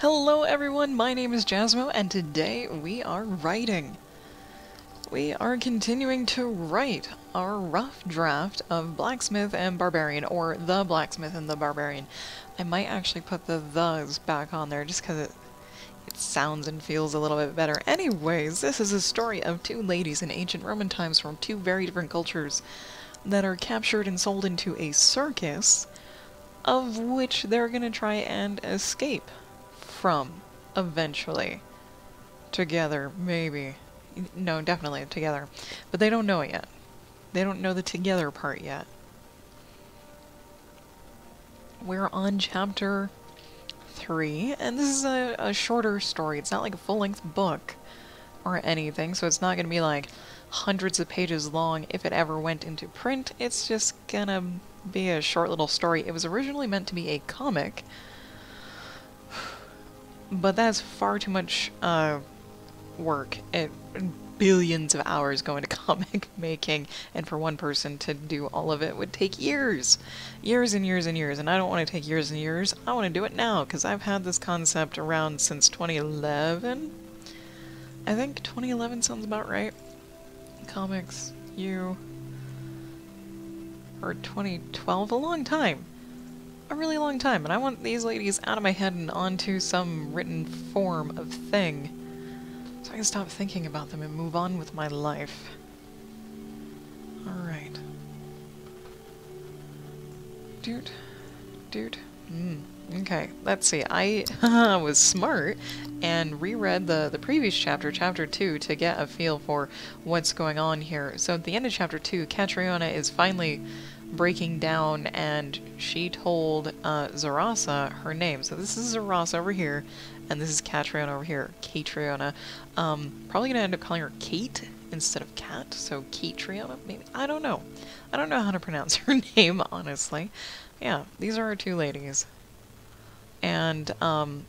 Hello everyone, my name is Jasmo, and today we are writing. We are continuing to write our rough draft of Blacksmith and Barbarian, or The Blacksmith and the Barbarian. I might actually put the thes back on there just because it sounds and feels a little bit better. Anyways, this is a story of two ladies in ancient Roman times from two very different cultures that are captured and sold into a circus, of which they're gonna try and escape from, eventually. Together, maybe. No, definitely together. But they don't know it yet. They don't know the together part yet. We're on chapter 3, and this is a shorter story. It's not like a full-length book or anything, so it's not going to be like hundreds of pages long if it ever went into print. It's just gonna be a short little story. It was originally meant to be a comic, but that's far too much work. Billions of hours go into comic making, and for one person to do all of it would take years. Years and years and years, and I don't want to take years and years. I want to do it now, because I've had this concept around since 2011. I think 2011 sounds about right. Comics, or 2012, a long time. A really long time, and I want these ladies out of my head and onto some written form of thing, so I can stop thinking about them and move on with my life. Alright. Dude. Okay, let's see. I was smart and reread the previous chapter, chapter 2, to get a feel for what's going on here. So at the end of chapter 2, Catriona is finally breaking down, and she told Zarasa her name. So this is Zarasa over here, and this is Catriona over here. Catriona. Probably gonna end up calling her Kate instead of Cat, so Catriona, maybe? I don't know. I don't know how to pronounce her name, honestly. Yeah, these are our two ladies. And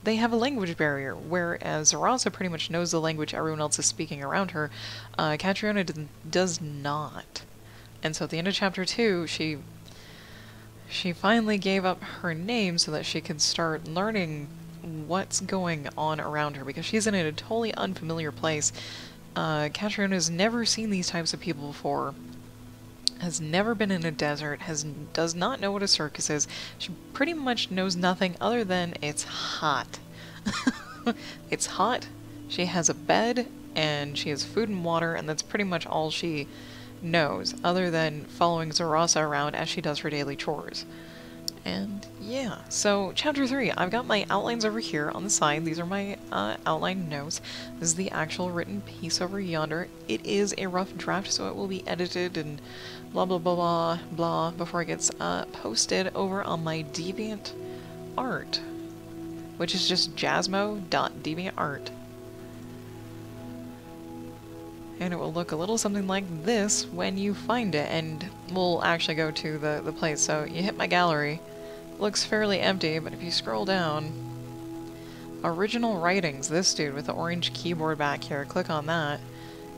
they have a language barrier, whereas Zarasa pretty much knows the language everyone else is speaking around her. Catriona does not. And so at the end of chapter 2, she finally gave up her name so that she could start learning what's going on around her, because she's in a totally unfamiliar place. Catriona's never seen these types of people before, has never been in a desert, does not know what a circus is. She pretty much knows nothing other than it's hot. It's hot, she has a bed, and she has food and water, and that's pretty much all she knows, other than following Zarasa around as she does her daily chores. And yeah, so chapter 3, I've got my outlines over here on the side. These are my outline notes. This is the actual written piece over yonder. It is a rough draft, so it will be edited and blah blah blah blah blah before it gets posted over on my DeviantArt, which is just jasmo.deviantart. And it will look a little something like this when you find it, and we'll actually go to the place. So you hit my gallery. It looks fairly empty, but if you scroll down, original writings, this dude with the orange keyboard back here, click on that,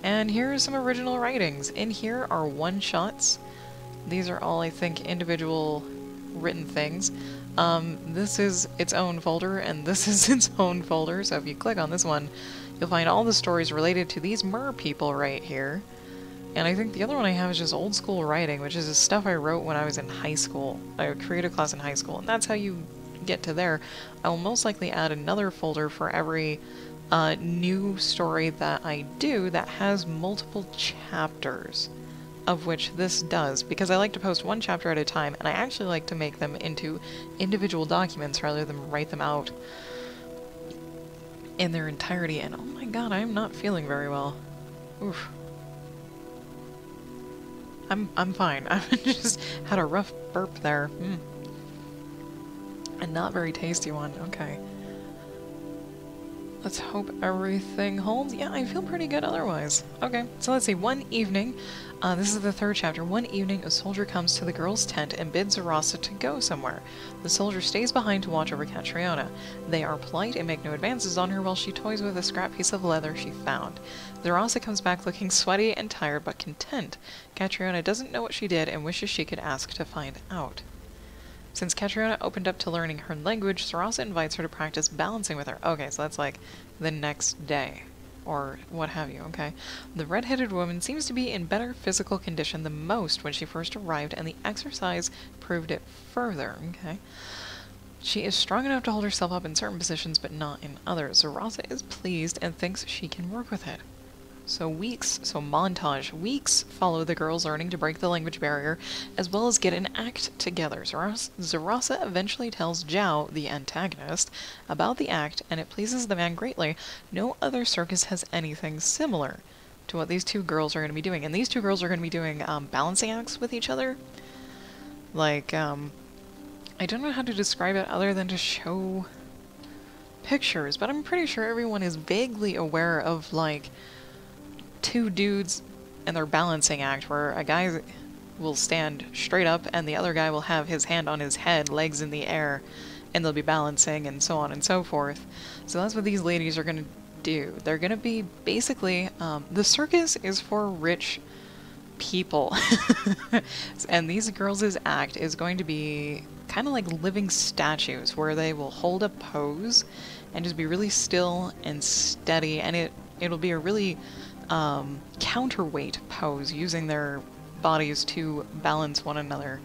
and here are some original writings. In here are one-shots. These are all, I think, individual written things. This is its own folder, and this is its own folder, so if you click on this one, you'll find all the stories related to these mer people right here. And I think the other one I have is just old school writing, which is the stuff I wrote when I was in high school. I created a class in high school, and that's how you get to there. I will most likely add another folder for every new story that I do that has multiple chapters, of which this does, because I like to post one chapter at a time, and I actually like to make them into individual documents rather than write them out in their entirety. And oh my god, I am not feeling very well. Oof. I'm fine. I just had a rough burp there. And not very tasty one. Okay. Let's hope everything holds. Yeah, I feel pretty good otherwise. Okay, so let's see. One evening, this is the third chapter. One evening, a soldier comes to the girl's tent and bids Zarasa to go somewhere. The soldier stays behind to watch over Catriona. They are polite and make no advances on her while she toys with a scrap piece of leather she found. Zarasa comes back looking sweaty and tired but content. Catriona doesn't know what she did and wishes she could ask to find out. Since Catriona opened up to learning her language, Sarasa invites her to practice balancing with her. Okay, so that's like the next day. Or what have you, okay? The red-headed woman seems to be in better physical condition than most when she first arrived, and the exercise proved it further, okay? She is strong enough to hold herself up in certain positions, but not in others. Sarasa is pleased and thinks she can work with it. So montage. Weeks follow the girls learning to break the language barrier, as well as get an act together. Zarasa eventually tells Zhao, the antagonist, about the act, and it pleases the man greatly. No other circus has anything similar to what these two girls are going to be doing. And these two girls are going to be doing balancing acts with each other. Like, I don't know how to describe it other than to show pictures, but I'm pretty sure everyone is vaguely aware of, like, two dudes and their balancing act where a guy will stand straight up and the other guy will have his hand on his head, legs in the air, and they'll be balancing and so on and so forth. So that's what these ladies are going to do. They're going to be basically, the circus is for rich people. And these girls' act is going to be kind of like living statues where they will hold a pose and just be really still and steady, and it'll be a really counterweight pose, using their bodies to balance one another.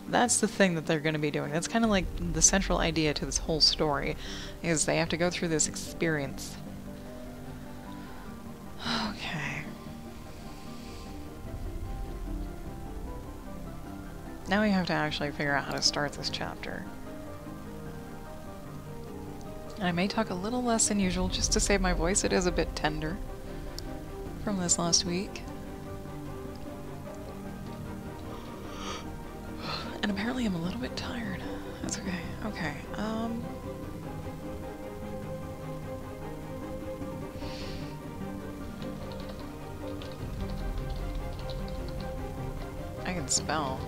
That's the thing that they're going to be doing. That's kind of like the central idea to this whole story, is they have to go through this experience. Okay. Now we have to actually figure out how to start this chapter. And I may talk a little less than usual just to save my voice. It is a bit tender from this last week. And apparently I'm a little bit tired. That's okay. Okay, I can spell.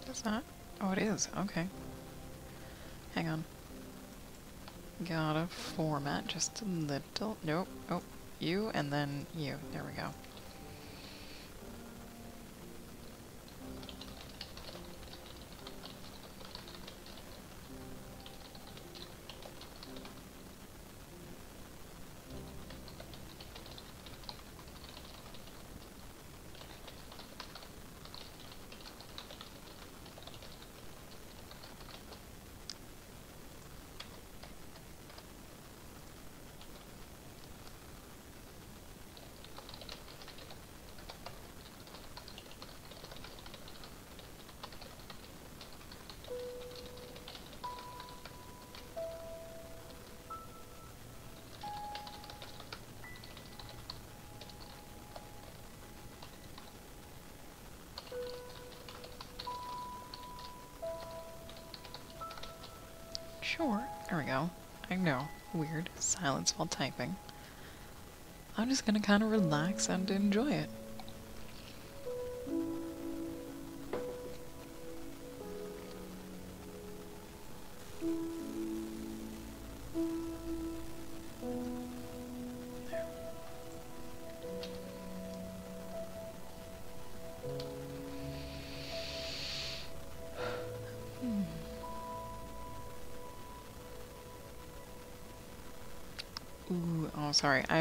It's not? Oh, it is. Okay. Hang on. Gotta format just a little. Nope. Oh, you and then you. There we go. Sure. There we go. I know. Weird. Silence while typing. I'm just gonna kind of relax and enjoy it. Ooh, oh sorry, I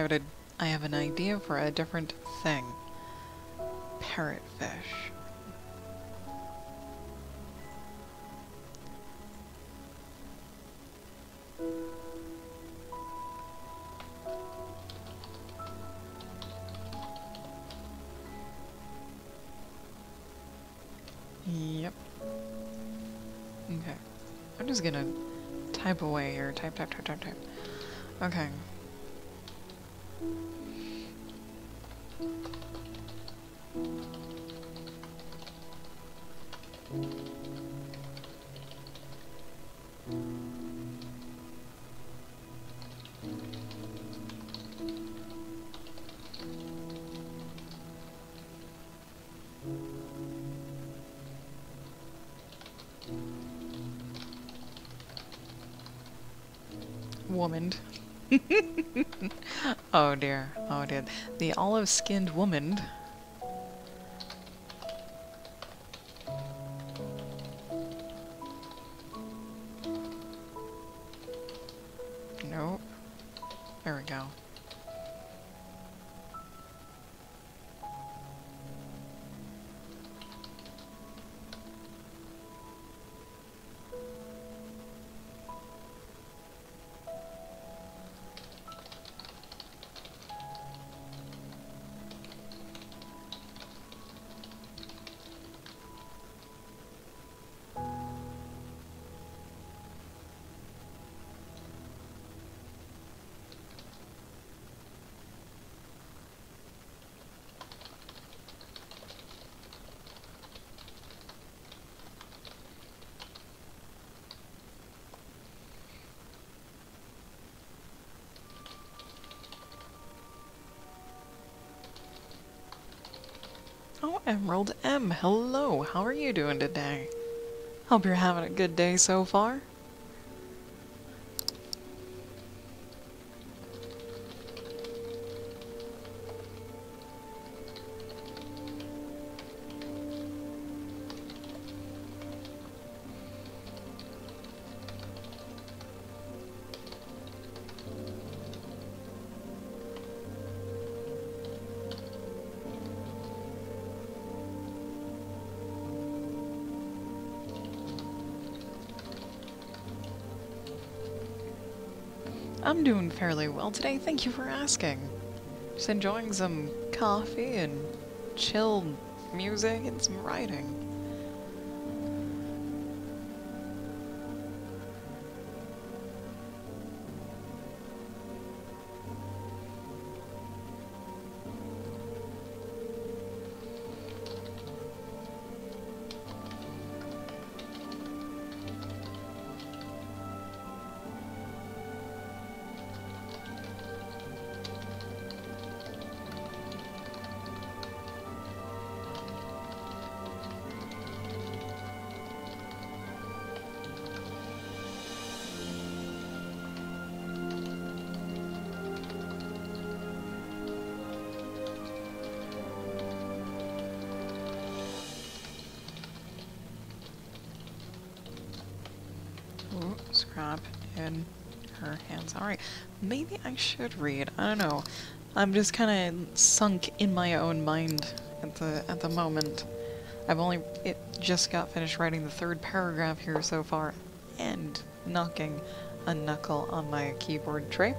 have an idea for a different thing. Parrotfish. Yep. just gonna type away here. Type. Okay. Woman. Oh dear. Oh dear. The olive-skinned woman. Nope. There we go. Oh, Emerald M, hello, how are you doing today? Hope you're having a good day so far. I'm doing fairly well today, thank you for asking. Just enjoying some coffee and chill music and some writing. Ooh, scrap in her hands. Alright, maybe I should read. I don't know. I'm just kind of sunk in my own mind at the moment. It just got finished writing the third paragraph here so far, and knocking a knuckle on my keyboard tray.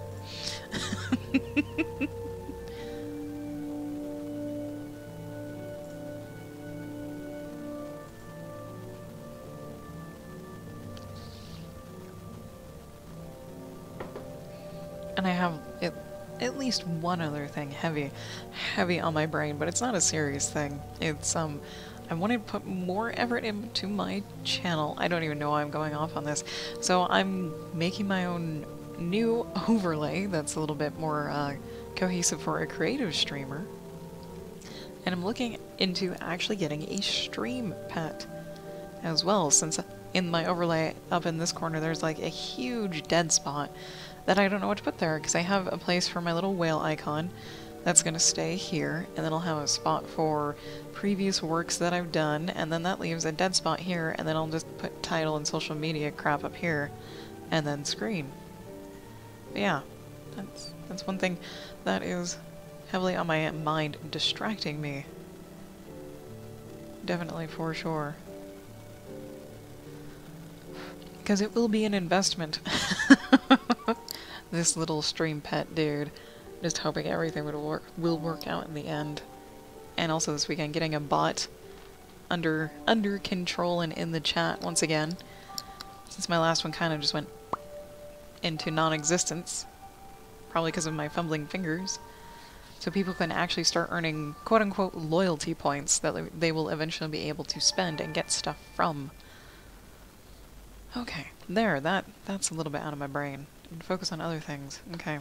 And I have at least one other thing heavy on my brain, but it's not a serious thing. It's I wanted to put more effort into my channel. I don't even know why I'm going off on this. So I'm making my own new overlay that's a little bit more cohesive for a creative streamer. And I'm looking into actually getting a stream pet as well, since in my overlay up in this corner there's like a huge dead spot that I don't know what to put there, because I have a place for my little whale icon that's going to stay here, and then I'll have a spot for previous works that I've done, and then that leaves a dead spot here, and then I'll just put title and social media crap up here, and then screen. But yeah, that's one thing that is heavily on my mind, distracting me. Definitely, for sure. Because it will be an investment. This little stream pet dude. Just hoping everything will work out in the end. And also this weekend getting a bot under control and in the chat once again. since my last one kind of just went into non-existence, probably because of my fumbling fingers. So people can actually start earning quote-unquote loyalty points that they will eventually be able to spend and get stuff from. Okay, there, that's a little bit out of my brain. And focus on other things. Okay.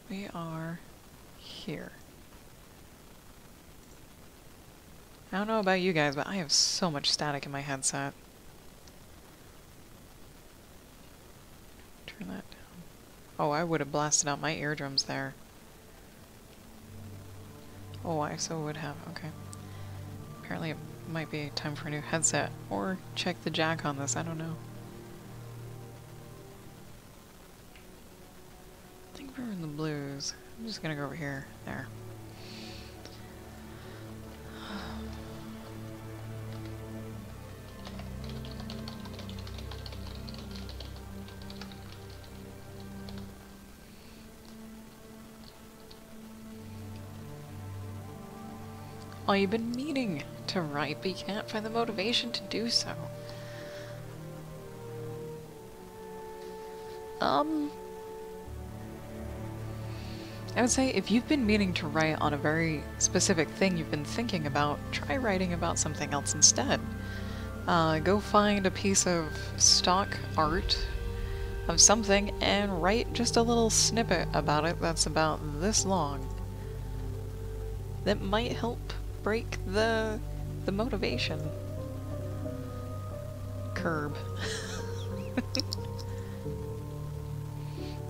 We are here. I don't know about you guys, but I have so much static in my headset. Turn that down. Oh, I would have blasted out my eardrums there. Oh, I so would have. Okay. Apparently it might be time for a new headset. Or check the jack on this, I don't know. I think we're in the blues. I'm just gonna go over here. There. Oh, you've been meaning to write, but you can't find the motivation to do so. I would say if you've been meaning to write on a very specific thing you've been thinking about, try writing about something else instead. Go find a piece of stock art of something and write just a little snippet about it that's about this long. That might help break the motivation curb.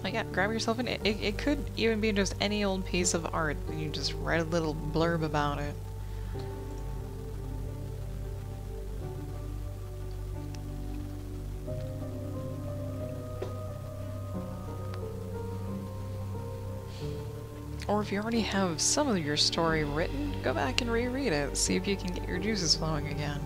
Like, yeah, grab yourself an... It could even be just any old piece of art, and you just write a little blurb about it. Or if you already have some of your story written, go back and reread it, see if you can get your juices flowing again.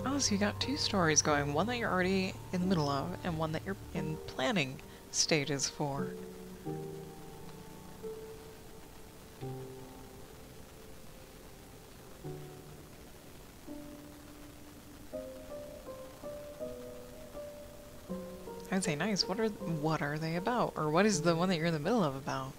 Oh, so you got two stories going. One that you're already in the middle of, and one that you're in planning stages for. I'd say nice. What are they about? Or what is the one that you're in the middle of about?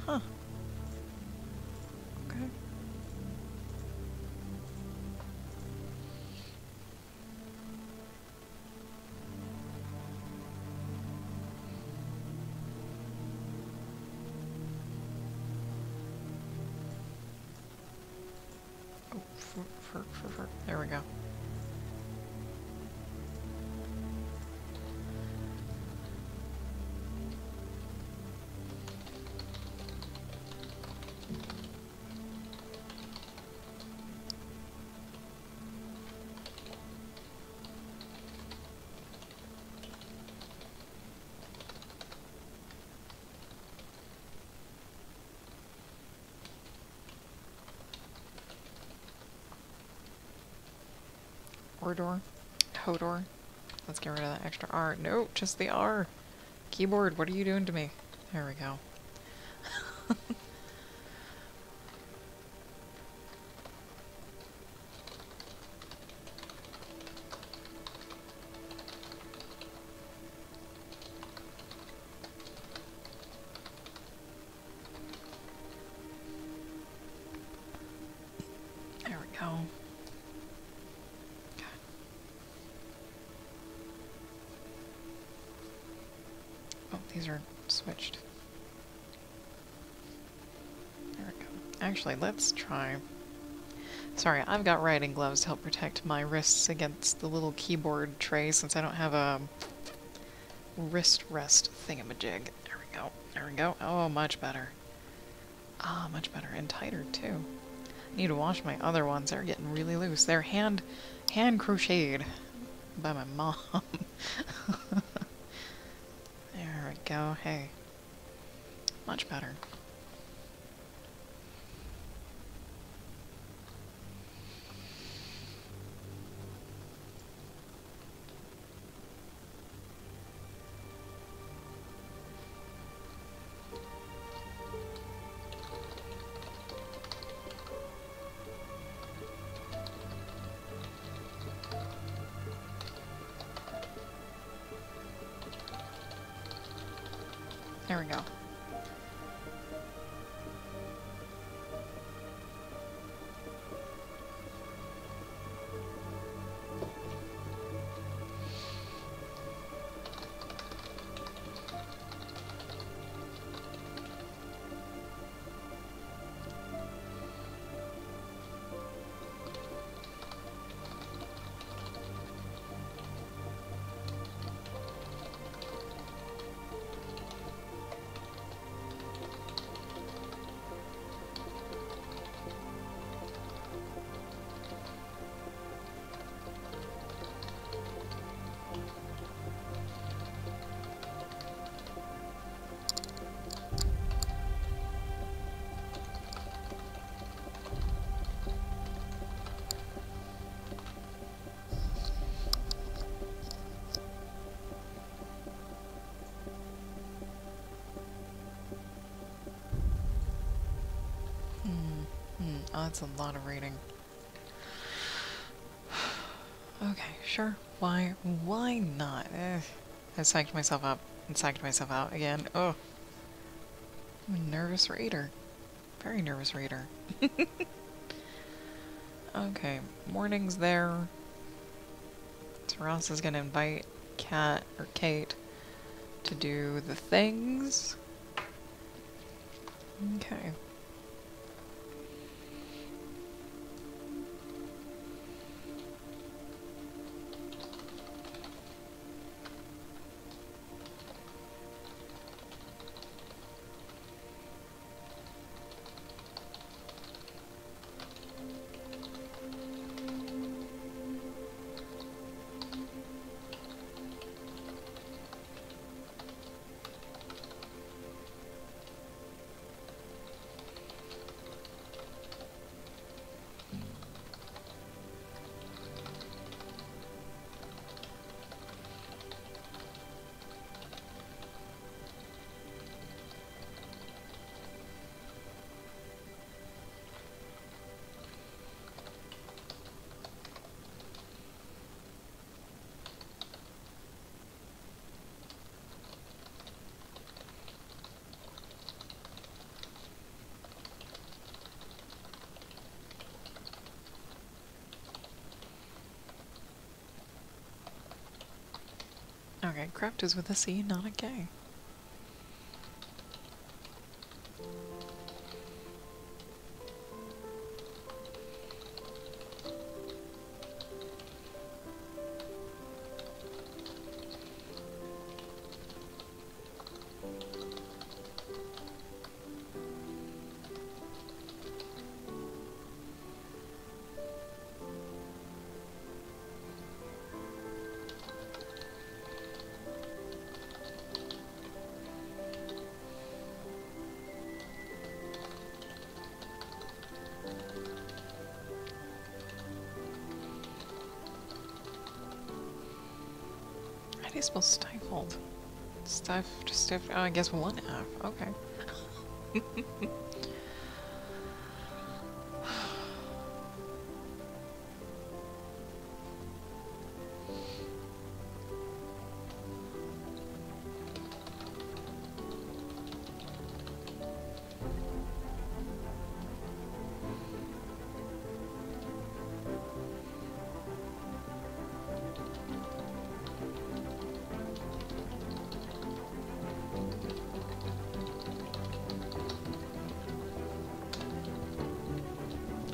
Huh. Okay. Oh, there we go. Hodor. Hodor. Let's get rid of that extra R. Nope, just the R. Keyboard, what are you doing to me? There we go. There we go. Okay. Oh, these are switched. There we go. Actually, let's try. Sorry, I've got writing gloves to help protect my wrists against the little keyboard tray since I don't have a wrist rest thingamajig. There we go. There we go. Oh, much better. Ah, much better. And tighter, too. I need to wash my other ones. They're getting really loose. They're hand crocheted by my mom. There we go. Hey. Much better. There we go. Oh, that's a lot of reading. Okay, sure. Why not? I psyched myself up and psyched myself out again. Oh, I'm a nervous reader. Very nervous reader. Okay, morning's there. So Ross is gonna invite Kat or Kate to do the things. Okay. Okay, Craft is with a C, not a K. do you spell stifled? Stiff, oh, I guess one F. Okay.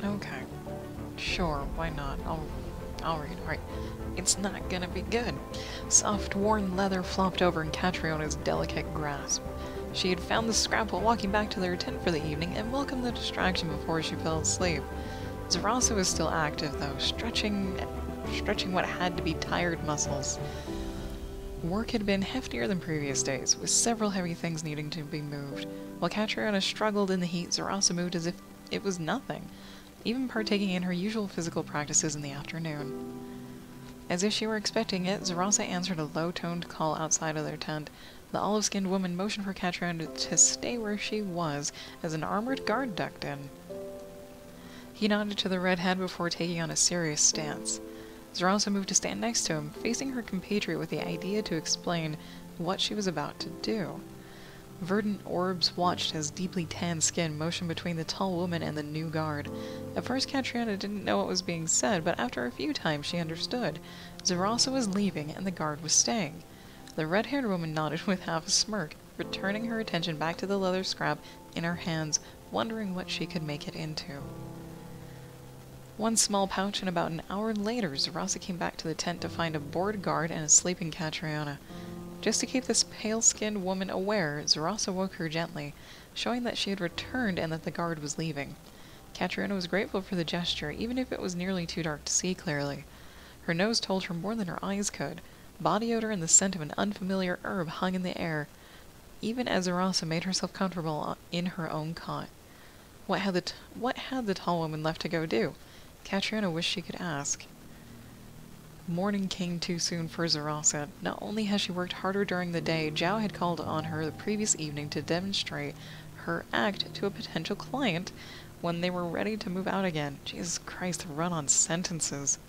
Okay. Sure, why not? I'll read. Alright. It's not gonna be good. Soft, worn leather flopped over in Catriona's delicate grasp. She had found the scrap while walking back to their tent for the evening and welcomed the distraction before she fell asleep. Zerasa was still active, though, stretching what had to be tired muscles. Work had been heftier than previous days, with several heavy things needing to be moved. While Catriona struggled in the heat, Zerasa moved as if it was nothing, even partaking in her usual physical practices in the afternoon. As if she were expecting it, Zerasa answered a low-toned call outside of their tent. The olive-skinned woman motioned for Catriona to stay where she was as an armored guard ducked in. He nodded to the redhead before taking on a serious stance. Zerasa moved to stand next to him, facing her compatriot with the idea to explain what she was about to do. Verdant orbs watched as deeply tanned skin motioned between the tall woman and the new guard. At first Catriona didn't know what was being said, but after a few times she understood. Zerasa was leaving and the guard was staying. The red-haired woman nodded with half a smirk, returning her attention back to the leather scrap in her hands, wondering what she could make it into. One small pouch, and about an hour later, Zerasa came back to the tent to find a bored guard and a sleeping Catriona. Just to keep this pale-skinned woman aware, Zerasa woke her gently, showing that she had returned and that the guard was leaving. Catriona was grateful for the gesture, even if it was nearly too dark to see clearly. Her nose told her more than her eyes could. Body odor and the scent of an unfamiliar herb hung in the air, even as Zerasa made herself comfortable in her own cot. What had the tall woman left to go do? Catriona wished she could ask. Morning came too soon for Zerasa. Not only had she worked harder during the day, Zhao had called on her the previous evening to demonstrate her act to a potential client when they were ready to move out again. Jesus Christ, run on sentences.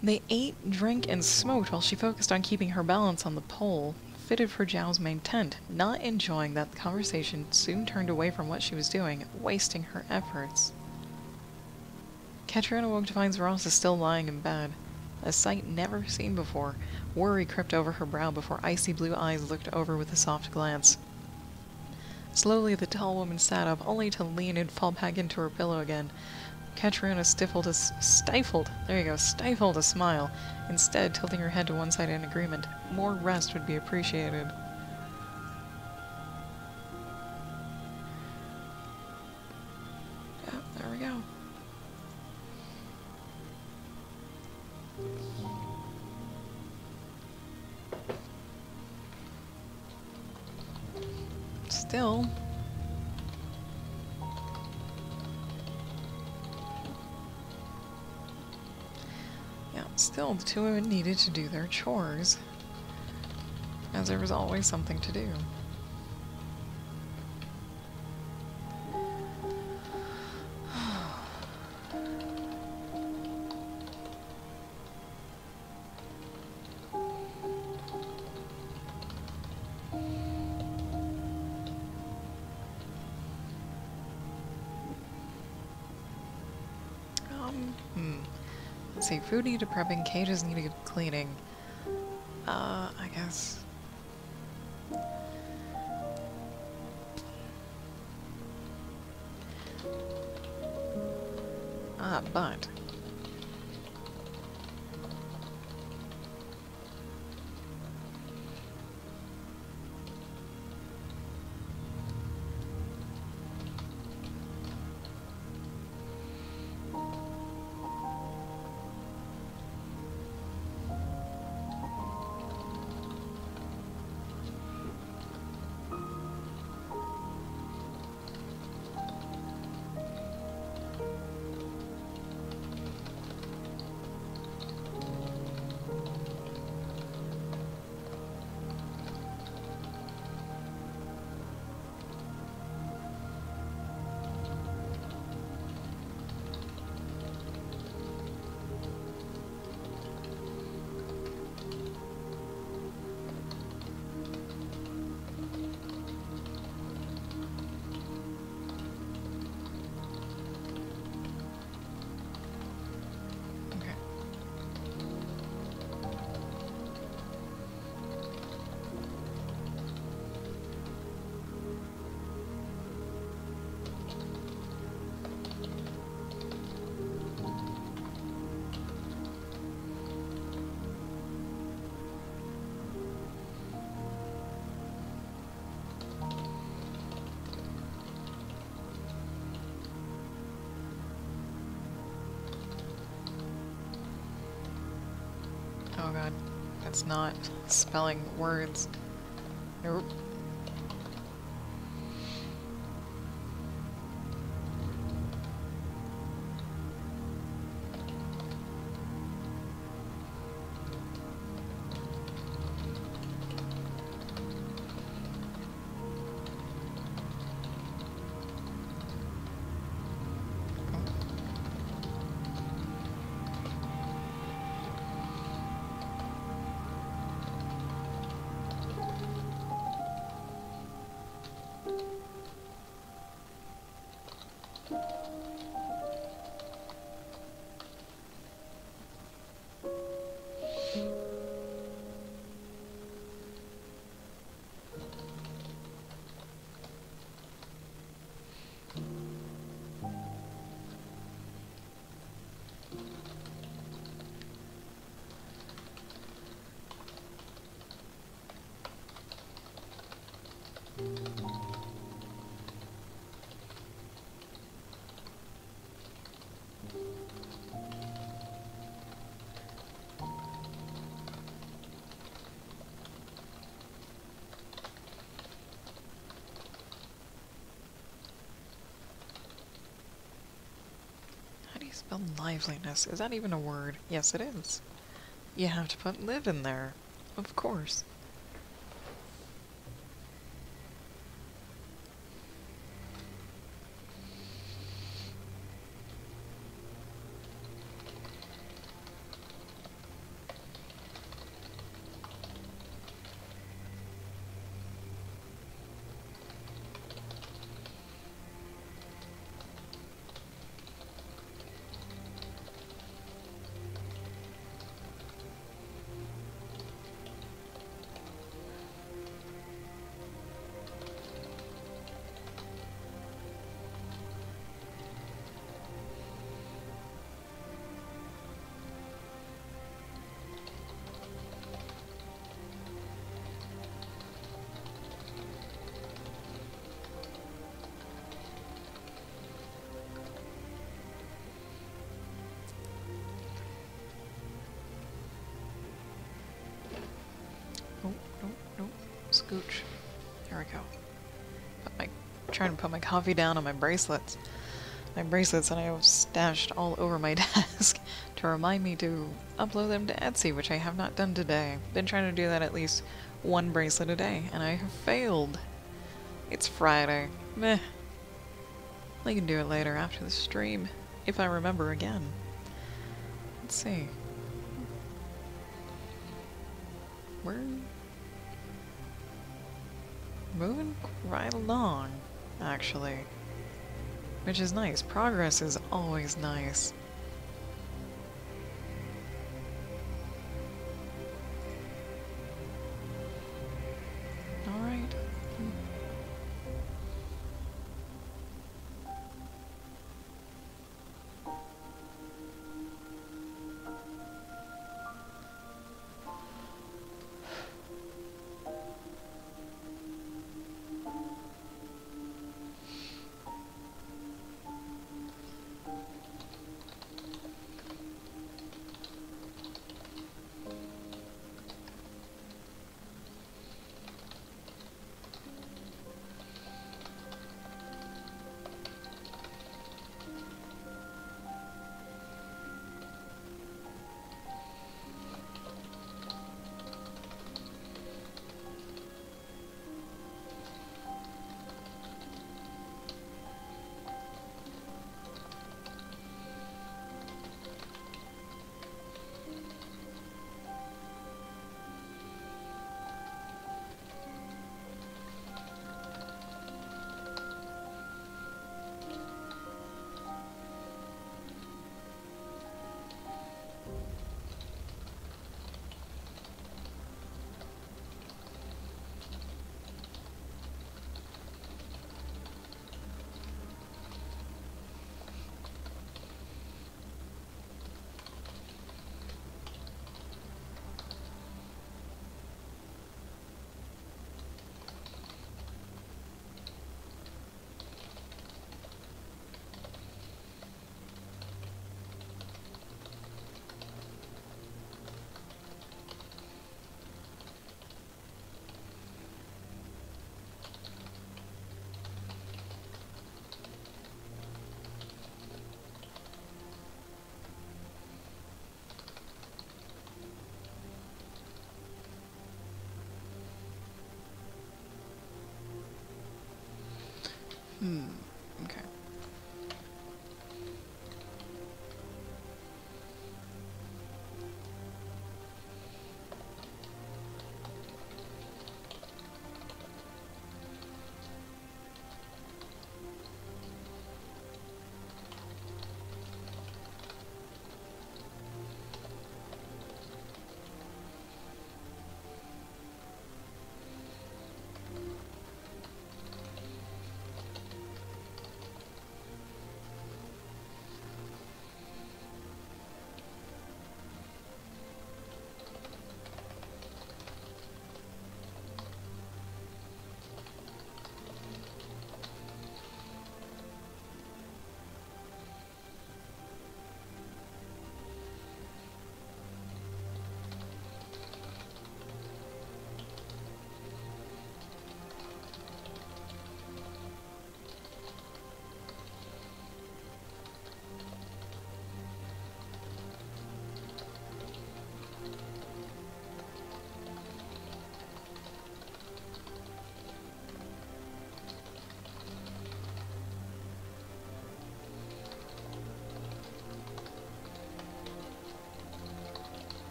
They ate, drank, and smoked while she focused on keeping her balance on the pole fitted for Zhao's main tent, not enjoying that the conversation soon turned away from what she was doing, wasting her efforts. Catriona woke to find Zerasa still lying in bed. A sight never seen before. Worry crept over her brow before icy blue eyes looked over with a soft glance. Slowly the tall woman sat up, only to lean and fall back into her pillow again. Catriona stifled a smile, instead tilting her head to one side in agreement. More rest would be appreciated. Yeah, there we go. Still, the two women needed to do their chores, as there was always something to do. Let's see, food needed prepping, cages needed cleaning. I guess. But. Oh god, that's not spelling words. Nope. How do you spell liveliness? Is that even a word? Yes, it is. You have to put live in there. Of course. Oh, no, no. Scooch. There we go. Trying to put my coffee down on my bracelets. My bracelets that I have stashed all over my desk to remind me to upload them to Etsy, which I have not done today. Been trying to do that at least one bracelet a day, and I have failed. It's Friday. Meh. I can do it later after the stream, if I remember again. Let's see. We're moving right along, actually. Which is nice. Progress is always nice. Alright.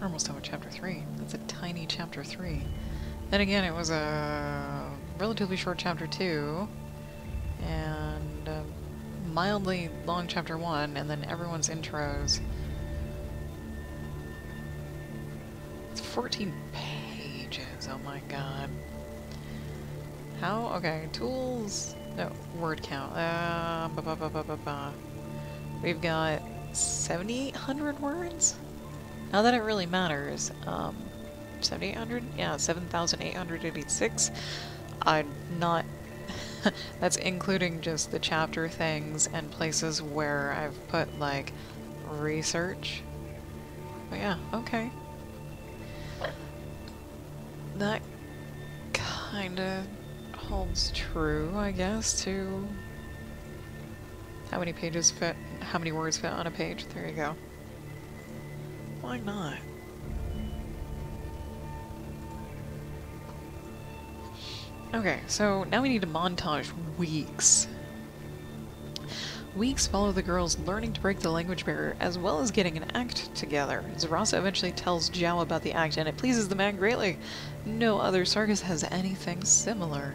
We're almost done with chapter 3. That's a tiny chapter 3. Then again, it was a relatively short chapter 2, and a mildly long chapter 1, and then everyone's intros. It's 14 pages, oh my god. How? Okay, tools... No, word count. We've got 7,800 words? Not that it really matters. 7,800? Yeah, 7,886. I'm not... That's including just the chapter things and places where I've put, like, research. But yeah, okay. That kinda holds true, I guess, to how many pages fit, how many words fit on a page. There you go. Why not? Okay, so now we need to montage weeks. Weeks follow the girls learning to break the language barrier, as well as getting an act together. Zarasa eventually tells Zhao about the act, and it pleases the man greatly. No other circus has anything similar.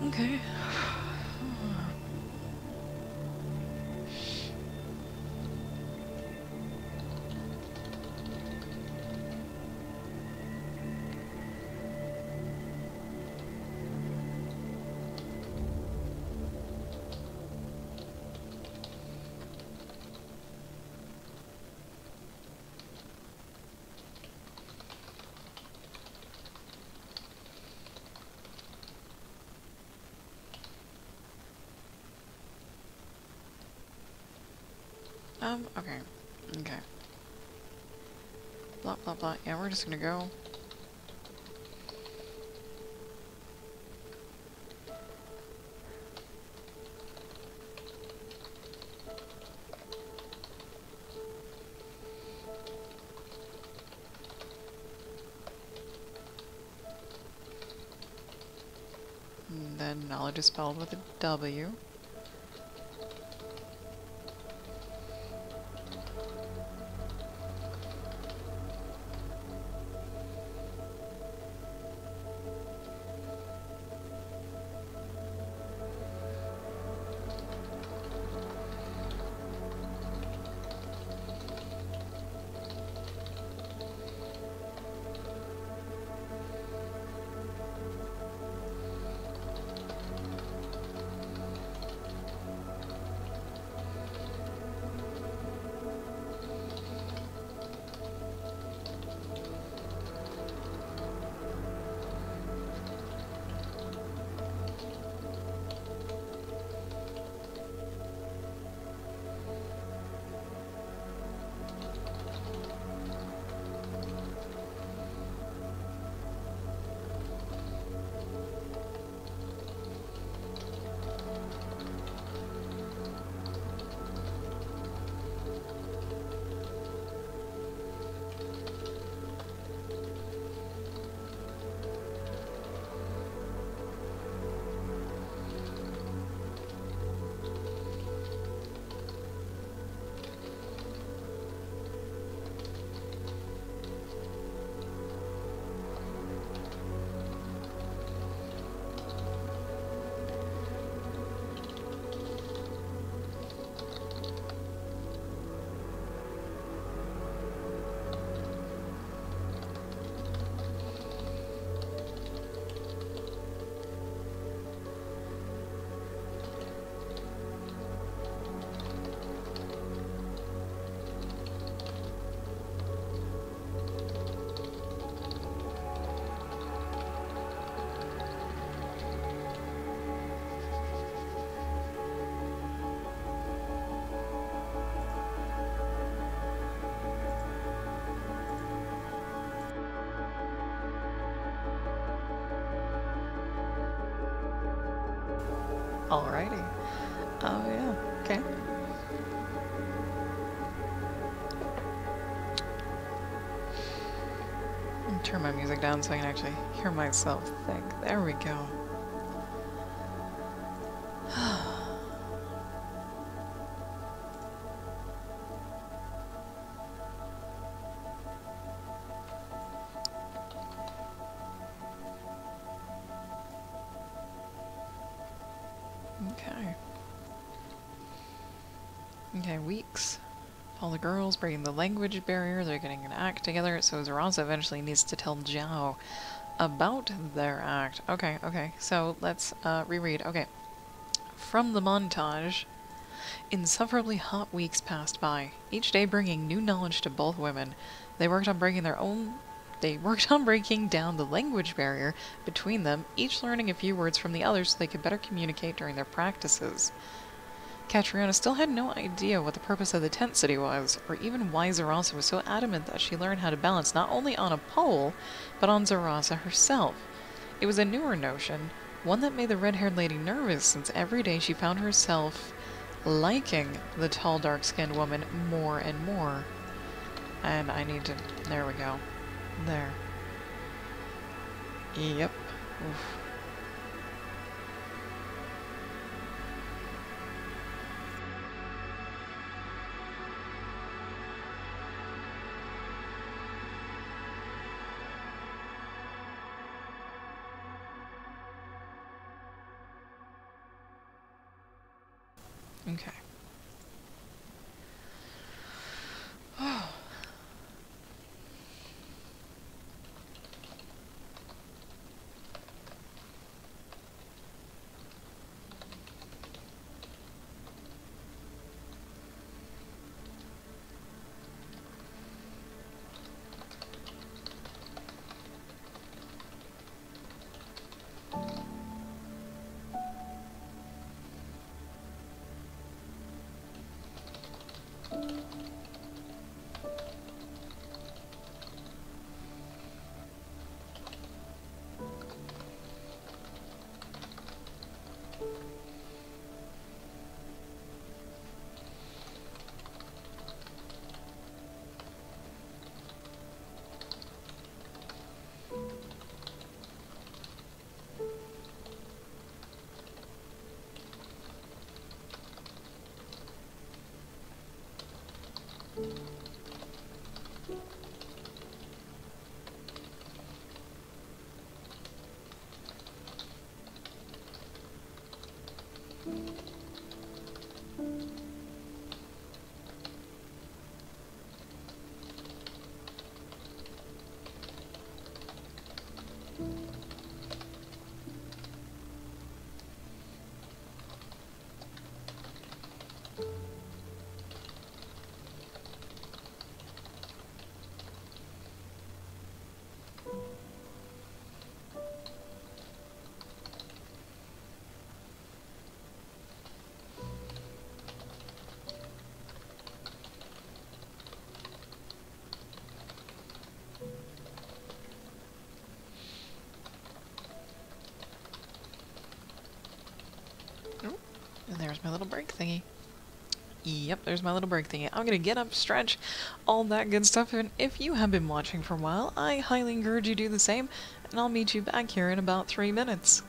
Okay. Okay. Okay. Blah, blah, blah. Yeah, we're just gonna go. And then knowledge is spelled with a W. Alrighty. Oh yeah, okay. Turn my music down so I can actually hear myself think. There we go. Okay, weeks. All the girls breaking the language barrier, they're getting an act together, so Zaraza eventually needs to tell Zhao about their act. Okay, okay, so let's reread. Okay, from the montage. Insufferably hot weeks passed by, each day bringing new knowledge to both women. They worked on breaking down the language barrier between them, each learning a few words from the other so they could better communicate during their practices. Catriona still had no idea what the purpose of the tent city was, or even why Zaraza was so adamant that she learn how to balance not only on a pole, but on Zaraza herself. It was a newer notion, one that made the red-haired lady nervous since every day she found herself liking the tall, dark-skinned woman more and more. And I need to... there we go. There. Yep. Oof. Okay. Oh, and there's my little break thingy. Yep, there's my little break thingy. I'm gonna get up, stretch, all that good stuff, and if you have been watching for a while, I highly encourage you to do the same, and I'll meet you back here in about 3 minutes.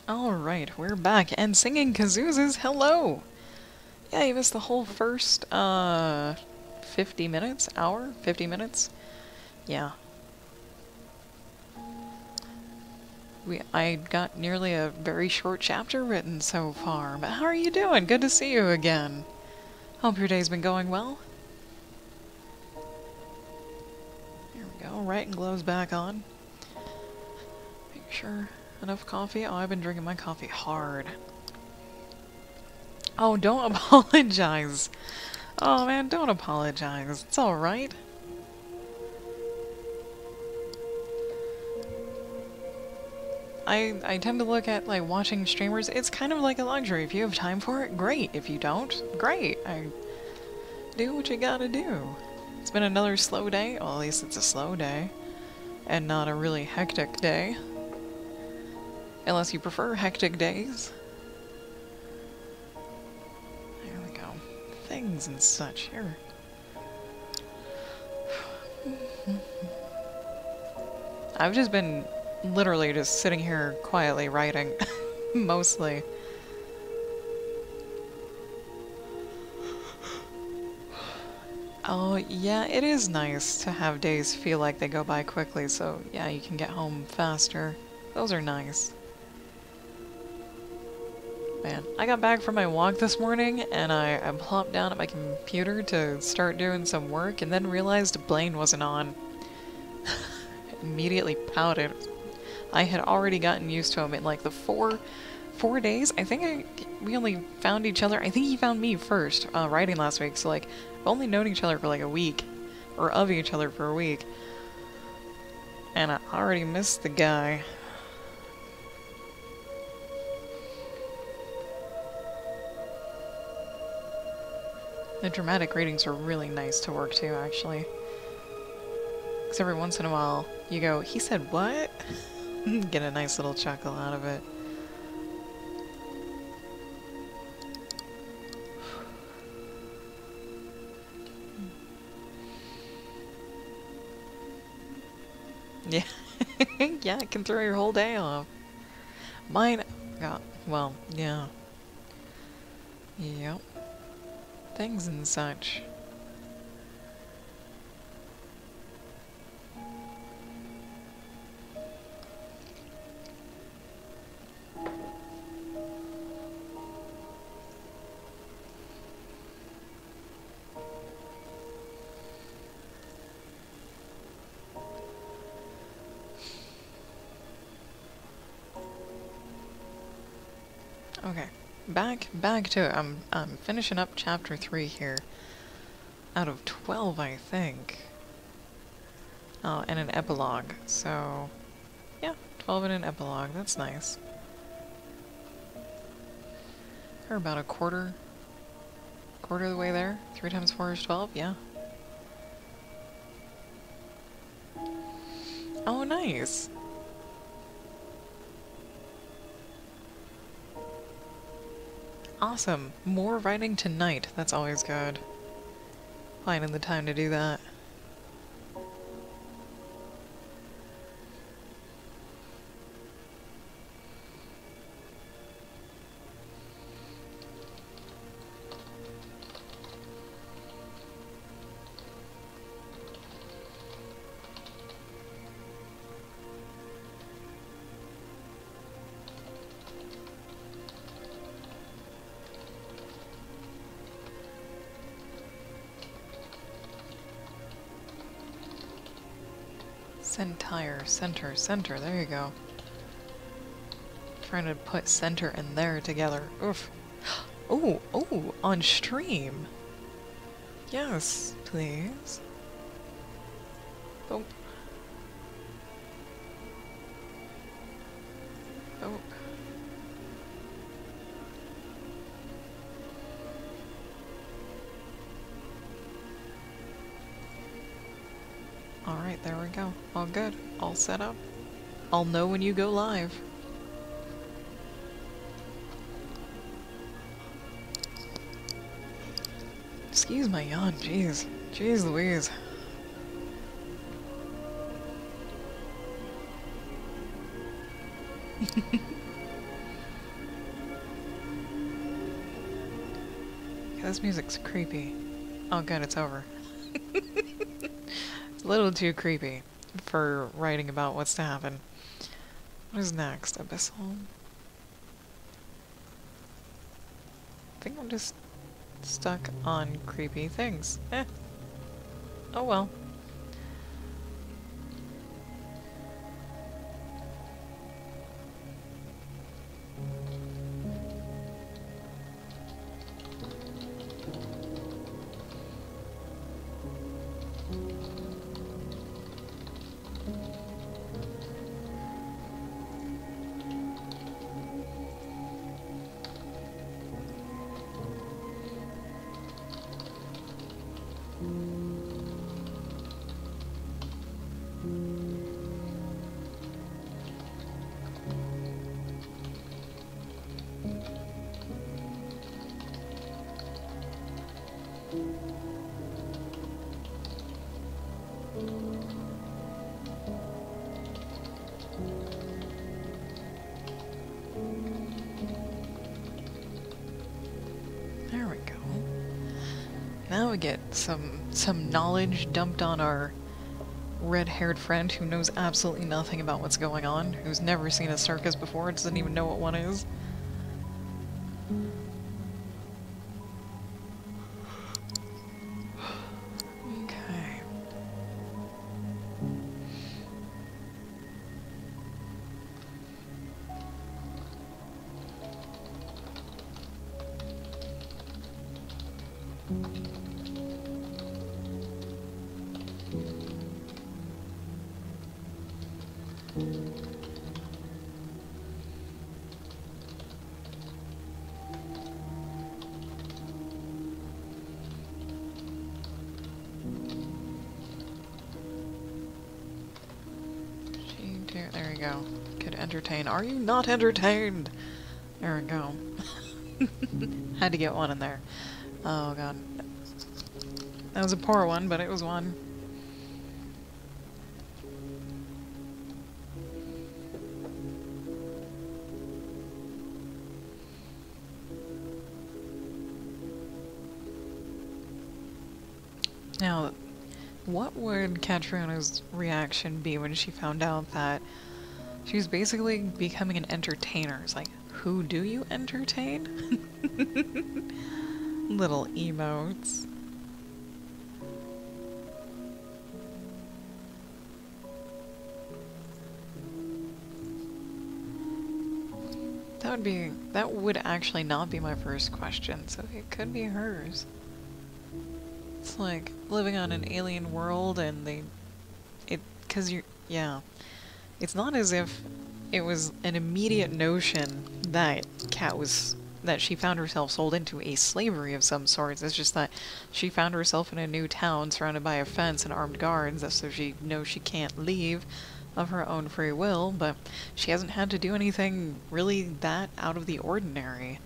Alright, we're back, and singing kazoos hello! Yeah, you missed the whole first, 50 minutes? Hour? 50 minutes? Yeah. I got nearly a very short chapter written so far, but how are you doing? Good to see you again. Hope your day's been going well. There we go, writing gloves back on. Make sure enough coffee. Oh, I've been drinking my coffee hard. Oh, don't apologize. Oh man, don't apologize. It's alright. I tend to look at, like, watching streamers, it's kind of like a luxury. If you have time for it, great. If you don't, great. Do what you gotta do. It's been another slow day. Well, at least it's a slow day. And not a really hectic day. Unless you prefer hectic days. There we go. Things and such. Here. I've just been literally just sitting here quietly writing. Mostly. Oh, yeah, it is nice to have days feel like they go by quickly, so yeah, you can get home faster. Those are nice. Man, I got back from my walk this morning, and I plopped down at my computer to start doing some work, and then realized Blaine wasn't on. Immediately pouted. I had already gotten used to him in like the four days. I think we only found each other. I think he found me first, writing last week. So like, we've only known each other for like a week, or of each other for a week. And I already missed the guy. The dramatic readings are really nice to work to, actually. Because every once in a while, you go, he said what? Get a nice little chuckle out of it. Yeah. Yeah, it can throw your whole day off. Mine got, well, yeah. Yep. Things and such. Okay, back to it. I'm finishing up chapter 3 here. Out of 12, I think. Oh, and an epilogue. So, yeah, 12 and an epilogue. That's nice. We're about a quarter of the way there. 3 times 4 is 12. Yeah. Oh, nice. Awesome. More writing tonight. That's always good. Finding the time to do that. Center, there you go. Trying to put center and there together. Oof. Oh, on stream. Yes, please. Oh. Oh. Alright, there we go. All good. All set up. I'll know when you go live. Excuse my yawn, jeez. Jeez Louise. This music's creepy. Oh good, it's over. It's a little too creepy for writing about what's to happen. What is next? Abyssal? I think I'm just stuck on creepy things. Eh. Oh well. There we go. Now we get some knowledge dumped on our red-haired friend who knows absolutely nothing about what's going on, who's never seen a circus before, doesn't even know what one is. Okay. There you go. Could entertain. Are you not entertained? There we go. Had to get one in there. Oh god. That was a poor one, but it was one. Now, what would Katrina's reaction be when she found out that she was basically becoming an entertainer? It's like, who do you entertain? Little emotes. That would actually not be my first question, so it could be hers. It's like living on an alien world and yeah. It's not as if it was an immediate notion that that she found herself sold into a slavery of some sorts. It's just that she found herself in a new town surrounded by a fence and armed guards, so she knows she can't leave of her own free will, but she hasn't had to do anything really that out of the ordinary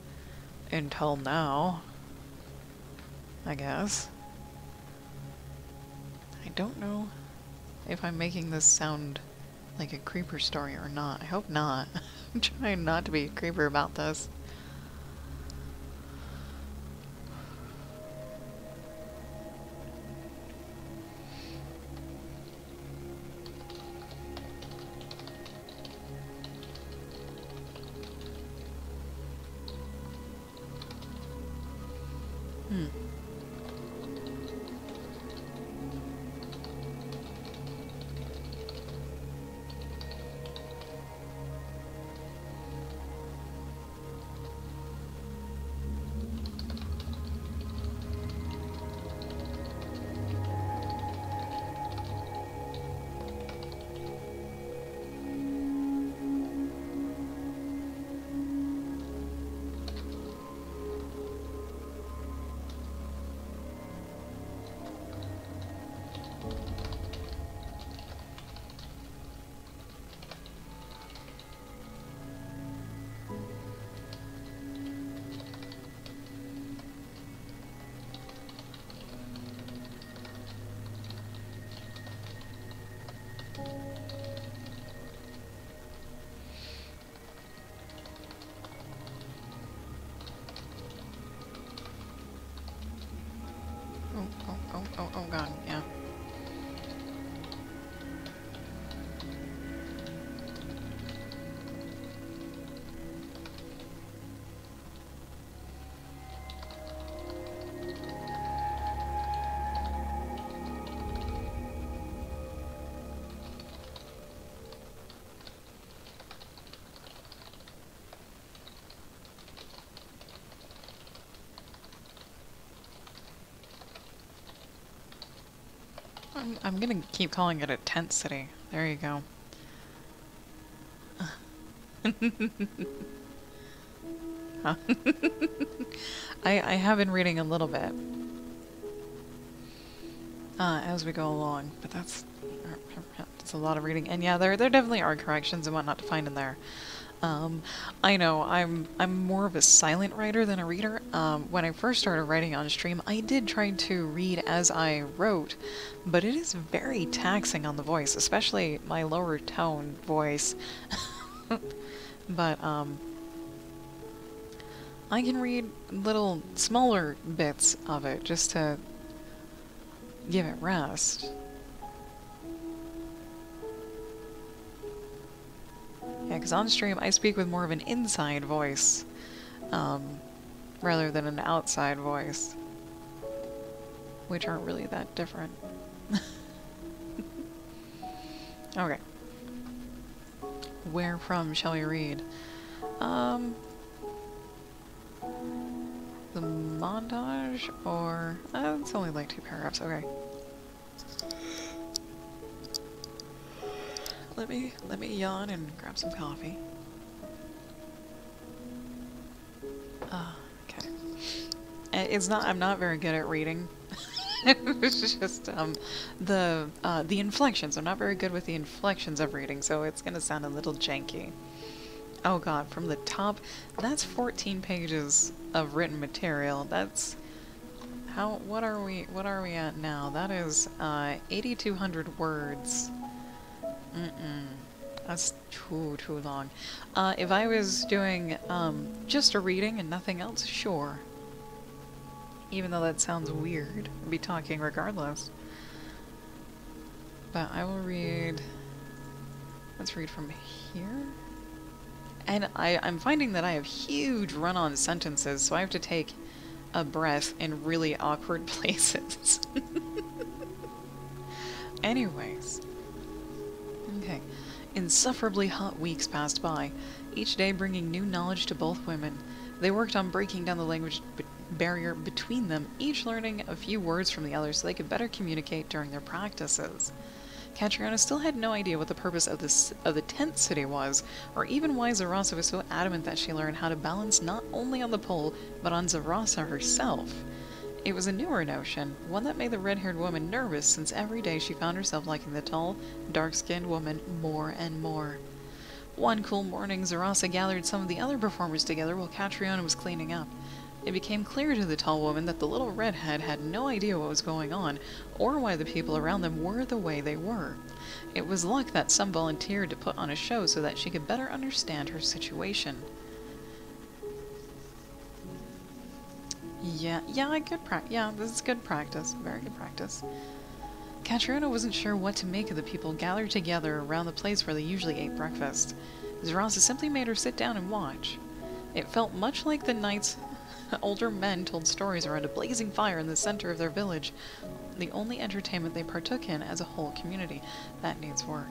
until now, I guess. I don't know if I'm making this sound like a creeper story or not. I hope not. I'm trying not to be a creeper about this. Oh god, yeah. I'm gonna keep calling it a tent city. There you go. Huh. I have been reading a little bit as we go along, but that's a lot of reading. And yeah, there definitely are corrections and whatnot to find in there. Um, I know I'm more of a silent writer than a reader. When I first started writing on stream, I did try to read as I wrote, but it is very taxing on the voice, especially my lower tone voice. But I can read little smaller bits of it just to give it rest. Yeah, because on stream I speak with more of an inside voice, rather than an outside voice, which aren't really that different. Okay. Where from shall we read? The montage, or it's only like 2 paragraphs. Okay. Let me yawn and grab some coffee. Okay. It's not. I'm not very good at reading. It's just the inflections. I'm not very good with the inflections of reading, so it's gonna sound a little janky. Oh god, from the top, that's 14 pages of written material. That's what are we at now? That is 8,200 words. That's too long. If I was doing just a reading and nothing else, sure. Even though that sounds weird, I'd be talking regardless. But I will read. Let's read from here. And I'm finding that I have huge run-on sentences, so I have to take a breath in really awkward places. Anyways. Okay. Insufferably hot weeks passed by, each day bringing new knowledge to both women. They worked on breaking down the language barrier between them, each learning a few words from the other so they could better communicate during their practices. Catriona still had no idea what the purpose of the tent city was, or even why Zarasa was so adamant that she learn how to balance not only on the pole, but on Zarasa herself. It was a newer notion, one that made the red-haired woman nervous since every day she found herself liking the tall, dark-skinned woman more and more. One cool morning, Zarasa gathered some of the other performers together while Catriona was cleaning up. It became clear to the tall woman that the little redhead had no idea what was going on, or why the people around them were the way they were. It was luck that some volunteered to put on a show so that she could better understand her situation. Yeah, this is good practice. Very good practice. Catriona wasn't sure what to make of the people gathered together around the place where they usually ate breakfast. Zarasa simply made her sit down and watch. It felt much like the nights older men told stories around a blazing fire in the center of their village, the only entertainment they partook in as a whole community. That needs work.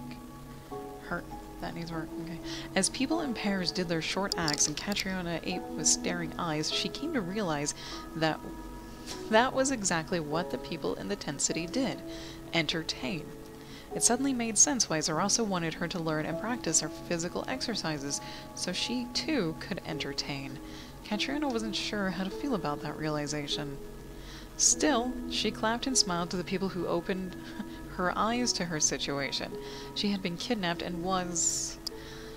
That needs work, okay. As people in pairs did their short acts and Catriona ate with staring eyes, she came to realize that that was exactly what the people in the tent city did. Entertain. It suddenly made sense why Zarasa wanted her to learn and practice her physical exercises, so she too could entertain. Catriona wasn't sure how to feel about that realization. Still, she clapped and smiled to the people who opened her eyes to her situation. She had been kidnapped and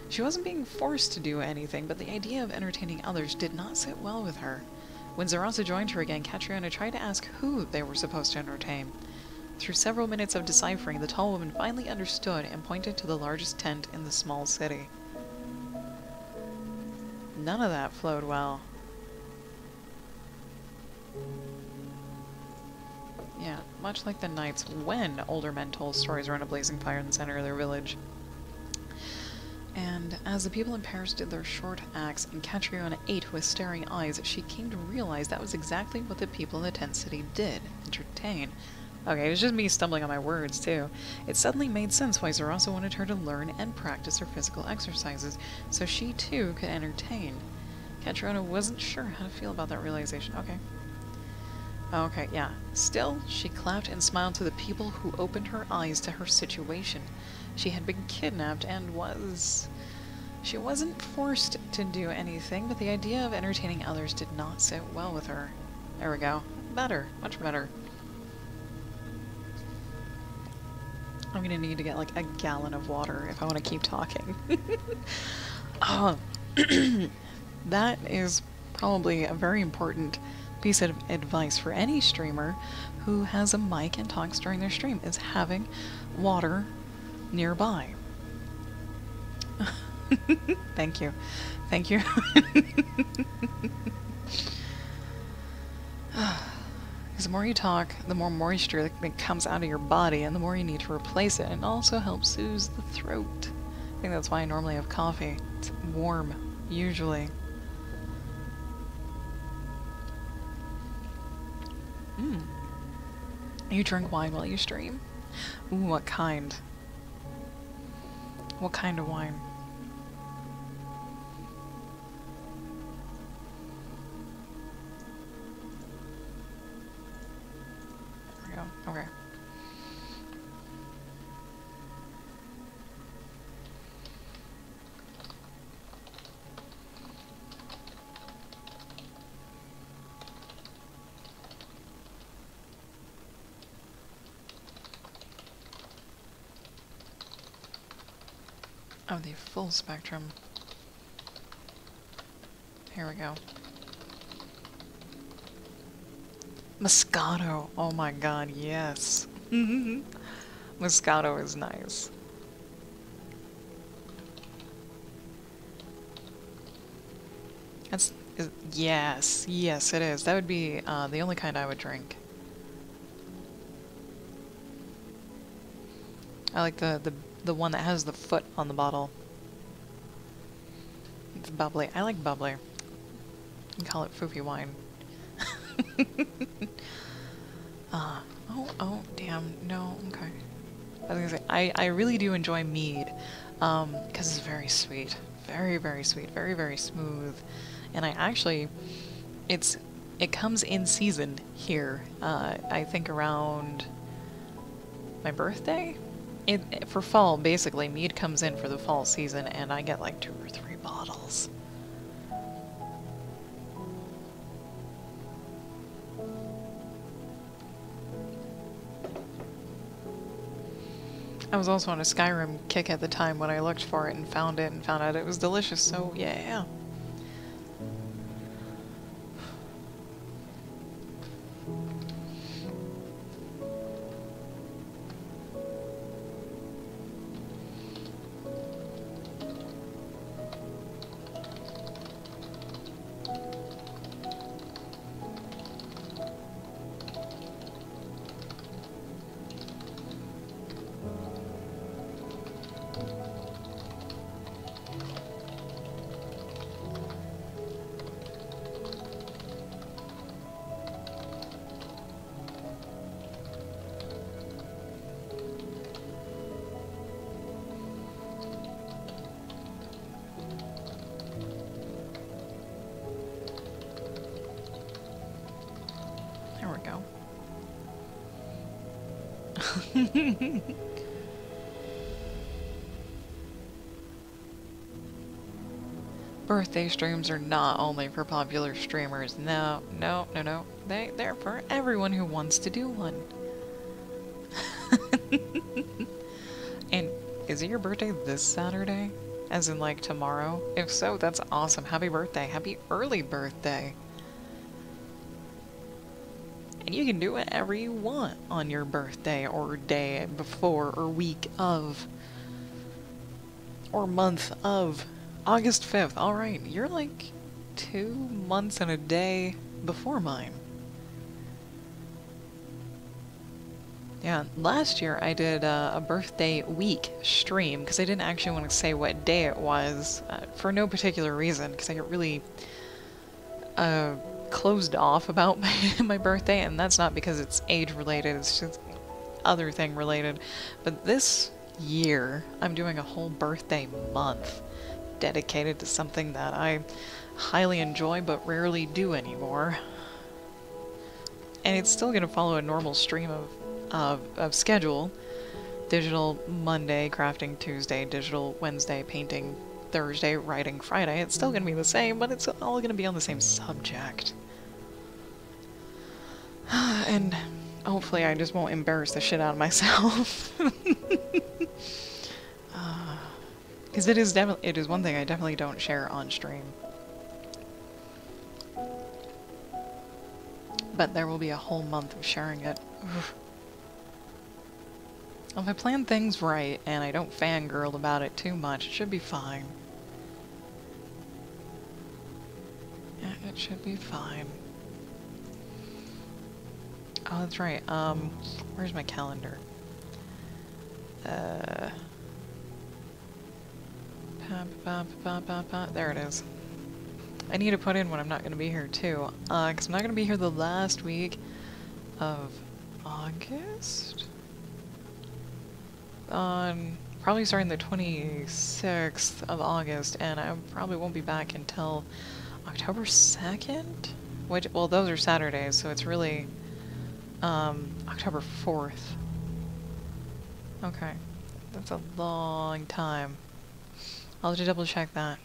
she wasn't being forced to do anything, but the idea of entertaining others did not sit well with her. When Zarasa joined her again, Catriona tried to ask who they were supposed to entertain. Through several minutes of deciphering, the tall woman finally understood and pointed to the largest tent in the small city. None of that flowed well. much like the nights when older men told stories around a blazing fire in the center of their village. And as the people in Paris did their short acts and Catriona ate with staring eyes, she came to realize that was exactly what the people in the tent city did, entertain. Okay, it was just me stumbling on my words, too. It suddenly made sense why Zarasa wanted her to learn and practice her physical exercises, so she, too, could entertain. Catriona wasn't sure how to feel about that realization. Okay, yeah. Still, she clapped and smiled to the people who opened her eyes to her situation. She had been kidnapped and was... She wasn't forced to do anything, but the idea of entertaining others did not sit well with her. There we go. Better. Much better. I'm gonna need to get like a gallon of water if I want to keep talking. Oh, that is probably a very important piece of advice for any streamer who has a mic and talks during their stream, is having water nearby. Thank you. Thank you. Because the more you talk, the more moisture that comes out of your body, and the more you need to replace it. And it also helps soothe the throat. I think that's why I normally have coffee. It's warm, usually. You drink wine while you stream? Ooh, what kind? What kind of wine? Okay. Oh, the full spectrum. Here we go. Moscato. Oh my god, yes. Moscato is nice. Yes, it is. That would be the only kind I would drink. I like the one that has the foot on the bottle. It's bubbly. I like bubbly. You can call it foofy wine. Oh, damn. No, okay. I was gonna say, I really do enjoy mead, because it's very sweet. Very, very sweet. Very, very smooth. And I actually, it comes in season here. I think around my birthday? For fall, basically, mead comes in for the fall season, and I get like 2 or 3 bottles. I was also on a Skyrim kick at the time when I looked for it and found out it was delicious, so yeah. There we go. Birthday streams are not only for popular streamers. No. They're for everyone who wants to do one. And is it your birthday this Saturday? As in, like, tomorrow? If so, that's awesome. Happy birthday. Happy early birthday. And you can do whatever you want on your birthday, or day before, or week of, or month of. August 5th. Alright, you're like 2 months and a day before mine. Yeah, last year I did a birthday week stream because I didn't actually want to say what day it was for no particular reason because I get really closed off about my birthday, and that's not because it's age related, it's just other thing related. But this year I'm doing a whole birthday month dedicated to something that I highly enjoy but rarely do anymore. And it's still going to follow a normal stream of schedule. Digital Monday, crafting Tuesday, digital Wednesday, painting Thursday, writing Friday. It's still going to be the same, but it's all going to be on the same subject. And hopefully I just won't embarrass the shit out of myself. Because it is one thing I definitely don't share on stream. But there will be a whole month of sharing it. Oof. If I plan things right and I don't fangirl about it too much, it should be fine. Yeah, it should be fine. Oh, that's right. Where's my calendar? There it is. I need to put in when I'm not going to be here too, because I'm not going to be here the last week of August? Probably starting the 26th of August, and I probably won't be back until October 2nd? Which, well, those are Saturdays, so it's really, October 4th. Okay. That's a long time. I'll have to double check that.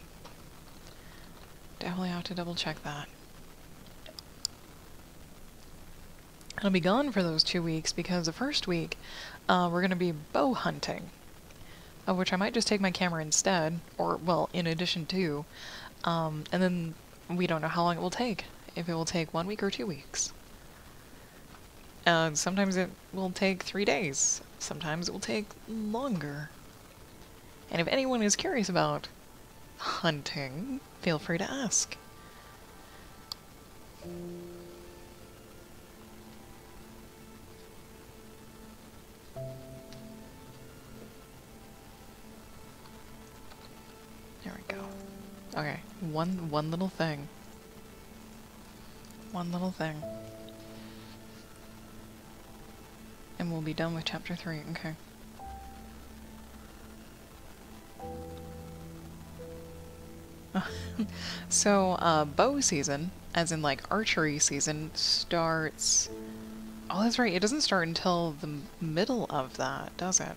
Definitely have to double check that. I'll be gone for those 2 weeks because the first week we're going to be bow hunting, of which I might just take my camera instead, or, well, in addition to, and then we don't know how long it will take, if it will take 1 week or 2 weeks. Sometimes it will take 3 days, sometimes it will take longer. And if anyone is curious about hunting, feel free to ask. There we go. Okay, one little thing. One little thing. And we'll be done with chapter 3, okay. So, bow season, as in like archery season, starts... Oh, that's right, it doesn't start until the middle of that, does it?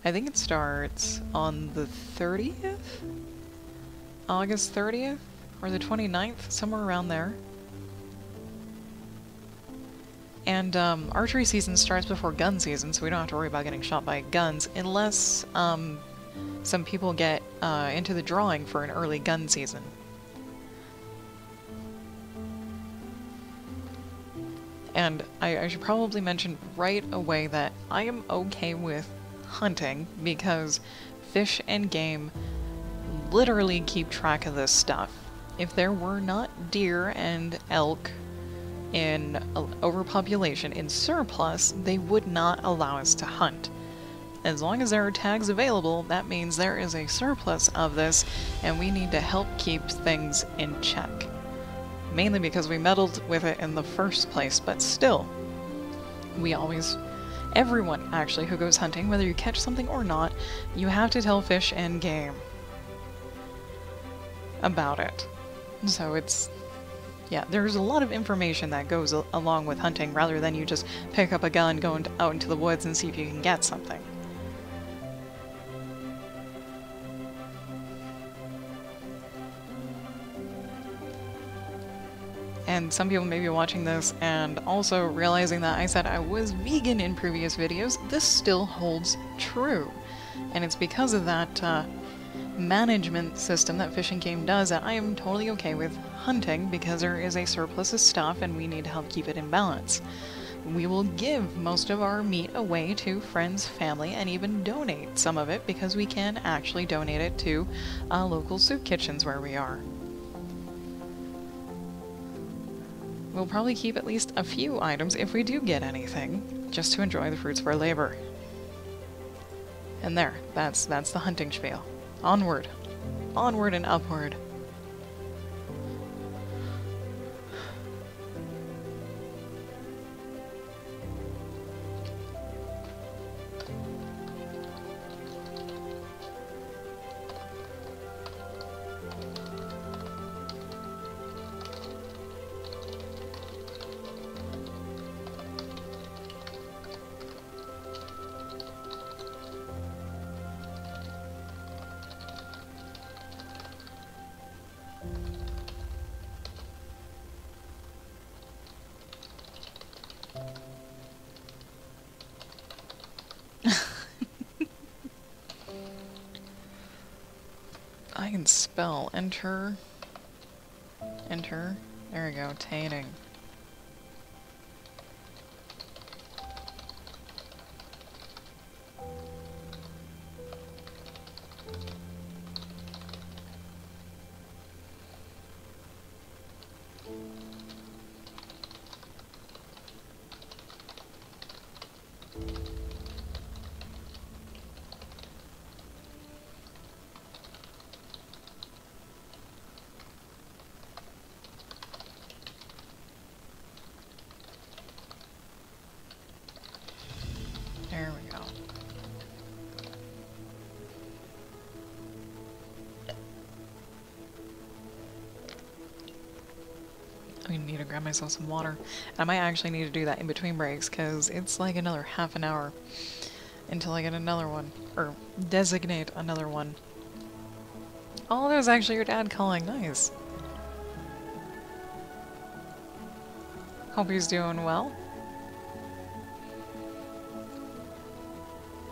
I think it starts on the 30th? August 30th? Or the 29th? Somewhere around there. And, archery season starts before gun season, so we don't have to worry about getting shot by guns, unless, some people get into the drawing for an early gun season. And I should probably mention right away that I am okay with hunting because Fish and Game literally keep track of this stuff. If there were not deer and elk in overpopulation, in surplus, they would not allow us to hunt. As long as there are tags available, that means there is a surplus of this, and we need to help keep things in check. Mainly because we meddled with it in the first place, but still, we always... Everyone, actually, who goes hunting, whether you catch something or not, you have to tell Fish and Game about it. So it's... Yeah, there's a lot of information that goes along with hunting, rather than you just pick up a gun, go out into the woods, and see if you can get something. And some people may be watching this and also realizing that I said I was vegan in previous videos. This still holds true. And it's because of that management system that Fish and Game does that I am totally okay with hunting, because there is a surplus of stuff and we need to help keep it in balance. We will give most of our meat away to friends, family, and even donate some of it, because we can actually donate it to local soup kitchens where we are. we'll probably keep at least a few items if we do get anything, just to enjoy the fruits of our labor. And there, that's the hunting spiel. Onward. Onward and upward. I can spell enter. Enter. There we go. Taining. There we go. I need to grab myself some water. I might actually need to do that in between breaks, because it's like another half an hour until I get another one. Or designate another one. Oh, that was actually your dad calling. Nice. Hope he's doing well.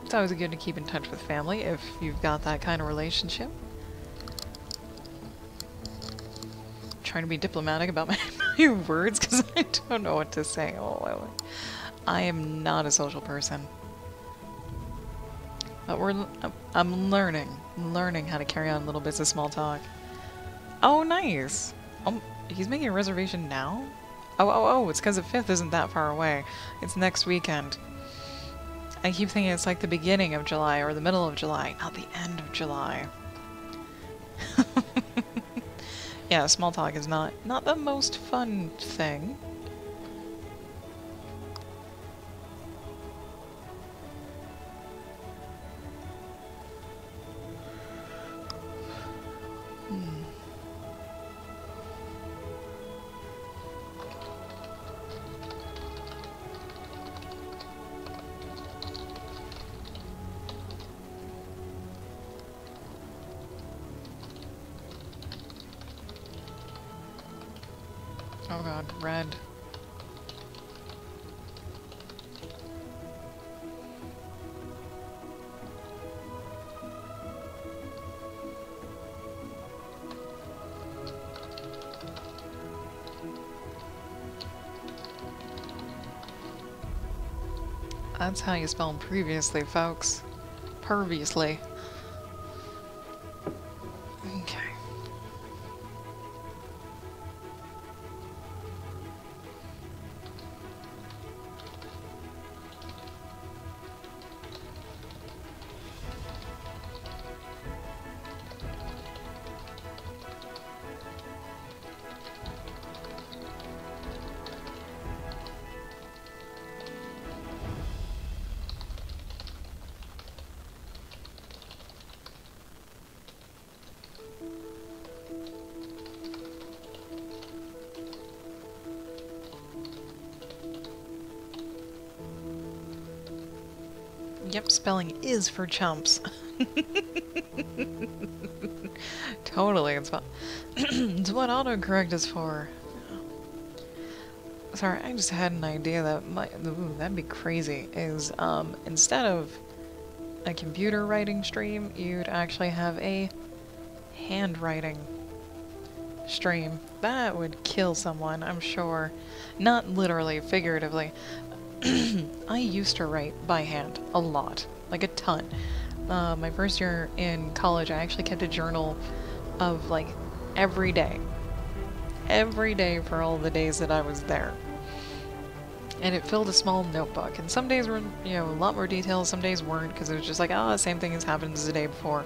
It's always good to keep in touch with family if you've got that kind of relationship. Trying to be diplomatic about my words because I don't know what to say. Oh, I am not a social person. But I'm learning how to carry on little bits of small talk. Oh, nice. He's making a reservation now? Oh, it's because the 5th isn't that far away. It's next weekend. I keep thinking it's like the beginning of July or the middle of July, not the end of July. Yeah, small talk is not the most fun thing. Oh god, red. That's how you spell previously, folks. Previously. Okay. Yep, spelling is for chumps. Totally, it's what autocorrect is for. Sorry, I just had an idea that that'd be crazy. Is instead of a computer writing stream, you'd actually have a handwriting stream. That would kill someone, I'm sure. Not literally, figuratively. I used to write by hand a lot, like a ton. My first year in college, I actually kept a journal of like every day. every day for all the days that I was there. And it filled a small notebook. And some days were, you know, a lot more details, some days weren't, because it was just like, oh, same thing has happened as the day before.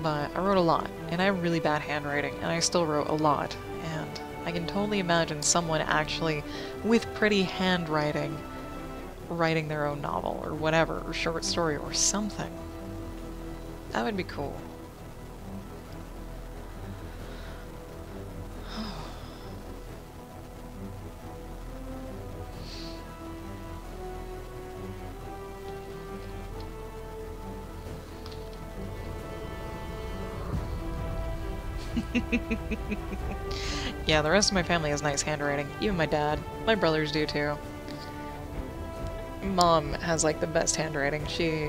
But I wrote a lot, and I have really bad handwriting, and I still wrote a lot. And I can totally imagine someone actually, with pretty handwriting, writing their own novel, or whatever, or short story, or something. That would be cool. Yeah, the rest of my family has nice handwriting. Even my dad. My brothers do too. Mom has like the best handwriting. She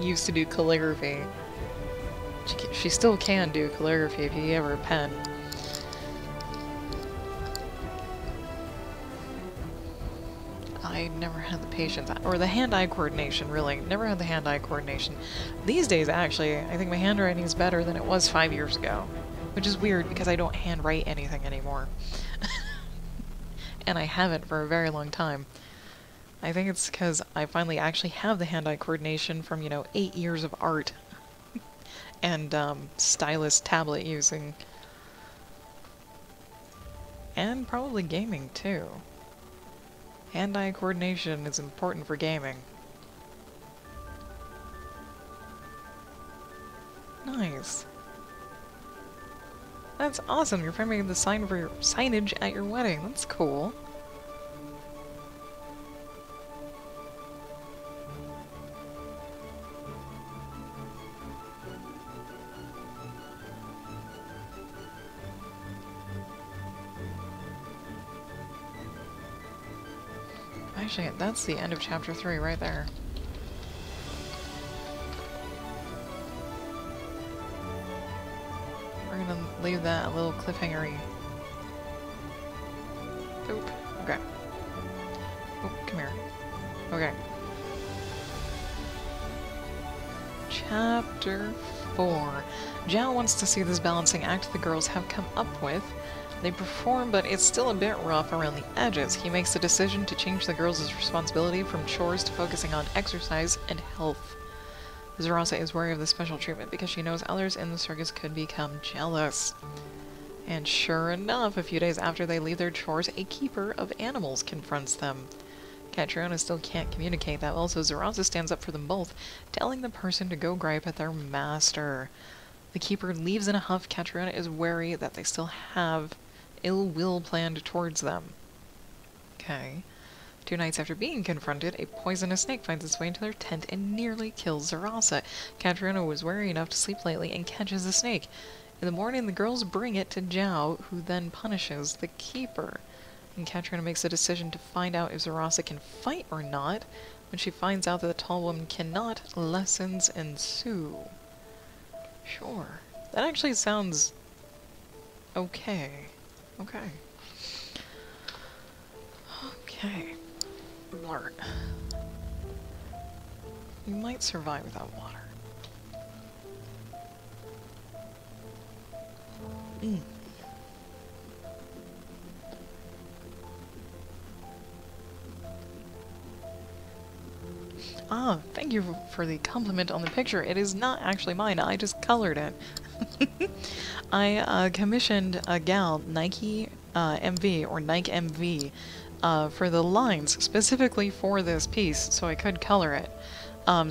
used to do calligraphy. She still can do calligraphy if you give her a pen. I never had the patience, or the hand-eye coordination, really. Never had the hand-eye coordination. These days, actually, I think my handwriting is better than it was 5 years ago. Which is weird, because I don't handwrite anything anymore. And I haven't for a very long time. I think it's because I finally actually have the hand-eye coordination from, you know, 8 years of art. And, stylus tablet using. And probably gaming, too. Hand-eye coordination is important for gaming. Nice. That's awesome. You're framing the sign for your signage at your wedding. That's cool. Actually, that's the end of chapter 3 right there. We're gonna leave that a little cliffhanger-y. Oop. Okay. Oh, come here. Okay. Chapter 4. Zhao wants to see this balancing act the girls have come up with. They perform, but it's still a bit rough around the edges. He makes the decision to change the girls' responsibility from chores to focusing on exercise and health. Zarasa is wary of the special treatment because she knows others in the circus could become jealous. And sure enough, a few days after they leave their chores, a keeper of animals confronts them. Catriona still can't communicate that well, so Zarasa stands up for them both, telling the person to go gripe at their master. The keeper leaves in a huff. Catriona is wary that they still have ill will planned towards them. Okay. 2 nights after being confronted, a poisonous snake finds its way into their tent and nearly kills Zarasa. Catriona was wary enough to sleep lightly and catches the snake. In the morning, the girls bring it to Zhao, who then punishes the keeper. And Catriona makes a decision to find out if Zarasa can fight or not. When she finds out that the tall woman cannot, lessons ensue. Sure. That actually sounds okay. Okay. Okay. Blurt. You might survive without water. Ah, thank you for the compliment on the picture. It is not actually mine. I just colored it. I commissioned a gal, Nike MV, or Nike MV, for the lines, specifically for this piece, so I could color it.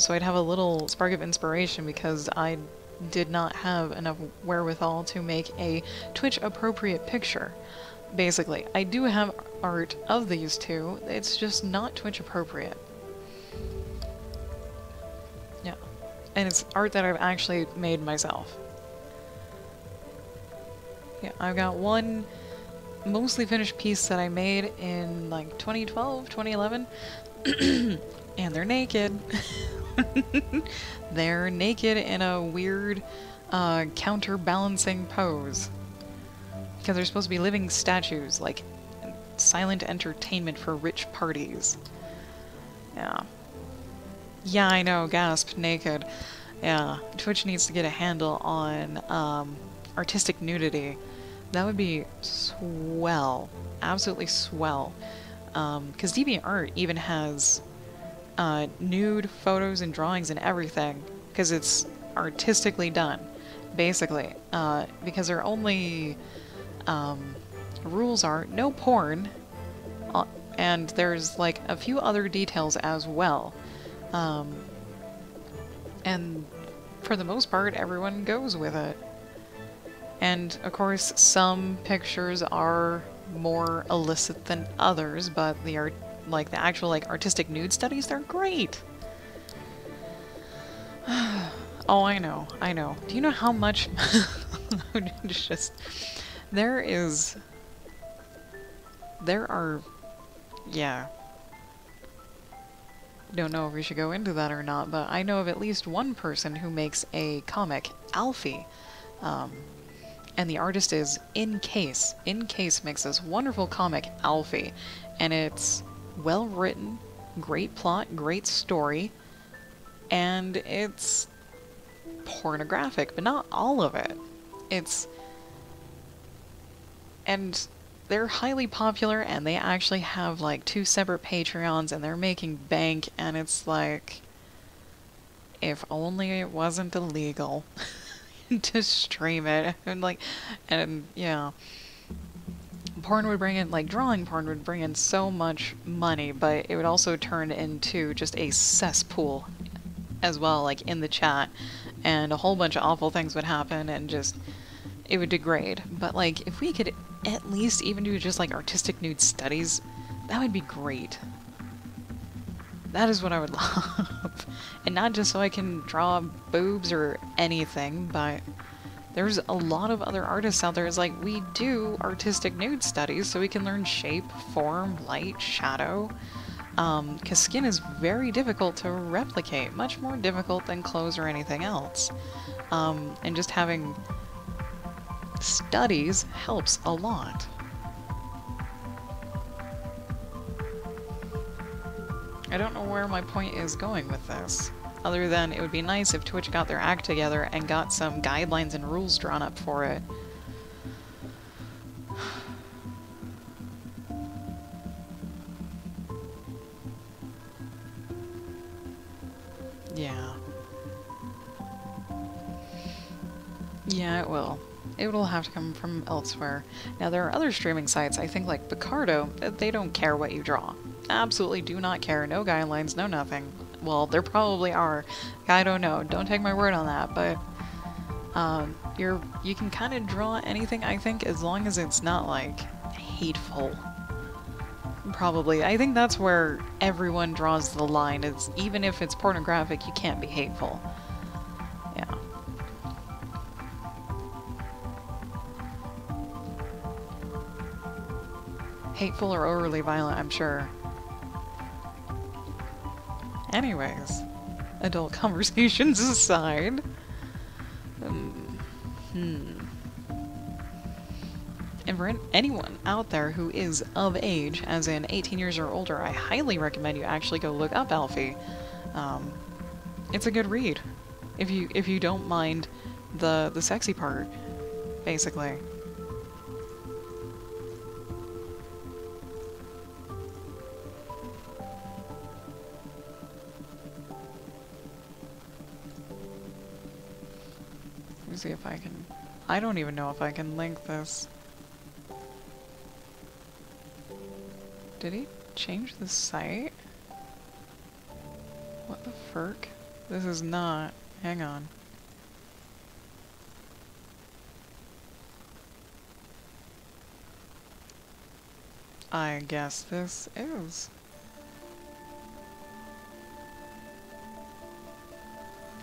So I'd have a little spark of inspiration because I did not have enough wherewithal to make a Twitch-appropriate picture. Basically, I do have art of these two, it's just not Twitch-appropriate. Yeah. And it's art that I've actually made myself. Yeah, I've got one mostly finished piece that I made in like 2012, 2011, and they're naked. They're naked in a weird counterbalancing pose. Because they're supposed to be living statues, like silent entertainment for rich parties. Yeah. Yeah, I know, gasp, naked. Yeah, Twitch needs to get a handle on artistic nudity. That would be swell. Absolutely swell. Because DeviantArt even has nude photos and drawings and everything. Because it's artistically done, basically. Because their only rules are no porn, and there's like a few other details as well. And for the most part, everyone goes with it. And of course, some pictures are more illicit than others, but the actual artistic nude studies, they're great. Oh, I know, I know. Do you know how much? It's just there are, yeah. Don't know if we should go into that or not, but I know of at least one person who makes a comic, Alfie. And the artist is In Case. In Case makes this wonderful comic, Alfie. And it's well written, great plot, great story, and it's pornographic, but not all of it. And they're highly popular, and they actually have like 2 separate Patreons, and they're making bank, and it's like, if only it wasn't illegal. To stream it, and yeah, porn would bring in, drawing porn would bring in so much money, but it would also turn into just a cesspool as well, in the chat, and a whole bunch of awful things would happen, and just, it would degrade. But if we could at least even do just artistic nude studies, that would be great. That is what I would love. And not just so I can draw boobs or anything, but there's a lot of other artists out there. It's we do artistic nude studies so we can learn shape, form, light, shadow. Because skin is very difficult to replicate, much more difficult than clothes or anything else. And just having studies helps a lot. I don't know where my point is going with this, other than it would be nice if Twitch got their act together and got some guidelines and rules drawn up for it. Yeah. Yeah, it will. It will have to come from elsewhere. Now, there are other streaming sites, I think Picardo, they don't care what you draw. Absolutely do not care. No guidelines, no nothing. Well, there probably are. I don't know. Don't take my word on that, but you can kind of draw anything, I think, as long as it's not hateful. Probably. I think that's where everyone draws the line. Is even if it's pornographic, you can't be hateful. Yeah. Hateful or overly violent, I'm sure. Anyways, adult conversations aside. And for anyone out there who is of age, as in 18 years or older, I highly recommend you actually go look up Alfie. It's a good read, if you don't mind the sexy part, basically. Let me see if I can... I don't even know if I can link this. Did he change the site? What the frick? This is not... Hang on. I guess this is.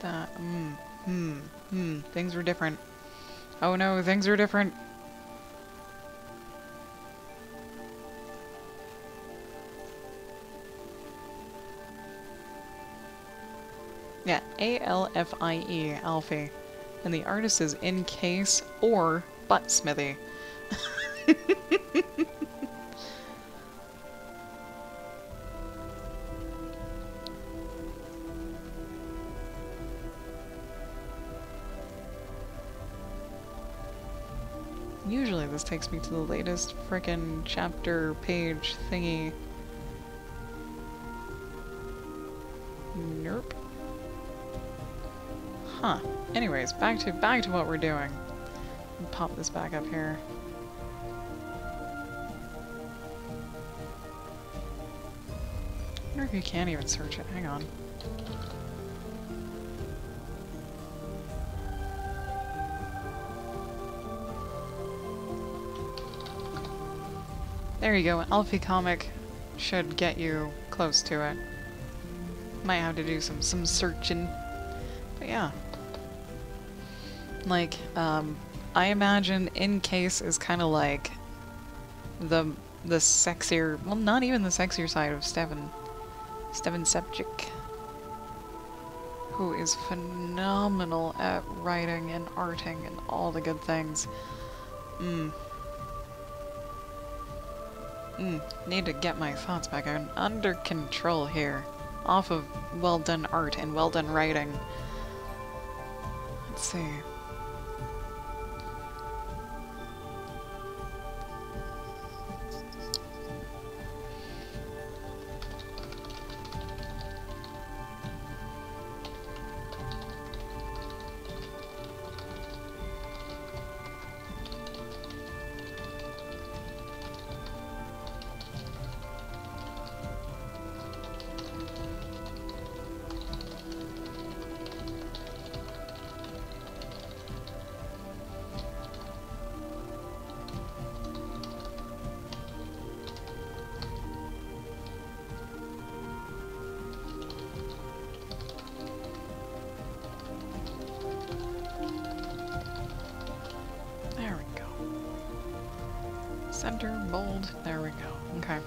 That... Things were different. Oh no, things are different. Yeah, A-L-F-I-E, Alfie. And the artist is In Case or Butt Smithy. Usually this takes me to the latest frickin' chapter page thingy. Nope. Huh. Anyways, back to what we're doing. Pop this back up here. I wonder if you can't even search it. Hang on. There you go. Alfie comic should get you close to it. Might have to do some searching. But yeah. Like, I imagine In Case is kind of like the sexier, well, not even the sexier side of Steven Sepchik, who is phenomenal at writing and arting and all the good things. Need to get my thoughts back under control here. Off of well done art and well done writing. Let's see. Center, bold, there we go. Okay.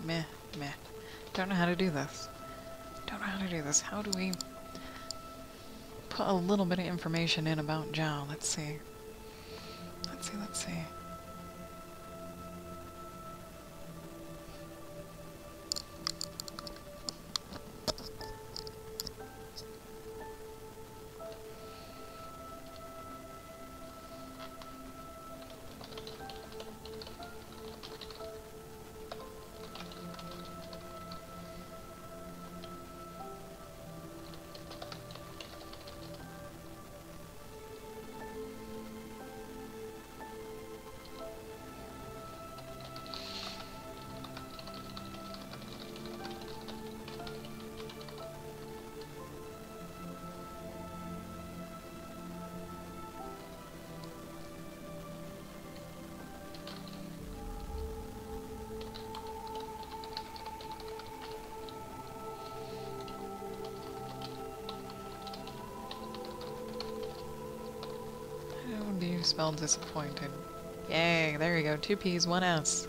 Meh. Don't know how to do this. How do we put a little bit of information in about Zhao? Let's see. How do you spell disappointed? Yay, there you go. 2 P's, 1 S.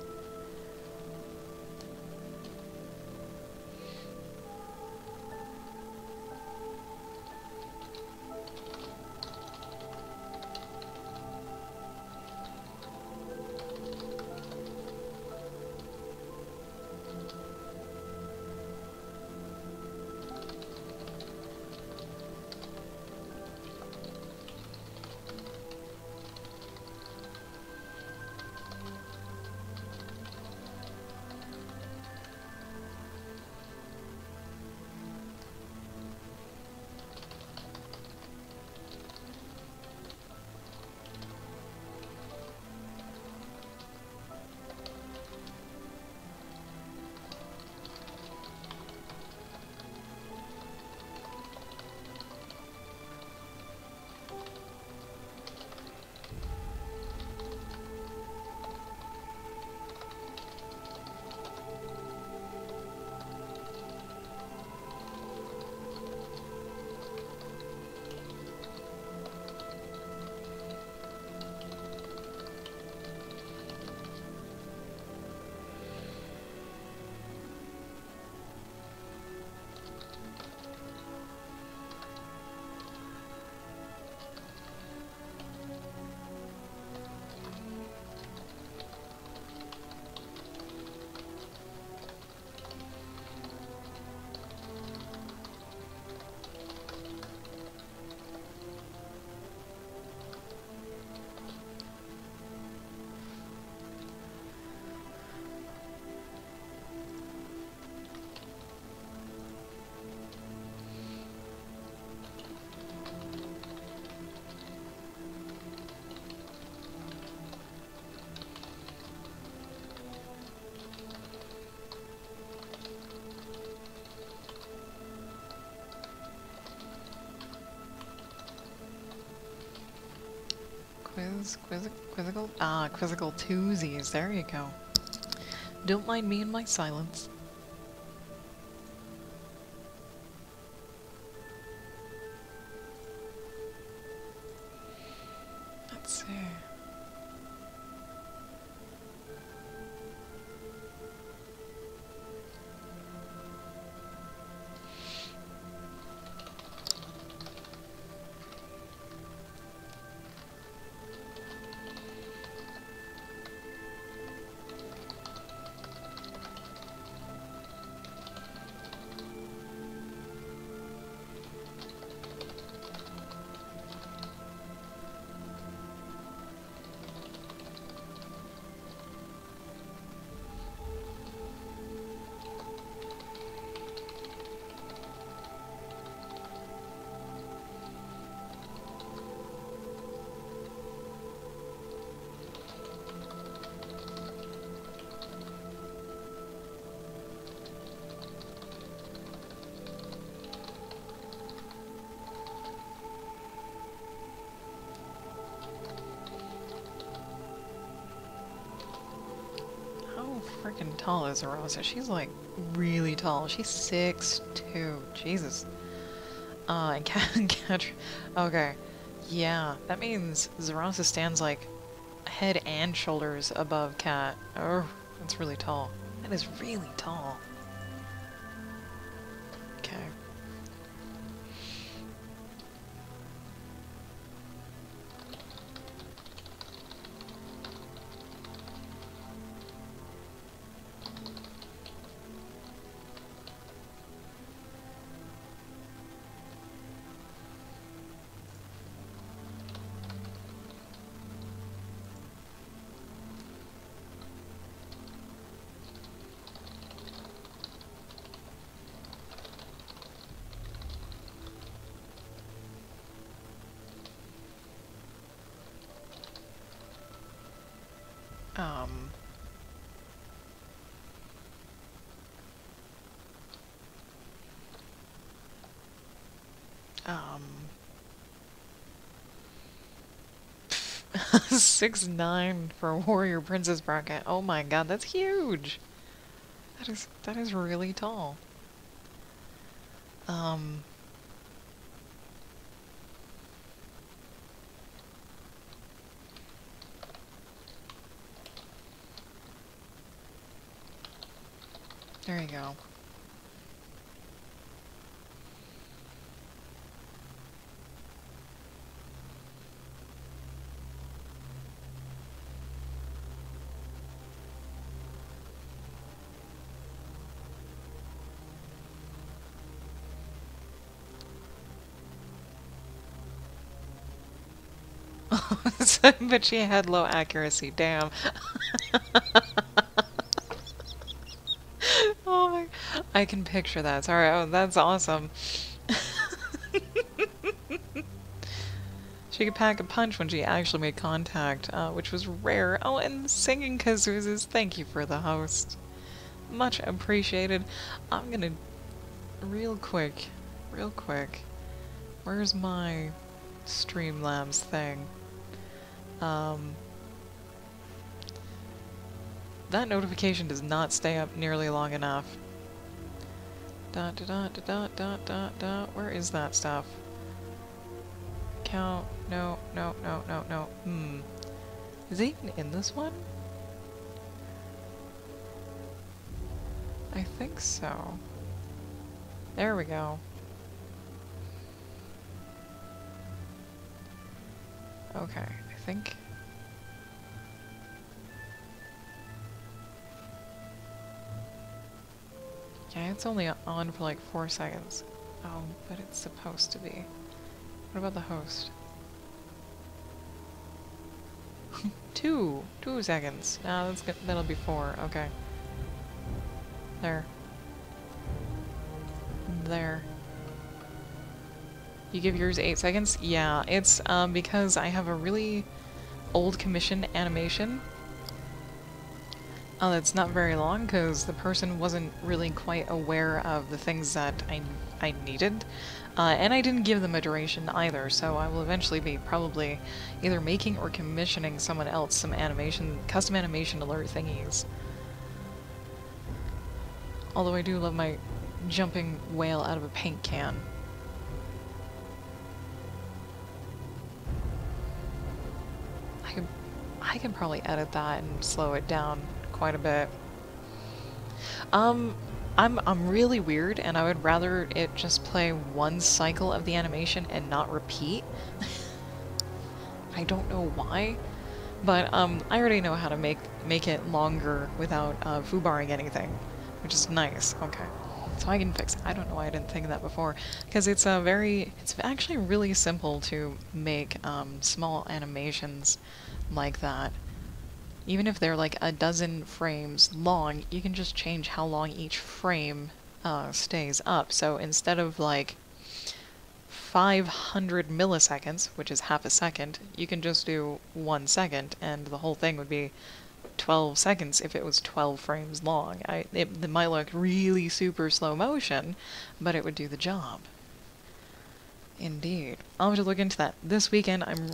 Quizzical twosies. There you go. Don't mind me and my silence. Let's see. Freaking tall is Rosa. She's like really tall. She's 6'2". Jesus. And Cat. Okay. Yeah, that means Zarasa stands like head and shoulders above Cat. Oh, that's really tall. That is really tall. Okay. Um, um, 6'9" for a warrior princess bracket. Oh my god, that's huge. That is really tall. There you go. But she had low accuracy, damn. Oh my, I can picture that. Sorry, oh, that's awesome. She could pack a punch when she actually made contact, which was rare. Oh, and singing kazoozes, thank you for the host. Much appreciated. I'm gonna, real quick, where's my Streamlabs thing? That notification does not stay up nearly long enough. Dot dot dot dot dot dot dot. Where is that stuff? Count. No. Is it even in this one? I think so. There we go. Okay, I think. Yeah, it's only on for like 4 seconds. Oh, but it's supposed to be. What about the host? 2 seconds. No, that's good. That'll be 4. Okay. There. There. You give yours 8 seconds? Yeah, it's because I have a really old commission animation Oh, that's not very long because the person wasn't really quite aware of the things that I needed. And I didn't give them a duration either, so I will eventually be probably either making or commissioning someone else some animation, custom animation alert thingies. Although I do love my jumping whale out of a paint can. I could probably edit that and slow it down quite a bit. Um, I'm really weird, and I would rather it just play one cycle of the animation and not repeat. I don't know why, but I already know how to make it longer without foobarring anything, which is nice. Okay, so I can fix it. I don't know why I didn't think of that before, because it's it's actually really simple to make small animations like that. Even if they're like a dozen frames long, you can just change how long each frame stays up. So instead of like 500 milliseconds, which is half a second, you can just do 1 second, and the whole thing would be 12 seconds if it was 12 frames long. It might look really super slow motion, but it would do the job. Indeed. I'll have to look into that. This weekend, I'm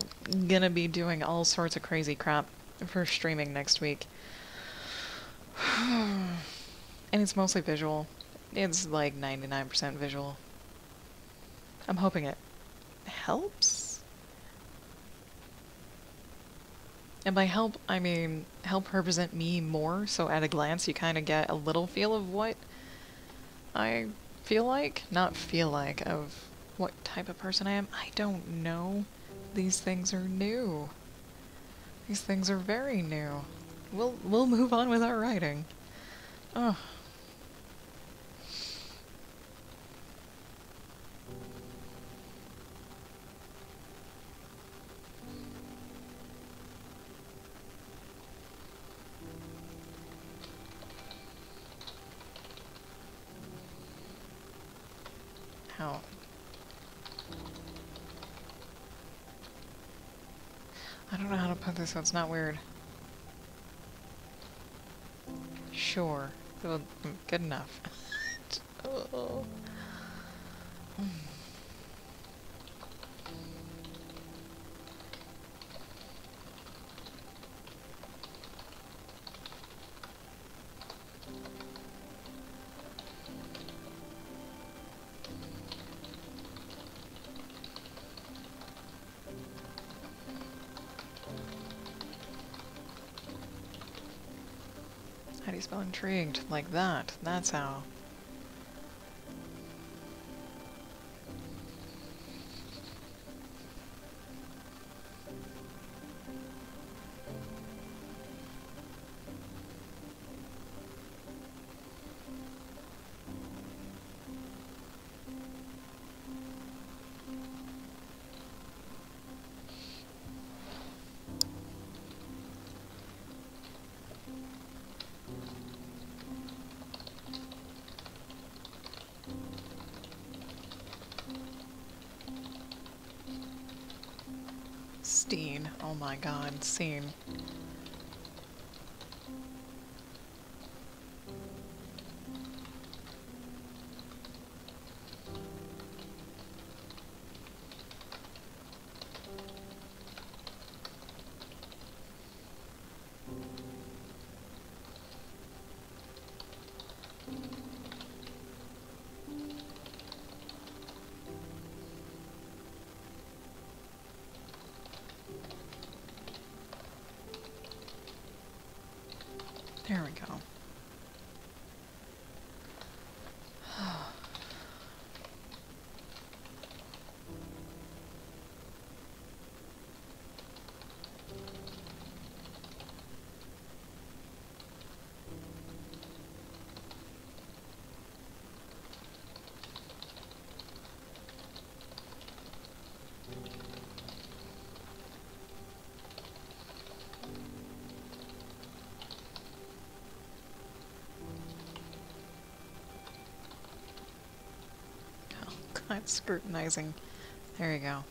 gonna be doing all sorts of crazy crap for streaming next week. And it's mostly visual. It's like 99% visual. I'm hoping it helps. And by help, I mean help represent me more, so at a glance you kind of get a little feel of what I feel like. Not feel like, of what type of person I am. I don't know. These things are new. These things are very new. We'll move on with our writing. Oh. How? I don't know how to put this so it's not weird. Sure. Well, good enough. Oh. How do you spell intrigued? Like that. That's how. Steen. Oh my god, scene. There we go. God, scrutinizing. There you go.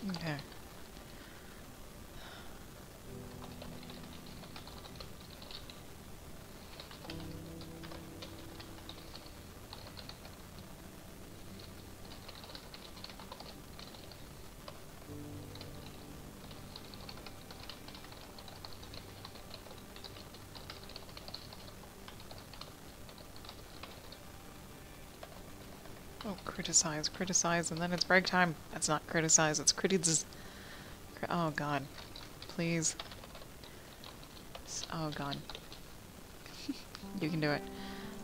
Okay. Oh, criticize, criticize, and then it's break time. That's not criticize, it's critiz. Oh god. Please. Oh god. You can do it.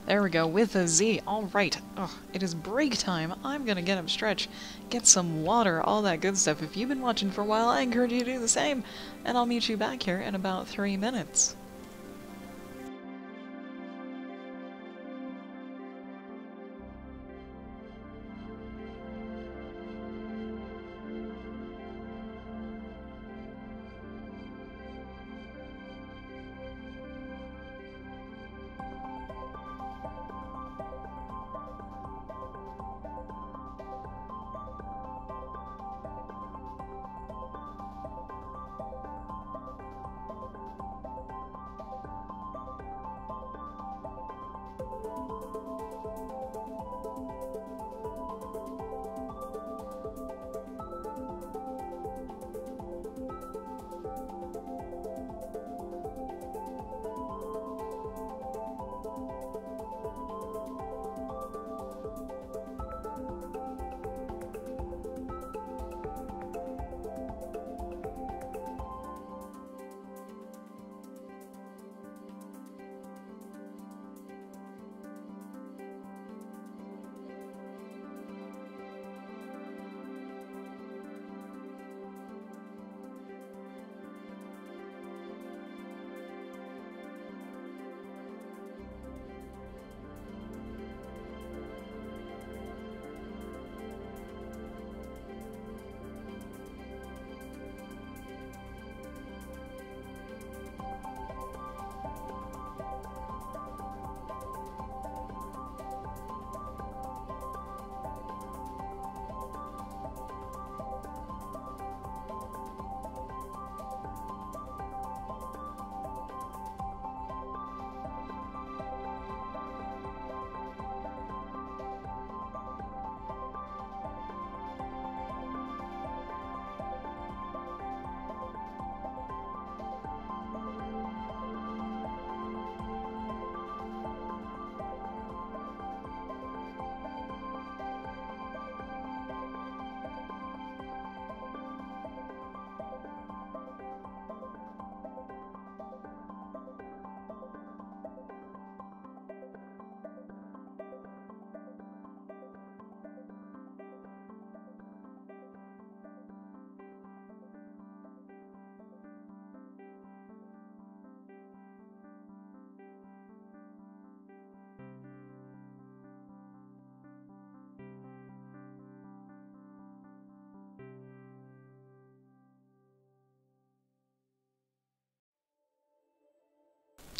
There we go, with a Z. Alright. Oh, it is break time. I'm gonna get up, stretch, get some water, all that good stuff. If you've been watching for a while, I encourage you to do the same. And I'll meet you back here in about 3 minutes.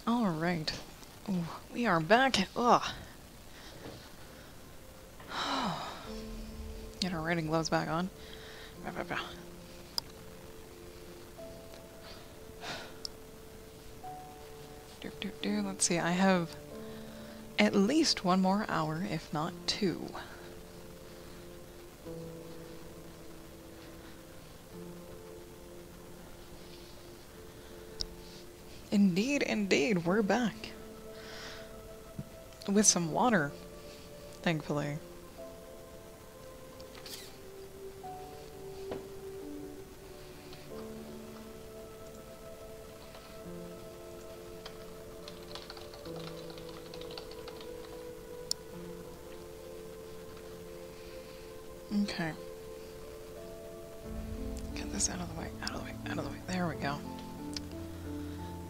Alright. We are back. Ugh. Get our riding gloves back on. Let's see, I have at least 1 more hour, if not 2. Indeed, indeed, we're back. With some water, thankfully. Okay. Get this out of the way, out of the way, out of the way. There we go.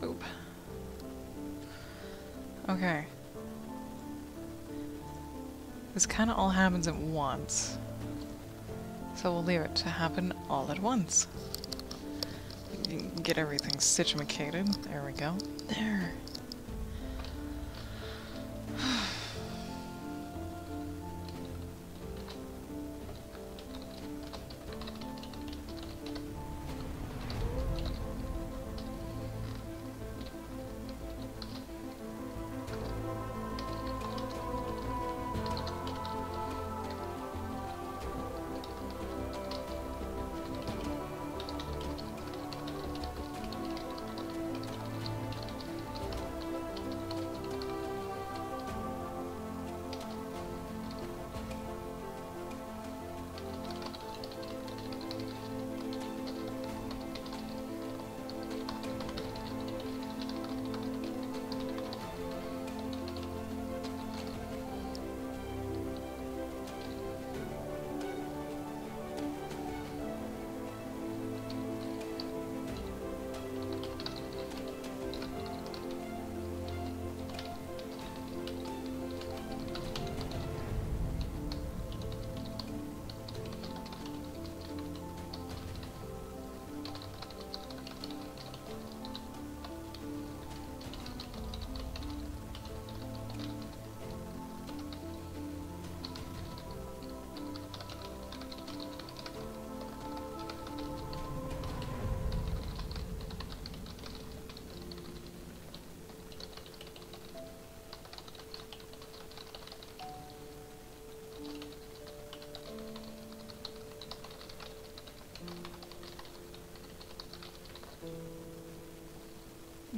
Boop. Okay. This kind of all happens at once. So we'll leave it to happen all at once. Get everything situated. There we go. There.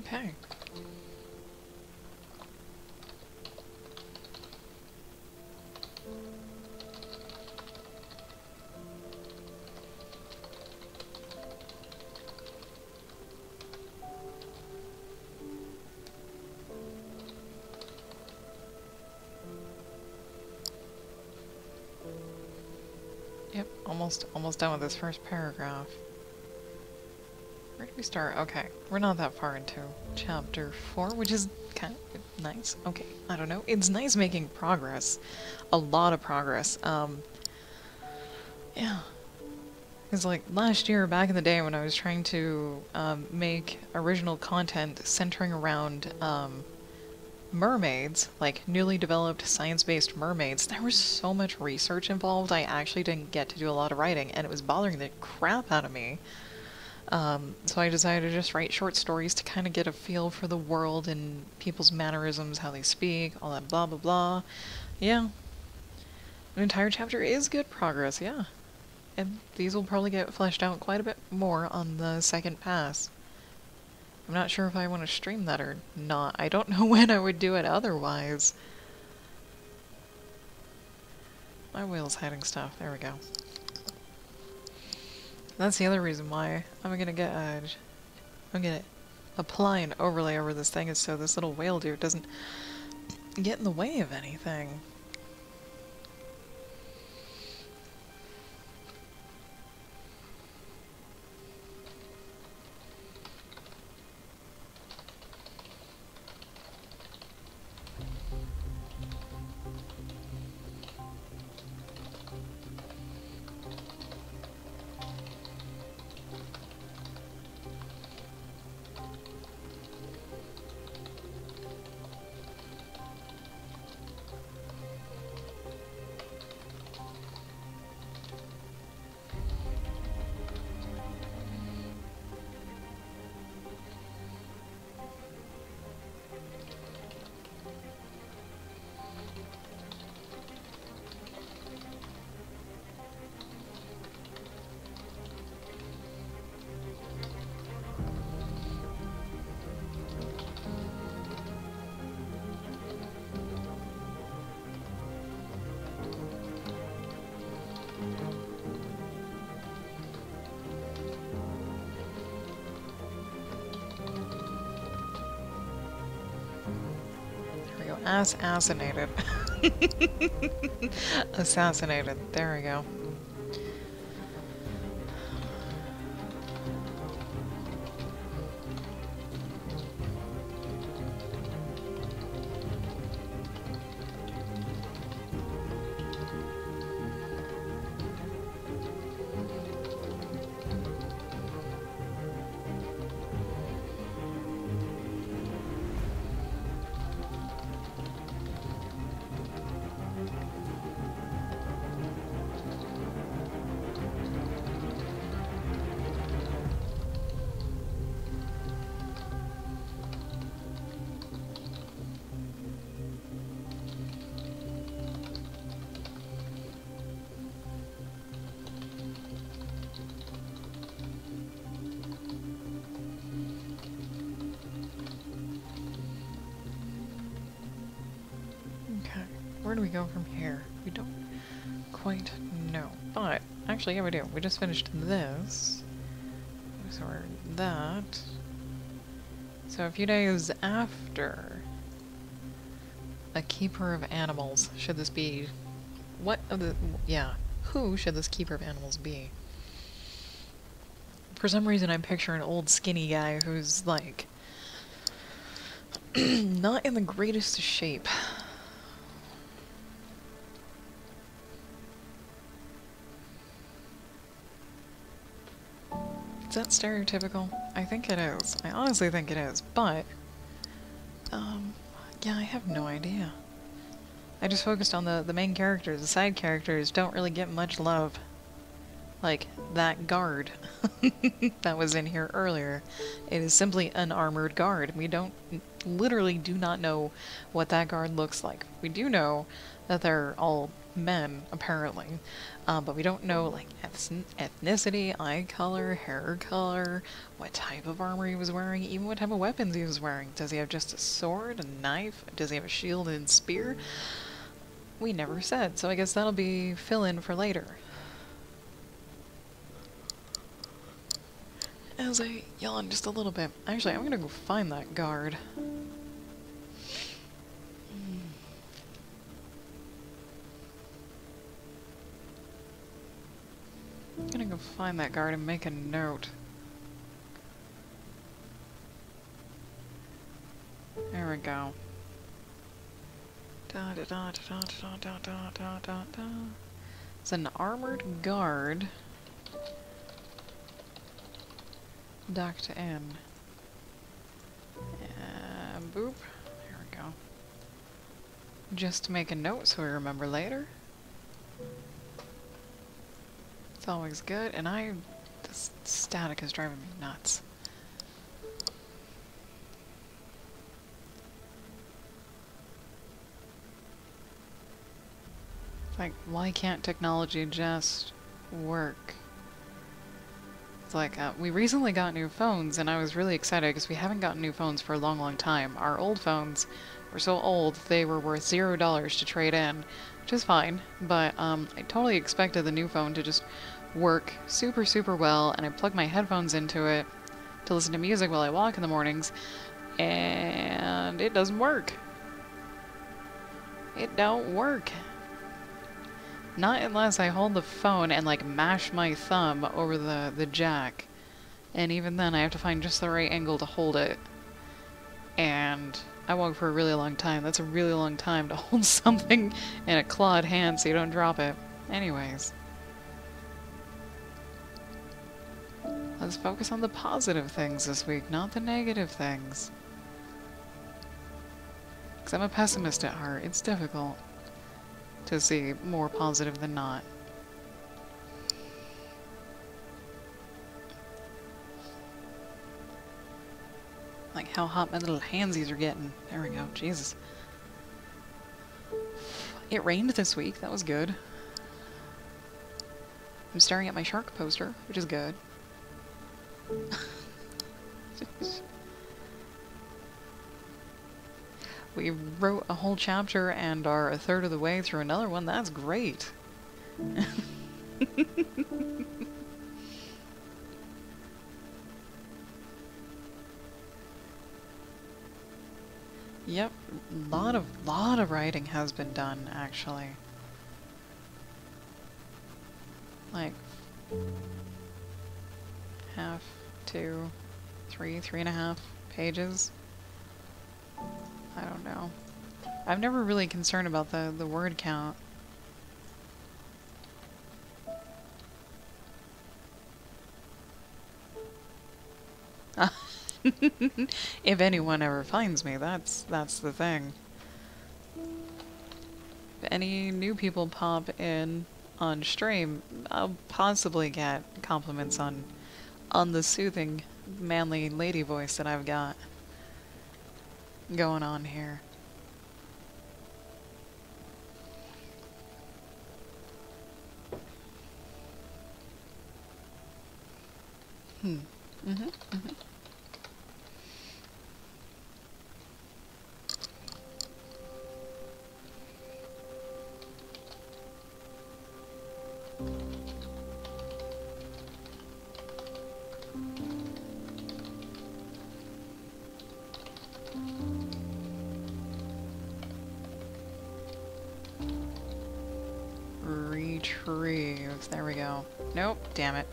Okay. Yep, almost done with this first paragraph. Where do we start? Okay, we're not that far into chapter 4, which is kind of nice. Okay, I don't know. It's nice making progress. A lot of progress. Yeah. Because, like, last year, back in the day when I was trying to make original content centering around mermaids, like newly developed science-based mermaids, there was so much research involved, I actually didn't get to do a lot of writing, and it was bothering the crap out of me. So I decided to just write short stories to kind of get a feel for the world and people's mannerisms, how they speak, all that blah blah blah. Yeah. An entire chapter is good progress, yeah. And these will probably get fleshed out quite a bit more on the second pass. I'm not sure if I want to stream that or not. I don't know when I would do it otherwise. My wheel's hiding stuff. There we go. That's the other reason why I'm gonna apply an overlay over this thing, is so this little whale dude doesn't get in the way of anything. Assassinated. Assassinated. There we go. Where do we go from here? We don't quite know. But, actually, yeah, we do. We just finished this. So we're that. So a few days after a keeper of animals, should this be... What of the... Yeah. Who should this keeper of animals be? For some reason I'm picturing an old skinny guy who's, like... not in the greatest shape. Is that stereotypical? I think it is. I honestly think it is, but... yeah, I have no idea. I just focused on the main characters. The side characters don't really get much love. Like, that guard that was in here earlier. It is simply an armored guard. We literally do not know what that guard looks like. We do know that they're all men, apparently. But we don't know, like, ethnicity, eye color, hair color, what type of armor he was wearing, even what type of weapons he was wearing. Does he have just a sword, a knife? Does he have a shield and spear? We never said, so I guess that'll be fill-in for later. As I yawn just a little bit. Actually, I'm gonna go find that guard. I'm gonna go find that guard and make a note. There we go. Da da da da da da da da da da. It's an armored guard. Docked in. Boop. There we go. Just to make a note so we remember later. It's always good, and this static is driving me nuts. Like, why can't technology just work? It's like, we recently got new phones, and I was really excited because we haven't gotten new phones for a long, long time. Our old phones were so old, they were worth $0 to trade in, which is fine, but I totally expected the new phone to just work super, super well, and I plug my headphones into it to listen to music while I walk in the mornings, and it doesn't work. It don't work. Not unless I hold the phone and, like, mash my thumb over the jack. And even then, I have to find just the right angle to hold it. And I walk for a really long time. That's a really long time to hold something in a clawed hand so you don't drop it. Anyways. Let's focus on the positive things this week, not the negative things. Because I'm a pessimist at heart. It's difficult to see more positive than not. Like how hot my little handsies are getting. There we go. Jesus. It rained this week. That was good. I'm staring at my shark poster, which is good. We wrote a whole chapter and are a third of the way through another one. That's great. Yep, lot of writing has been done, actually. Like half, 2, 3, 3.5 pages. I don't know. I've never really concerned about the word count. If anyone ever finds me, that's the thing. If any new people pop in on stream, I'll possibly get compliments on the soothing, manly lady voice that I've got going on here. Retrieve. There we go. Nope, damn it.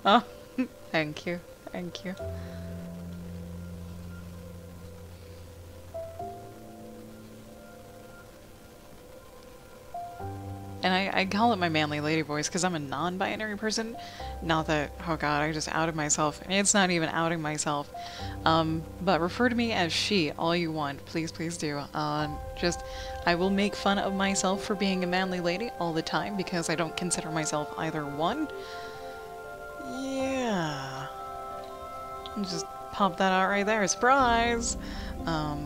Oh, thank you. Thank you. And I call it my manly lady voice because I'm a non-binary person. Not that, oh god, I just outed myself. It's not even outing myself. But refer to me as she all you want. Please, please do. I will make fun of myself for being a manly lady all the time because I don't consider myself either one. Yeah. Just pop that out right there. Surprise! Yeah.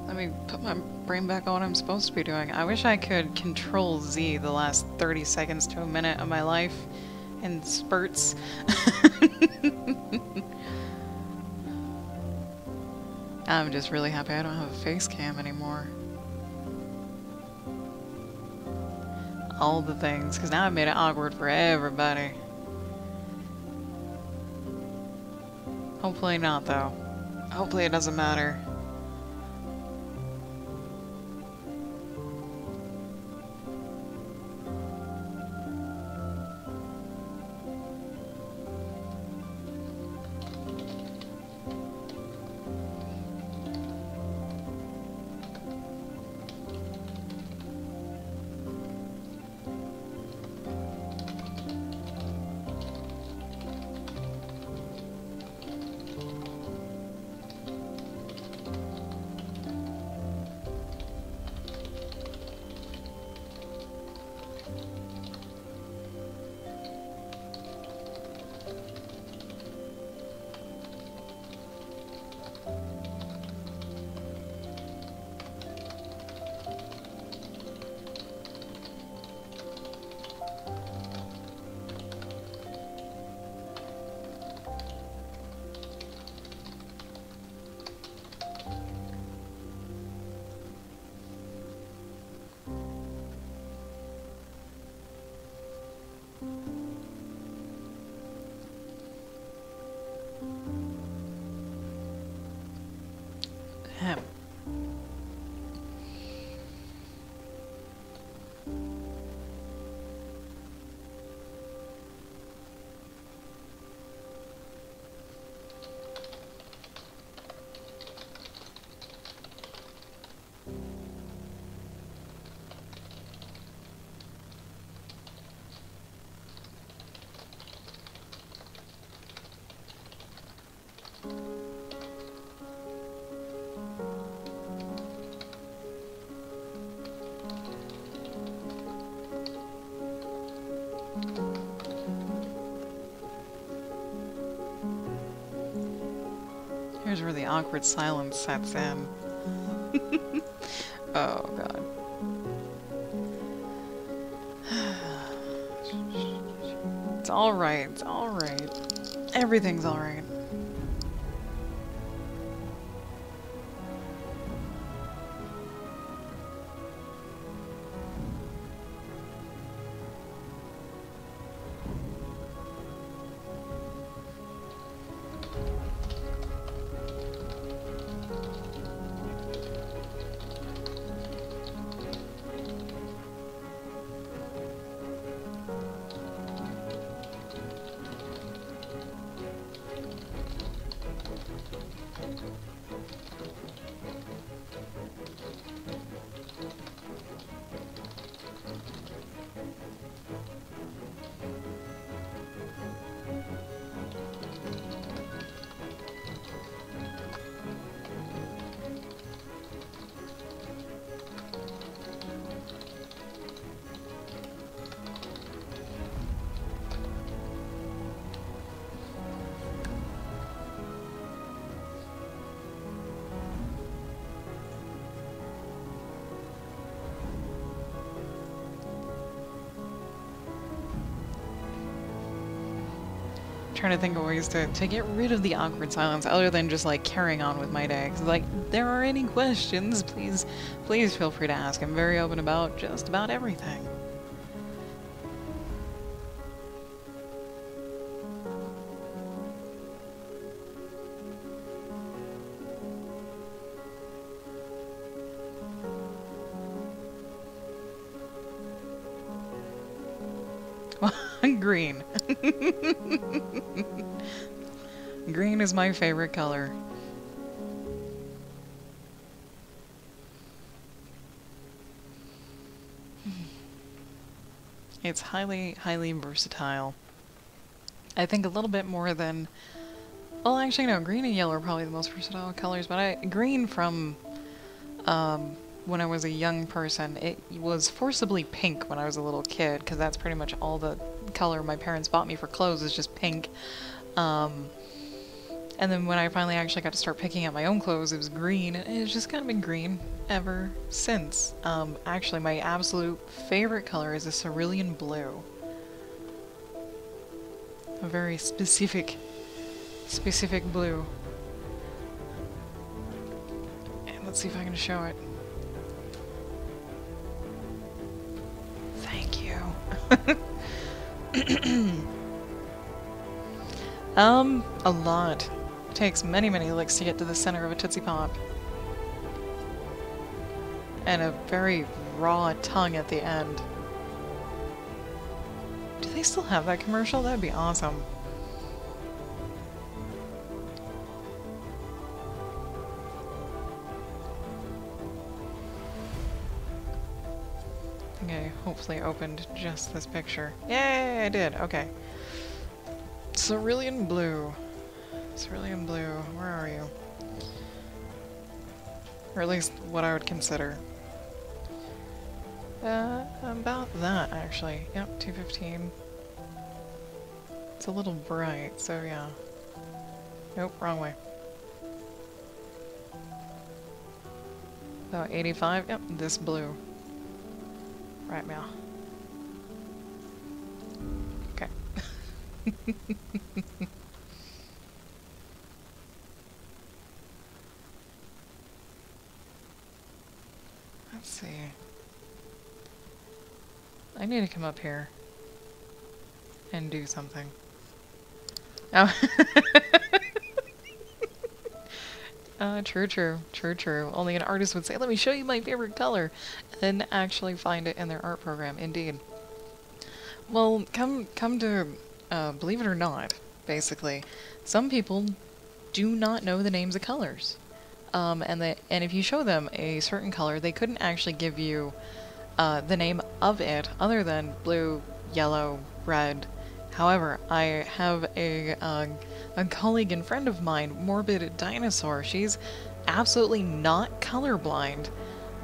Let me put my brain back on what I'm supposed to be doing. I wish I could Control Z the last 30 seconds to a minute of my life in spurts. I'm just really happy I don't have a face cam anymore. All the things, because now I've made it awkward for everybody. Hopefully not, though. Hopefully it doesn't matter. Ahem. Here's where the awkward silence sets in. Oh, God. It's alright, it's alright. Everything's alright. Trying to think of ways to get rid of the awkward silence other than just like carrying on with my day. 'Cause, like, there are any questions, please feel free to ask. I'm very open about just about everything. Green. Green is my favorite color. It's highly, highly versatile. I think a little bit more than... Well, actually, no, green and yellow are probably the most versatile colors, but green from when I was a young person. It was forcibly pink when I was a little kid, because that's pretty much all the color my parents bought me for clothes is just pink. And then when I finally actually got to start picking out my own clothes, it was green, and it's just kind of been green ever since. Actually, my absolute favorite color is a cerulean blue. A very specific blue. And let's see if I can show it. Thank you. A lot. It takes many, many licks to get to the center of a Tootsie Pop. And a very raw tongue at the end. Do they still have that commercial? That'd be awesome. I think I hopefully opened just this picture. Yay, I did. Okay. Cerulean blue. Cerulean blue. Where are you? Or at least what I would consider. About that, actually. Yep, 215. It's a little bright, so yeah. Nope, wrong way. About 85. Yep, this blue. Right now. Okay. Let's see. I need to come up here and do something. Oh. True. Only an artist would say, let me show you my favorite color, and then actually find it in their art program. Indeed. Well, come to, believe it or not, basically, some people do not know the names of colors. And if you show them a certain color, they couldn't actually give you the name of it other than blue, yellow, red. However, I have a colleague and friend of mine, Morbid Dinosaur. She's absolutely not colorblind,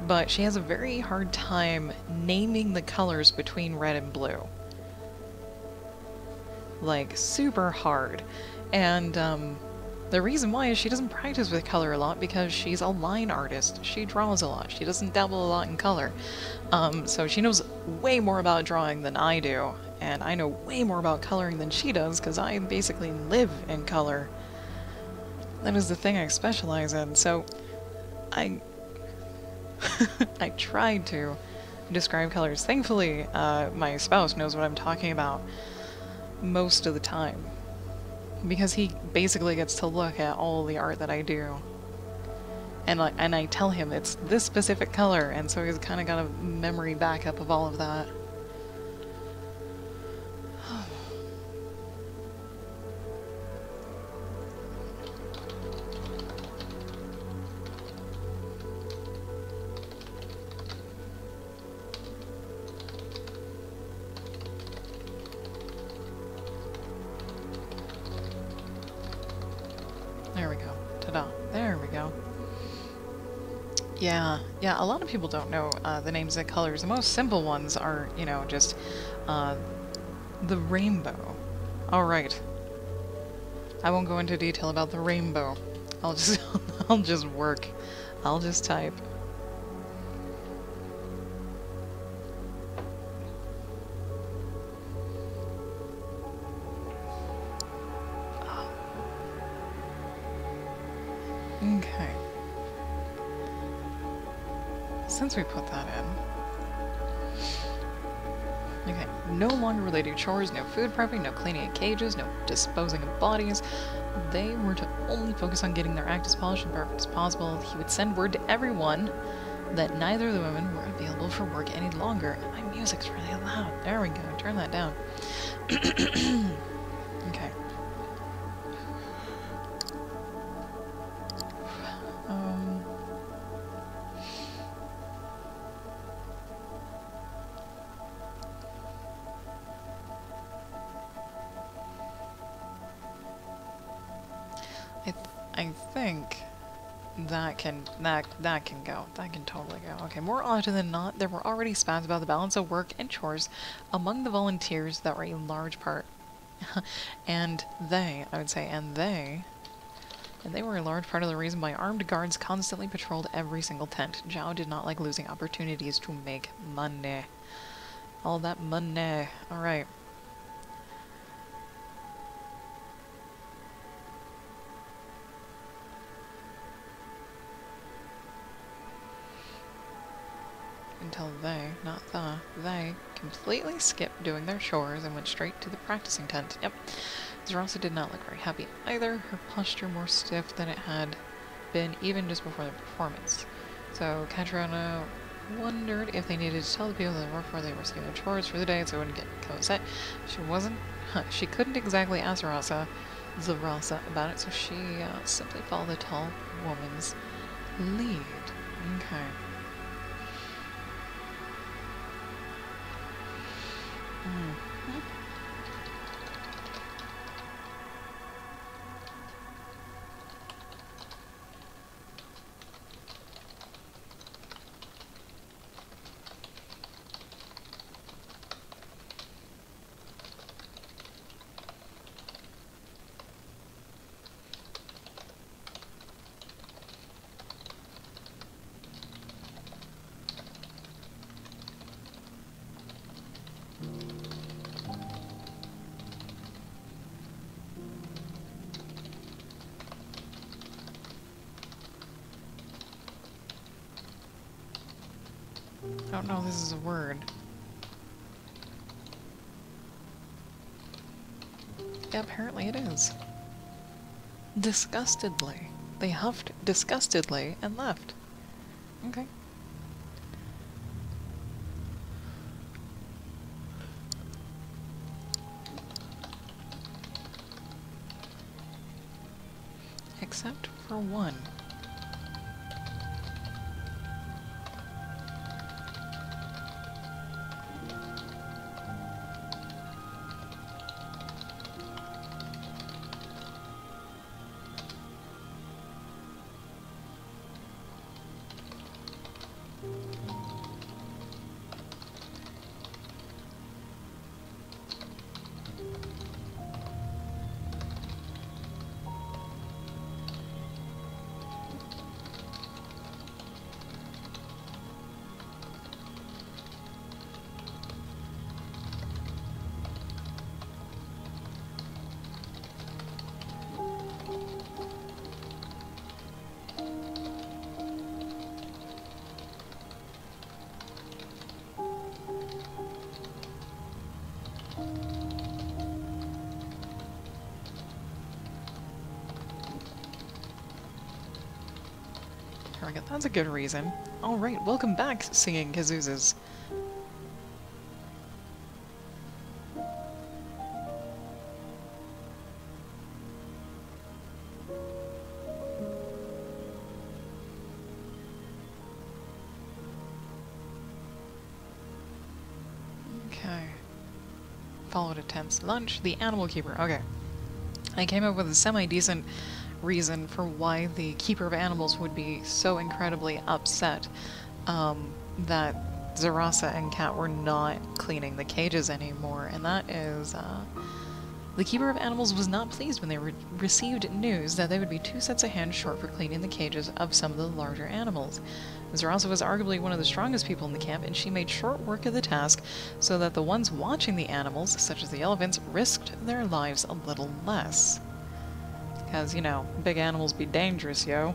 but she has a very hard time naming the colors between red and blue. Like, super hard. And the reason why is she doesn't practice with color a lot because she's a line artist. She draws a lot. She doesn't dabble a lot in color. So she knows way more about drawing than I do. And I know way more about coloring than she does because I basically live in color. That is the thing I specialize in. So I I tried to describe colors. Thankfully, my spouse knows what I'm talking about most of the time, because he basically gets to look at all the art that I do, and I tell him it's this specific color, and so he's kind of got a memory backup of all of that. There we go. Ta-da. There we go. Yeah, a lot of people don't know the names of colors. The most simple ones are, you know, just the rainbow. Alright. I won't go into detail about the rainbow. I'll just I'll just work. I'll just type. Okay. Since we put that in... Okay, no longer related chores, no food prepping, no cleaning of cages, no disposing of bodies. They were to only focus on getting their act as polished and perfect as possible. He would send word to everyone that neither of the women were available for work any longer. My music's really loud. There we go, turn that down. Okay. I think That can go. That can totally go. Okay, more often than not, there were already spats about the balance of work and chores among the volunteers that were a large part. I would say, and they were a large part of the reason why armed guards constantly patrolled every single tent. Zhao did not like losing opportunities to make money. All that money. Alright. Until they completely skipped doing their chores and went straight to the practicing tent. Yep. Zarasa did not look very happy either, her posture more stiff than it had been even just before the performance. So Catriona wondered if they needed to tell the people that before they were doing their chores for the day so it wouldn't get upset. She couldn't exactly ask Zarasa about it, so she simply followed the tall woman's lead. Okay. I don't know if this is a word. Yeah, apparently it is. Disgustedly. They huffed disgustedly and left. Okay. Except for one. That's a good reason. Alright, welcome back, singing kazoozes. Okay. Followed a tense lunch. The animal keeper. Okay. I came up with a semi-decent reason for why the keeper of animals would be so incredibly upset that Zarasa and Kat were not cleaning the cages anymore, and that is the keeper of animals was not pleased when they received news that they would be 2 sets of hands short for cleaning the cages of some of the larger animals. Zarasa was arguably one of the strongest people in the camp, and she made short work of the task so that the ones watching the animals, such as the elephants, risked their lives a little less. Because, you know, big animals be dangerous, yo.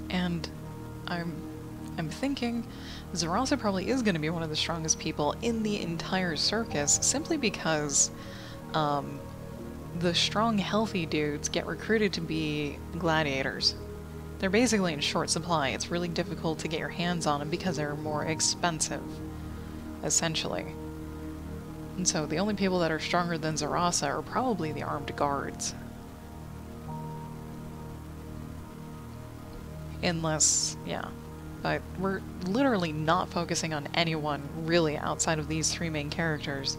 And I'm thinking Zarasa probably is going to be one of the strongest people in the entire circus, simply because the strong, healthy dudes get recruited to be gladiators. They're basically in short supply. It's really difficult to get your hands on them because they're more expensive, essentially. And so the only people that are stronger than Zarasa are probably the armed guards. Unless, yeah. but we're literally not focusing on anyone really outside of these three main characters.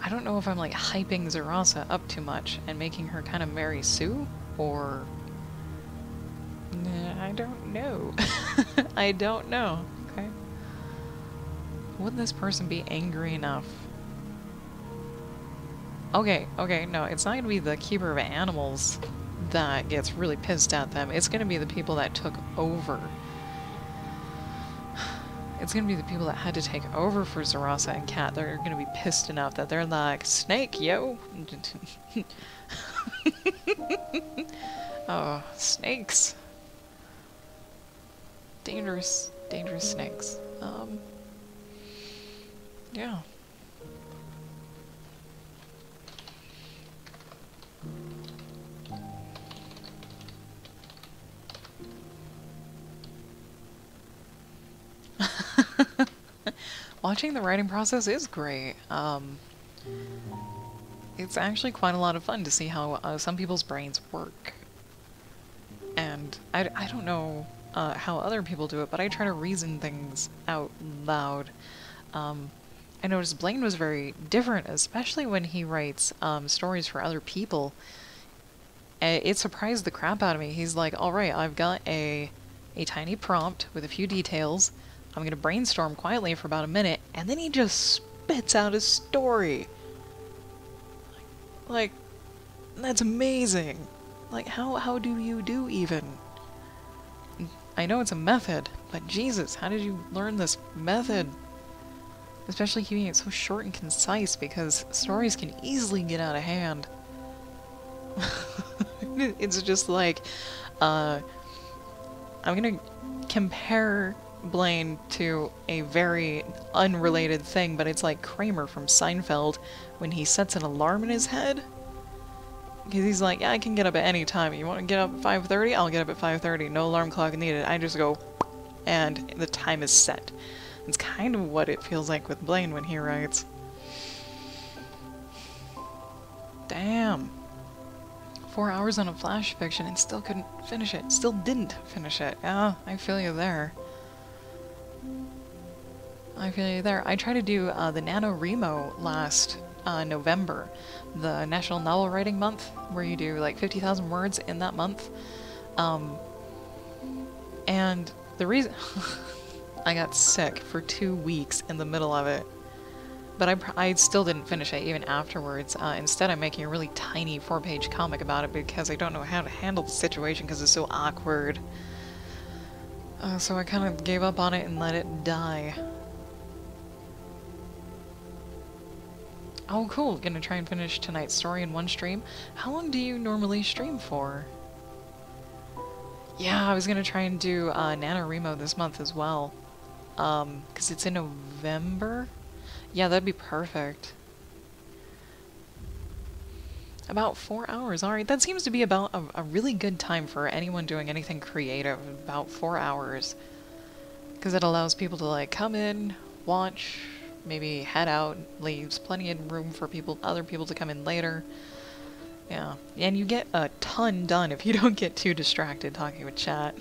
I don't know if I'm like hyping Zarasa up too much and making her kind of Mary Sue, or... Nah, I don't know. I don't know. Okay. Would this person be angry enough? Okay, no, it's not gonna be the keeper of animals that gets really pissed at them. It's gonna be the people that took over. It's gonna be the people that had to take over for Zarasa and Cat. They're gonna be pissed enough that they're like, snake, yo! Oh, snakes. Dangerous snakes. Yeah. Watching the writing process is great. It's actually quite a lot of fun to see how some people's brains work. And I don't know how other people do it, but I try to reason things out loud. I noticed Blaine was very different, especially when he writes stories for other people. It surprised the crap out of me. He's like, alright, I've got a tiny prompt with a few details. I'm gonna brainstorm quietly for about a minute, and then he just spits out a story. Like, that's amazing. Like, how do you do even? I know it's a method, but Jesus, how did you learn this method? Especially keeping it so short and concise, because stories can easily get out of hand. It's just like, I'm gonna compare Blaine to a very unrelated thing, but it's like Kramer from Seinfeld when he sets an alarm in his head. Because he's like, yeah, I can get up at any time. You want to get up at 5:30? I'll get up at 5:30. No alarm clock needed. I just go, and the time is set. It's kind of what it feels like with Blaine when he writes. Damn. 4 hours on a flash fiction and still couldn't finish it. Still didn't finish it. Yeah, I feel you there. I feel you there. I tried to do the NaNoWriMo last November, the National Novel Writing Month, where you do like 50,000 words in that month. And the reason... I got sick for 2 weeks in the middle of it. But I still didn't finish it even afterwards. Instead, I'm making a really tiny 4-page comic about it because I don't know how to handle the situation because it's so awkward. So I kind of gave up on it and let it die. Oh, cool. Gonna try and finish tonight's story in one stream. How long do you normally stream for? Yeah, I was gonna try and do NaNoWriMo this month as well. Because it's in November? Yeah, that'd be perfect. About 4 hours. Alright, that seems to be about a really good time for anyone doing anything creative. About 4 hours. Because it allows people to, like, come in, watch, maybe head out, leaves plenty of room for other people to come in later. Yeah. And you get a ton done if you don't get too distracted talking with chat.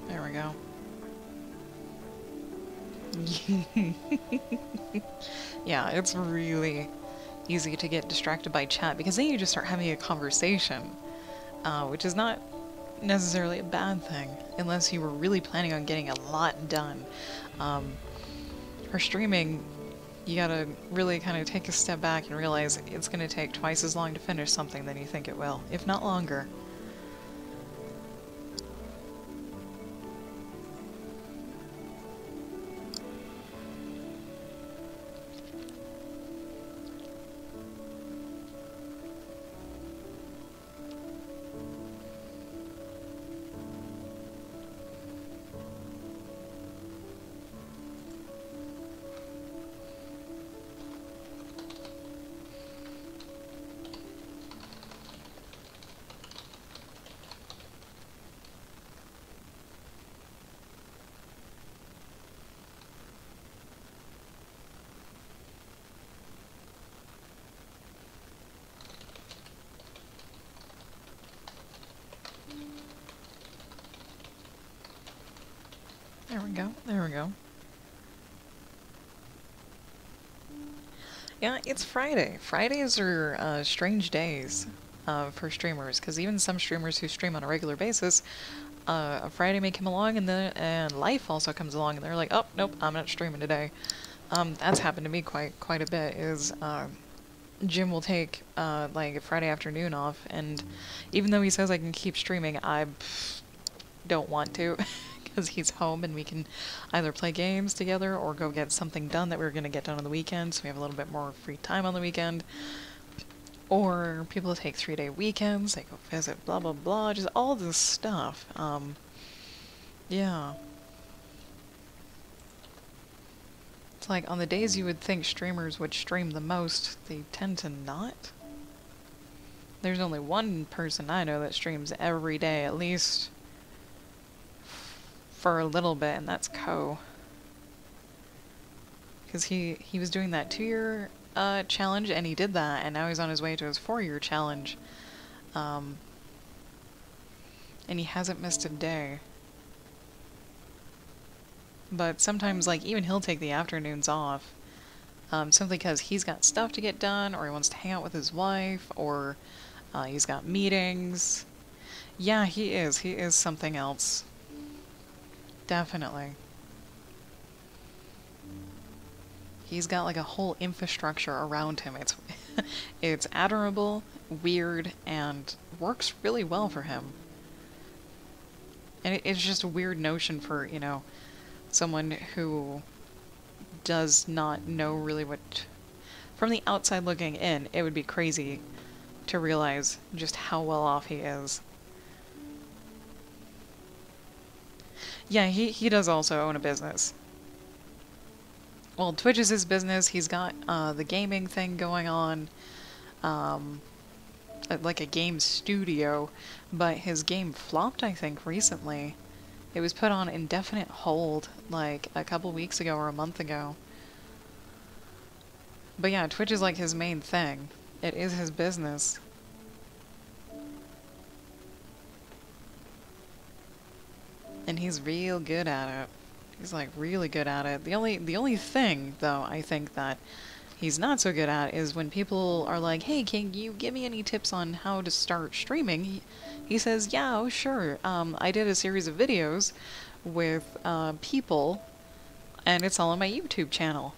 There we go. Yeah, it's really easy to get distracted by chat because then you just start having a conversation, which is not necessarily a bad thing unless you were really planning on getting a lot done. For streaming, you gotta really kind of take a step back and realize it's gonna take twice as long to finish something than you think it will, if not longer. go. There we go. Yeah, it's Friday. Fridays are strange days for streamers, because even some streamers who stream on a regular basis, a Friday may come along and life also comes along and they're like, oh, nope, I'm not streaming today. That's happened to me quite a bit, is Jim will take like a Friday afternoon off, and even though he says I can keep streaming, I don't want to. Because he's home and we can either play games together or go get something done that we were going to get done on the weekend, so we have a little bit more free time on the weekend. Or people take 3-day weekends, they go visit, blah blah blah, just all this stuff. Yeah. It's like on the days you would think streamers would stream the most, they tend to not. There's only one person I know that streams every day, at least for a little bit, and that's Ko. Because he was doing that 2-year challenge, and he did that, and now he's on his way to his 4-year challenge. And he hasn't missed a day. But sometimes, like, even he'll take the afternoons off, simply because he's got stuff to get done, or he wants to hang out with his wife, or he's got meetings. Yeah, he is. He is something else. Definitely. He's got like a whole infrastructure around him. It's it's admirable, weird, and works really well for him. And it's just a weird notion for, you know, someone who does not know really what... From the outside looking in, it would be crazy to realize just how well off he is. Yeah, he does also own a business. Well, Twitch is his business. He's got the gaming thing going on, like a game studio, but his game flopped, I think, recently. It was put on indefinite hold, like, a couple weeks ago or a month ago. But yeah, Twitch is like his main thing. It is his business. And he's real good at it. He's like really good at it. The only thing though I think that he's not so good at is when people are like, "Hey, can you give me any tips on how to start streaming?" He says, "Yeah, oh sure. I did a series of videos with people, and it's all on my YouTube channel."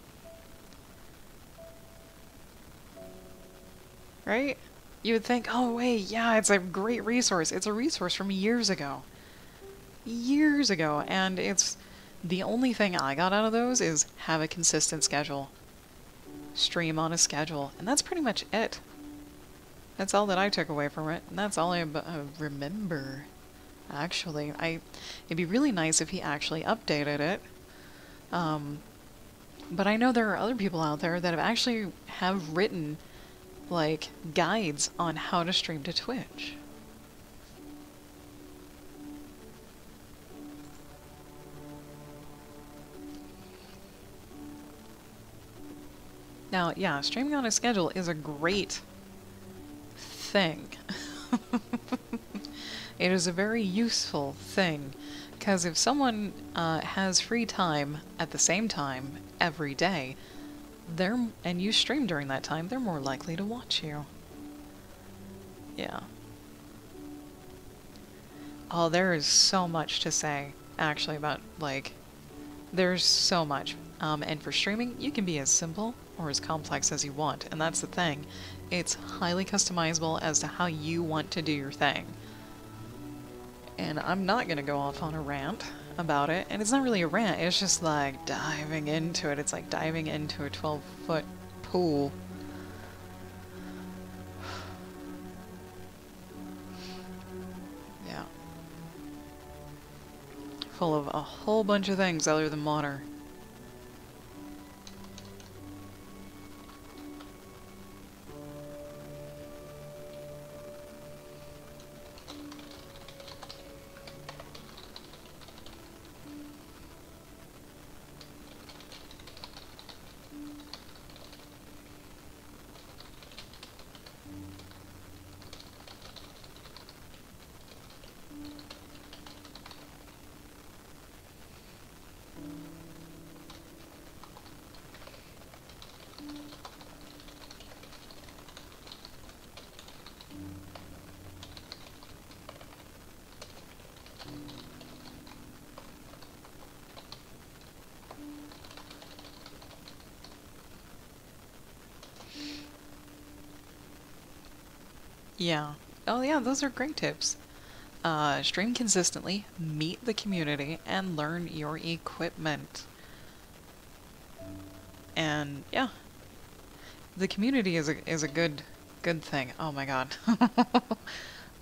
Right? You would think, "Oh wait, yeah, it's a great resource. It's a resource from years ago." Years ago, and it's the only thing I got out of those is have a consistent schedule. Stream on a schedule, and that's pretty much it. That's all that I took away from it, and that's all I remember. Actually, it'd be really nice if he actually updated it. But I know there are other people out there that have written like guides on how to stream to Twitch. Now, yeah, streaming on a schedule is a great thing. It is a very useful thing, because if someone has free time at the same time every day, and you stream during that time, they're more likely to watch you. Yeah. Oh, there is so much to say, actually, about, like, there's so much. And for streaming, you can be as simple or as complex as you want, and that's the thing. It's highly customizable as to how you want to do your thing. And I'm not gonna go off on a rant about it, and it's not really a rant, it's just like diving into it. It's like diving into a 12-foot pool. Yeah. Full of a whole bunch of things other than water. Yeah. Oh yeah, those are great tips. Stream consistently, meet the community, and learn your equipment. And yeah, the community is a good thing. Oh my god.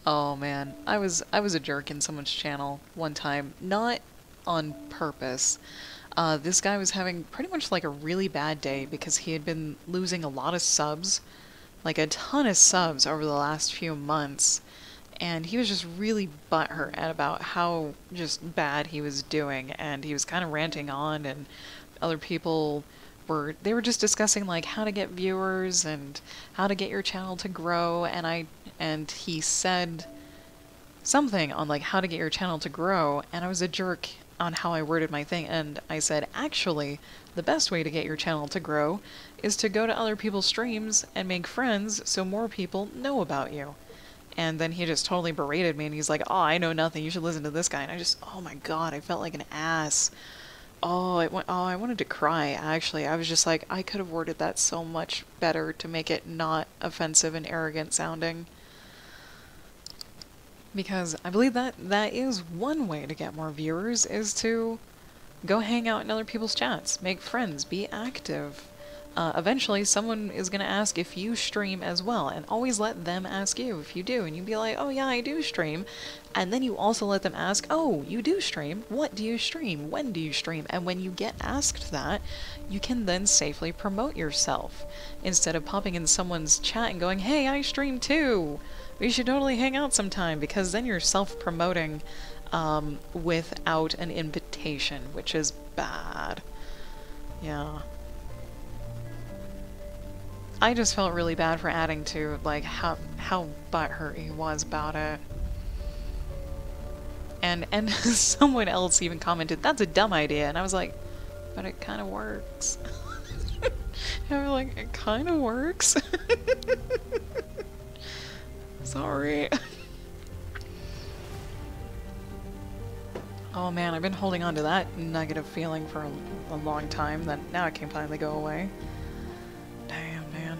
Oh man, I was a jerk in someone's channel one time, not on purpose. This guy was having pretty much like a really bad day because he had been losing a lot of subs, like a ton of subs over the last few months, and he was just really butthurt at about how just bad he was doing, and he was kind of ranting on, and other people were just discussing like how to get viewers and how to get your channel to grow, and he said something on like how to get your channel to grow, and I was a jerk on how I worded my thing, and I said, actually, the best way to get your channel to grow is to go to other people's streams and make friends so more people know about you. And then he just totally berated me, and he's like, oh, I know nothing, you should listen to this guy. And I just, oh my god, I felt like an ass. I wanted to cry, actually. I was just like, I could have worded that so much better to make it not offensive and arrogant sounding. Because I believe that is one way to get more viewers, is to go hang out in other people's chats, make friends, be active. Eventually, someone is going to ask if you stream as well, and always let them ask you if you do, and you'd be like, oh yeah, I do stream. And then you also let them ask, oh, you do stream? What do you stream? When do you stream? And when you get asked that, you can then safely promote yourself, instead of popping in someone's chat and going, hey, I stream too! We should totally hang out sometime, because then you're self-promoting without an invitation, which is bad. Yeah. I just felt really bad for adding to, like, how butthurt he was about it. And someone else even commented, that's a dumb idea, and I was like, but it kind of works. And we're like, it kind of works. Sorry. Oh man, I've been holding on to that negative feeling for a long time, that now it can finally go away. Damn, man.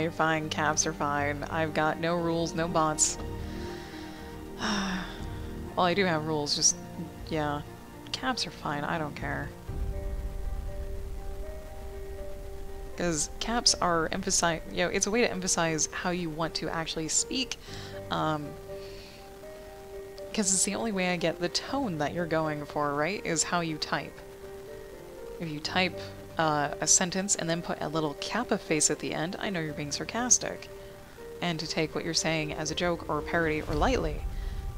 You're fine, caps are fine. I've got no rules, no bots. Well, I do have rules, just, yeah. Caps are fine, I don't care. Because caps are it's a way to emphasize how you want to actually speak, because it's the only way I get the tone that you're going for, right, is how you type. If you type a sentence and then put a little kappa face at the end, I know you're being sarcastic, and to take what you're saying as a joke or a parody or lightly.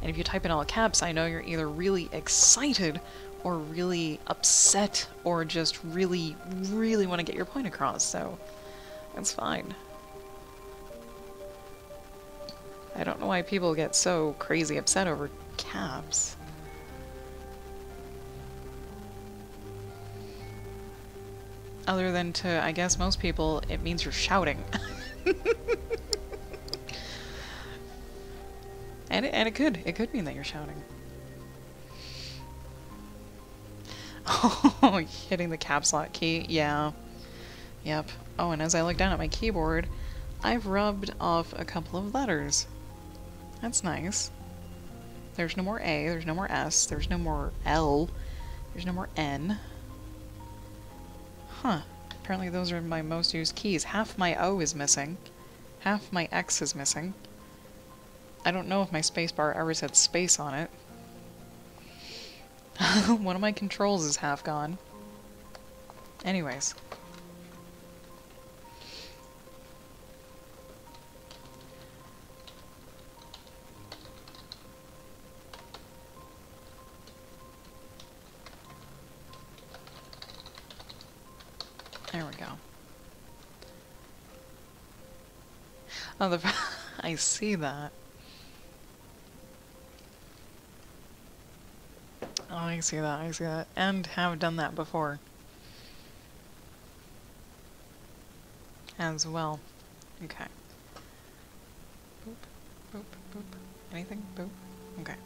And if you type in all caps, I know you're either really excited or really upset, or just really, really want to get your point across, so that's fine. I don't know why people get so crazy upset over caps. Other than to, I guess, most people, it means you're shouting. And it could mean that you're shouting. Oh, hitting the caps lock key, yeah. Yep. Oh, and as I look down at my keyboard, I've rubbed off a couple of letters. That's nice. There's no more A, there's no more S, there's no more L, there's no more N. Huh. Apparently those are my most used keys. Half my O is missing. Half my X is missing. I don't know if my spacebar ever said space on it. One of my controls is half gone. Anyways. There we go. Oh, I see that. Oh, I see that, I see that. And have done that before. As well. Okay. Boop, boop, boop. Anything? Boop. Okay.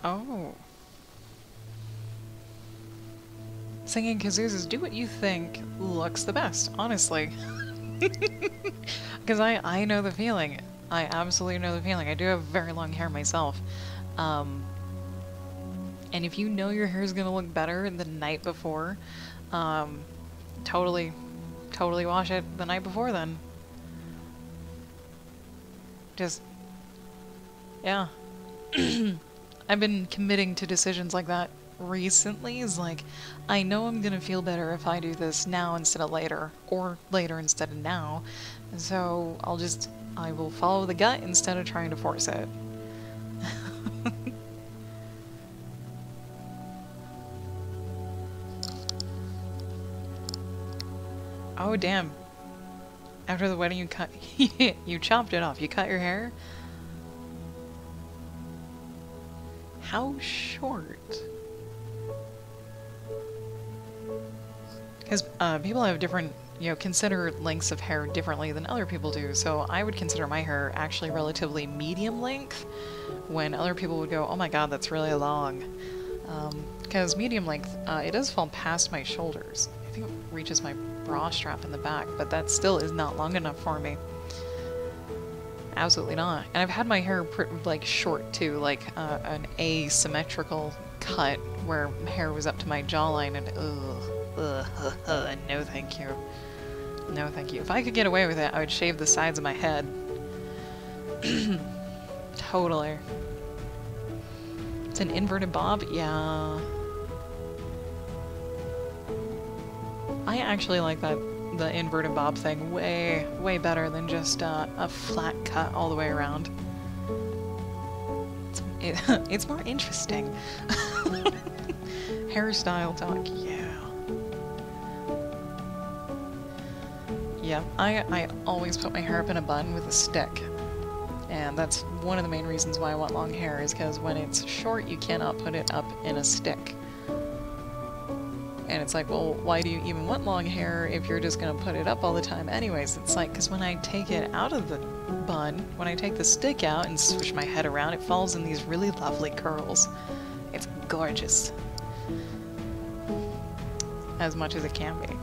Oh. Singing kazoos, do what you think looks the best, honestly. Because I know the feeling. I absolutely know the feeling. I do have very long hair myself. And if you know your hair is going to look better the night before, totally wash it the night before then. Just, yeah. I've been committing to decisions like that recently. Is like, I know I'm gonna feel better if I do this now instead of later, or later instead of now. So I will follow the gut instead of trying to force it. Oh damn. After the wedding you chopped it off. You cut your hair? How short? Because people have different, consider lengths of hair differently than other people do. So I would consider my hair actually relatively medium length, when other people would go, oh my god, that's really long. Because medium length, it does fall past my shoulders. I think it reaches my bra strap in the back, but that still is not long enough for me. Absolutely not. And I've had my hair like short too, like an asymmetrical cut where hair was up to my jawline, and no thank you. No thank you. If I could get away with it, I would shave the sides of my head. Totally. It's an inverted bob? Yeah. I actually like the inverted bob thing way better than just a flat cut all the way around. It's more interesting. Hairstyle talk, yeah. Yeah, I always put my hair up in a bun with a stick. And that's one of the main reasons why I want long hair, is because when it's short, you cannot put it up in a stick. And it's like, well, why do you even want long hair if you're just going to put it up all the time anyways? It's like, because when I take it out of the bun, when I take the stick out and swish my head around, it falls in these really lovely curls. It's gorgeous. As much as it can be.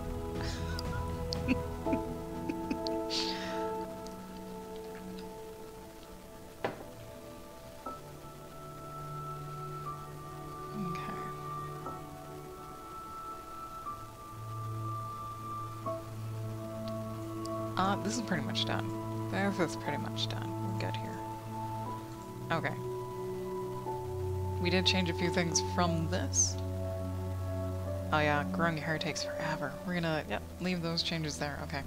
This is pretty much done. This is pretty much done. We're good here. Okay. We did change a few things from this. Oh yeah, growing hair takes forever. We're gonna, yep, leave those changes there. Okay.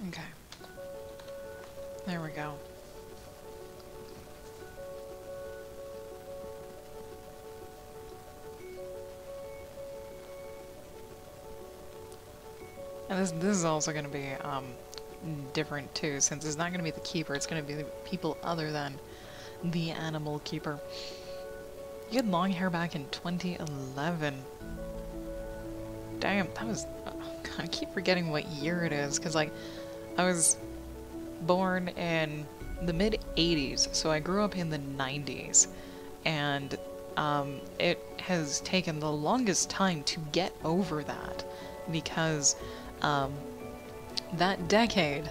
Okay. There we go. And this is also going to be different too, since it's not going to be the keeper, it's going to be the people other than the animal keeper. You had long hair back in 2011. Damn, that was... I keep forgetting what year it is, because like, I was born in the mid-80s, so I grew up in the 90s, and it has taken the longest time to get over that, because that decade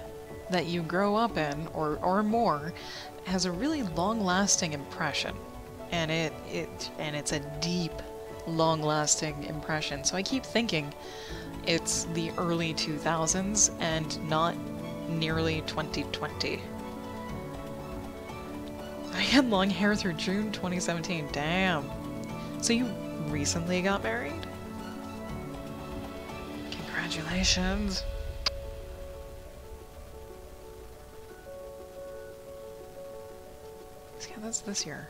that you grow up in, or more, has a really long-lasting impression. and it's a deep, long-lasting impression. So I keep thinking it's the early 2000s and not nearly 2020. I had long hair through June 2017. Damn. So you recently got married? Congratulations. Yeah, that's this year.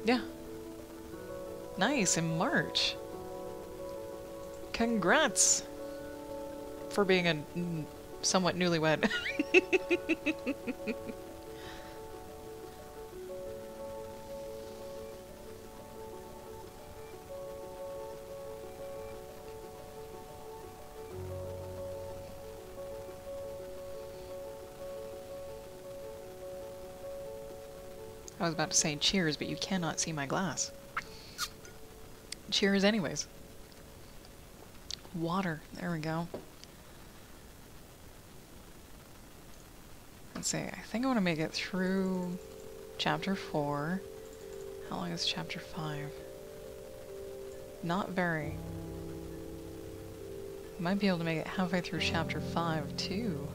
Yeah. Nice, in March. Congrats for being a somewhat newlywed. I was about to say cheers, but you cannot see my glass. Cheers anyways. Water. There we go. Let's see. I think I want to make it through chapter 4. How long is chapter 5? Not very. Might be able to make it halfway through chapter 5 too.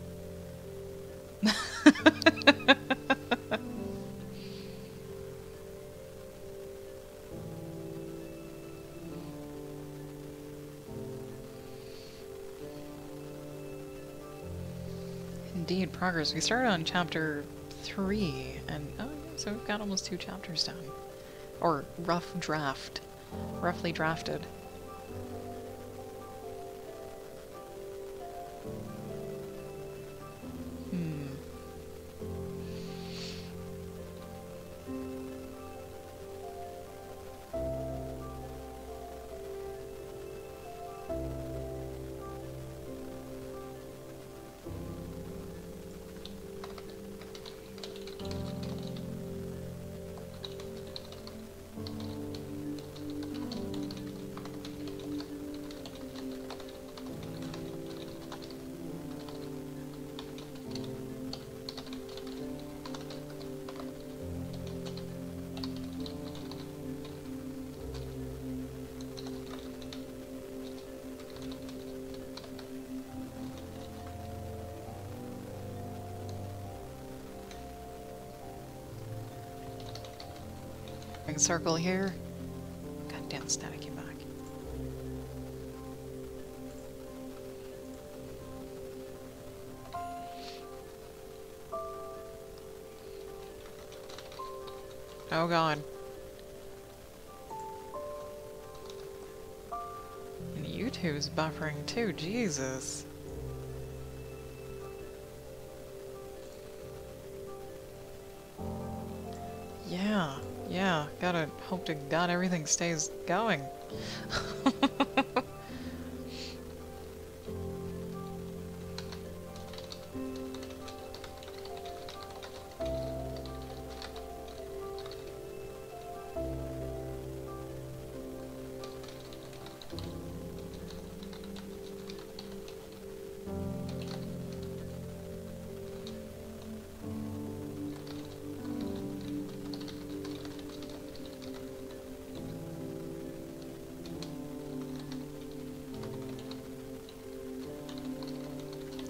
Indeed, progress. We started on chapter 3, and oh, so we've got almost 2 chapters done. Or rough draft. Roughly drafted. Circle here. God damn static, you back. Oh god. And YouTube's buffering too, Jesus. Yeah, gotta hope to God everything stays going.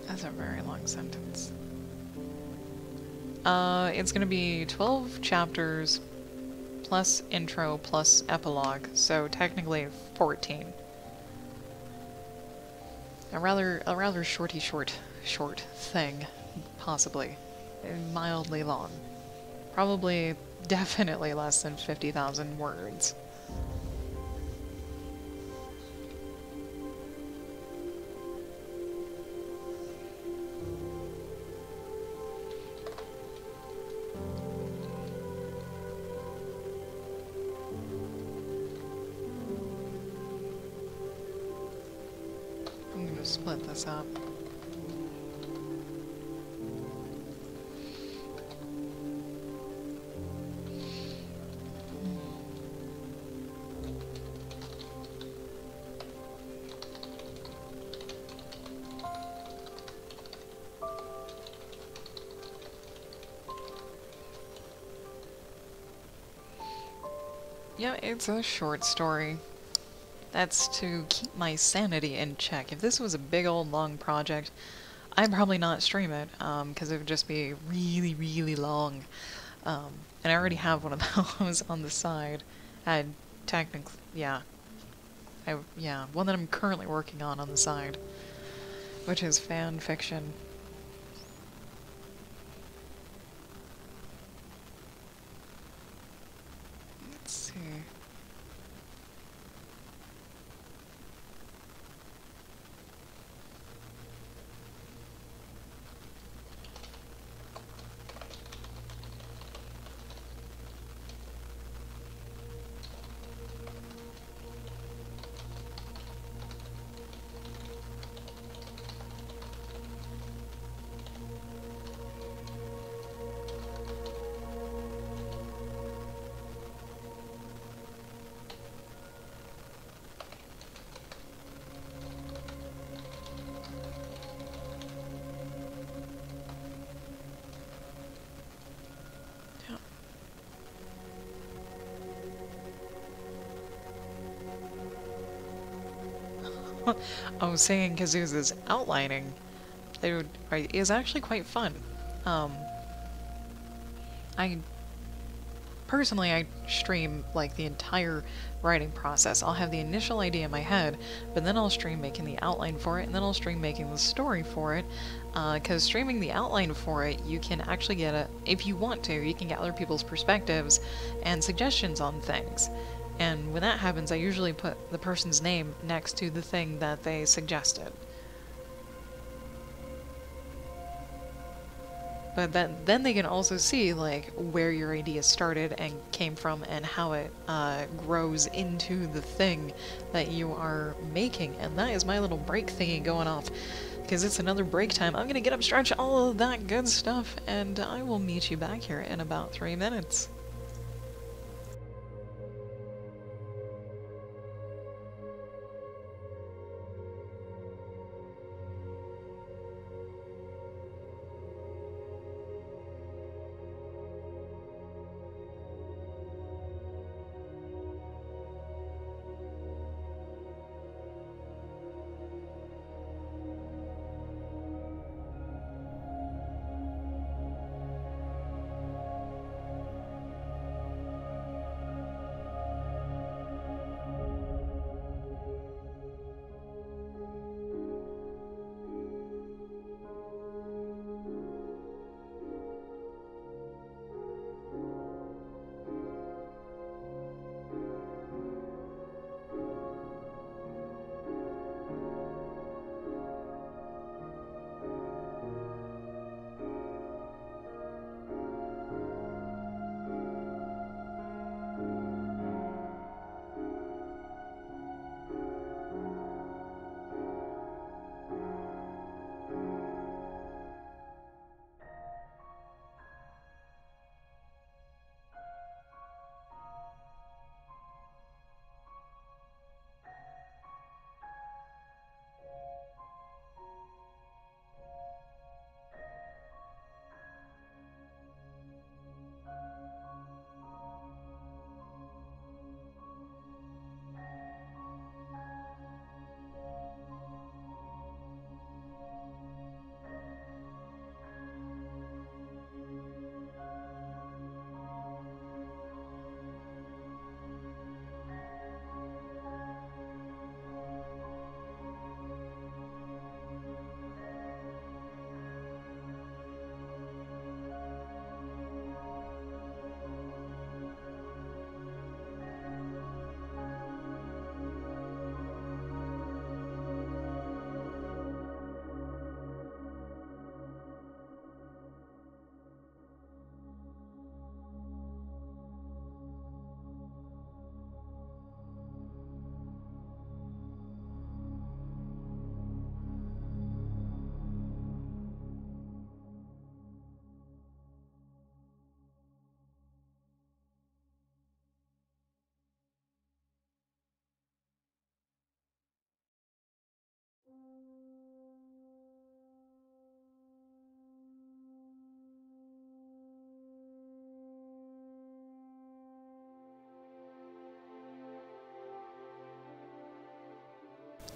That's a very long sentence. It's gonna be 12 chapters, plus intro, plus epilogue, so technically 14. A rather short thing, possibly. Mildly long. Probably, definitely less than 50,000 words. Split this up. Yeah, it's a short story. That's to keep my sanity in check. If this was a big old long project, I'd probably not stream it, because it would just be really, really long. And I already have one of those on the side. I technically, yeah. Yeah, one that I'm currently working on the side, which is fan fiction. Let's see. Oh, singing Kazuza's outlining is actually quite fun. Um, I personally, I stream like the entire writing process. I'll have the initial idea in my head, but then I'll stream making the outline for it, and then I'll stream making the story for it. Because streaming the outline for it, you can actually if you want to, you can get other people's perspectives and suggestions on things. And when that happens, I usually put the person's name next to the thing that they suggested. But then they can also see like where your idea started and came from and how it grows into the thing that you are making. And that is my little break thingy going off, because it's another break time. I'm gonna get up, stretch, all of that good stuff, and I will meet you back here in about 3 minutes.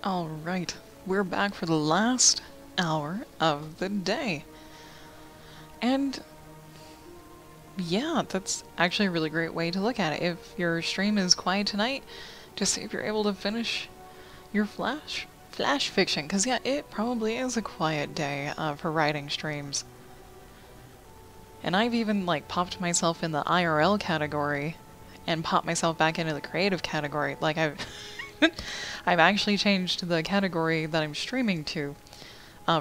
Alright, we're back for the last hour of the day. And yeah, that's actually a really great way to look at it. If your stream is quiet tonight, just see if you're able to finish your flash fiction. Because yeah, it probably is a quiet day for writing streams. And I've even like popped myself in the IRL category and popped myself back into the creative category. Like I've I've actually changed the category that I'm streaming to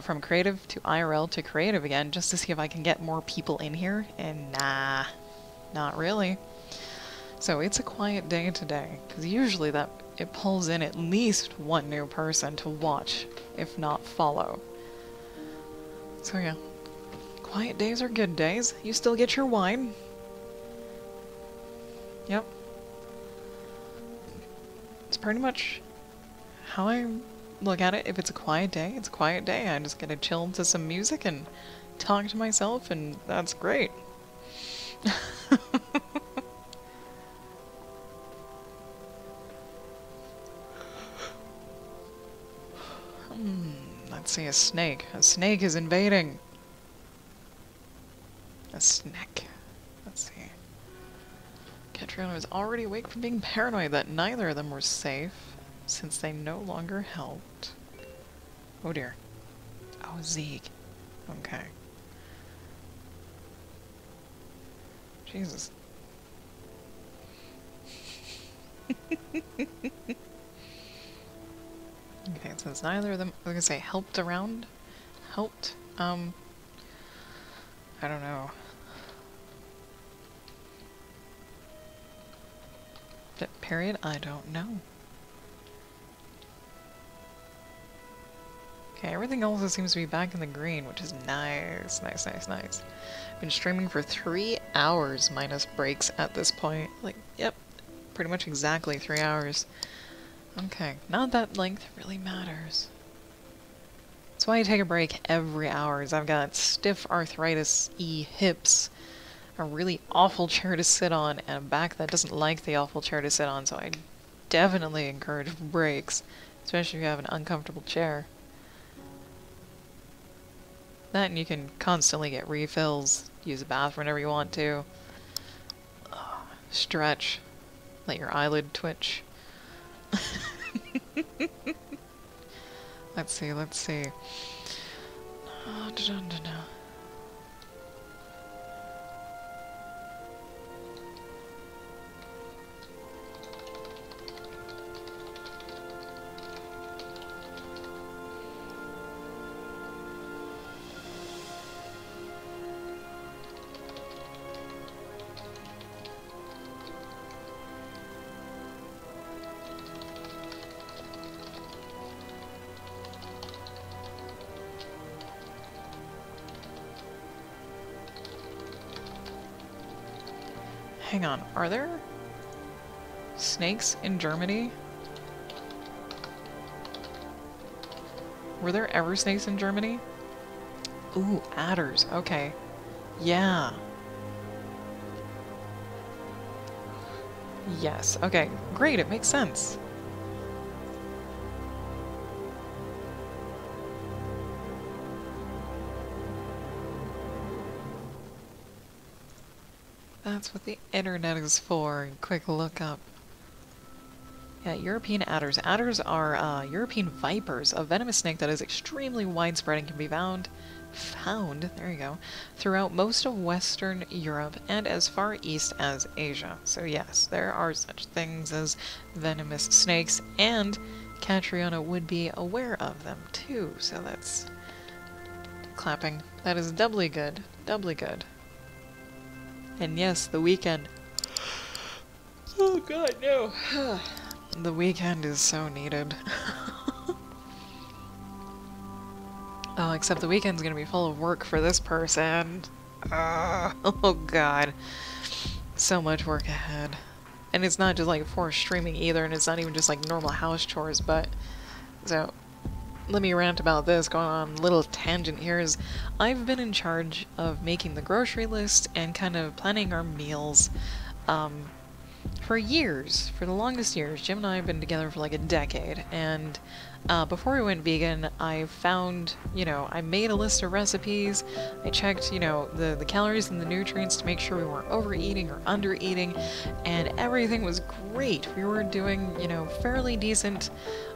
from creative to IRL to creative again, just to see if I can get more people in here, and nah, not really. So it's a quiet day today, because usually that it pulls in at least one new person to watch, if not follow. So yeah, quiet days are good days. You still get your wine. Yep. It's pretty much how I look at it. If it's a quiet day, it's a quiet day. I just get to chill to some music and talk to myself, and that's great. Let's see, a snake. A snake is invading. A snake. Let's see. Catriona was already awake from being paranoid that neither of them were safe, since they no longer helped. Oh dear. Oh, Zeke. Okay. Jesus. Okay, since neither of them, I was gonna say, helped around? Helped? I don't know. Period? I don't know. Okay, everything else seems to be back in the green, which is nice, nice, nice, nice. Been streaming for 3 hours minus breaks at this point. Like, yep, pretty much exactly 3 hours. Okay, not that length really matters. That's why I take a break every hour, is I've got stiff arthritis-y hips, a really awful chair to sit on, and a back that doesn't like the awful chair to sit on, so I definitely encourage breaks, especially if you have an uncomfortable chair. That, and you can constantly get refills, use the bathroom whenever you want to. Stretch. Let your eyelid twitch. Let's see, let's see. Hang on, are there snakes in Germany? Were there ever snakes in Germany? Ooh, adders, okay. Yeah. Yes, okay, great, it makes sense. That's what the internet is for. Quick look up. Yeah, European adders. Adders are European vipers, a venomous snake that is extremely widespread and can be found, there you go, throughout most of Western Europe and as far east as Asia. So yes, there are such things as venomous snakes, and Catriona would be aware of them too, so that's clapping. That is doubly good. Doubly good. And yes, the weekend. Oh god, no. The weekend is so needed. Oh, except the weekend's gonna be full of work for this person. Oh god. So much work ahead. And it's not just like for streaming either, and it's not even just like normal house chores, but... So, let me rant about this, going on a little tangent here, is I've been in charge of making the grocery list and kind of planning our meals, For years, for the longest years, Jim and I have been together for like a decade, and before we went vegan, I found, I made a list of recipes, I checked, the calories and the nutrients to make sure we weren't overeating or undereating, and everything was great. We were doing, fairly decent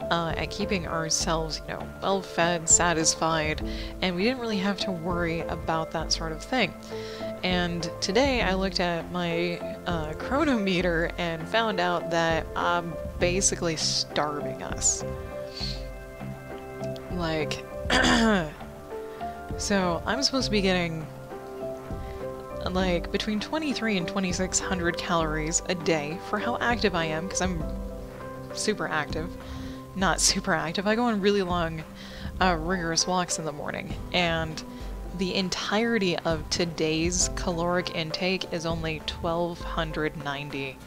at keeping ourselves, well fed, satisfied, and we didn't really have to worry about that sort of thing. And today I looked at my chronometer and found out that I'm basically starving us. Like, so I'm supposed to be getting like between 23 and 2600 calories a day for how active I am, because I'm super active. Not super active, I go on really long, rigorous walks in the morning, and the entirety of today's caloric intake is only 1290.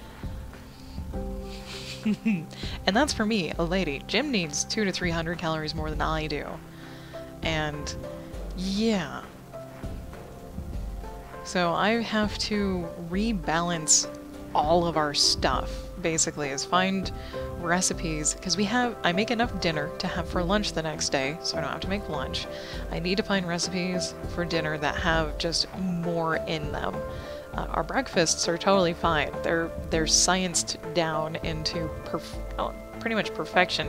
And that's for me, a lady. Jim needs 200 to 300 calories more than I do. And yeah. So I have to rebalance all of our stuff, basically, is find recipes, because I make enough dinner to have for lunch the next day, so I don't have to make lunch. I need to find recipes for dinner that have just more in them. Our breakfasts are totally fine. They're scienced down into pretty much perfection,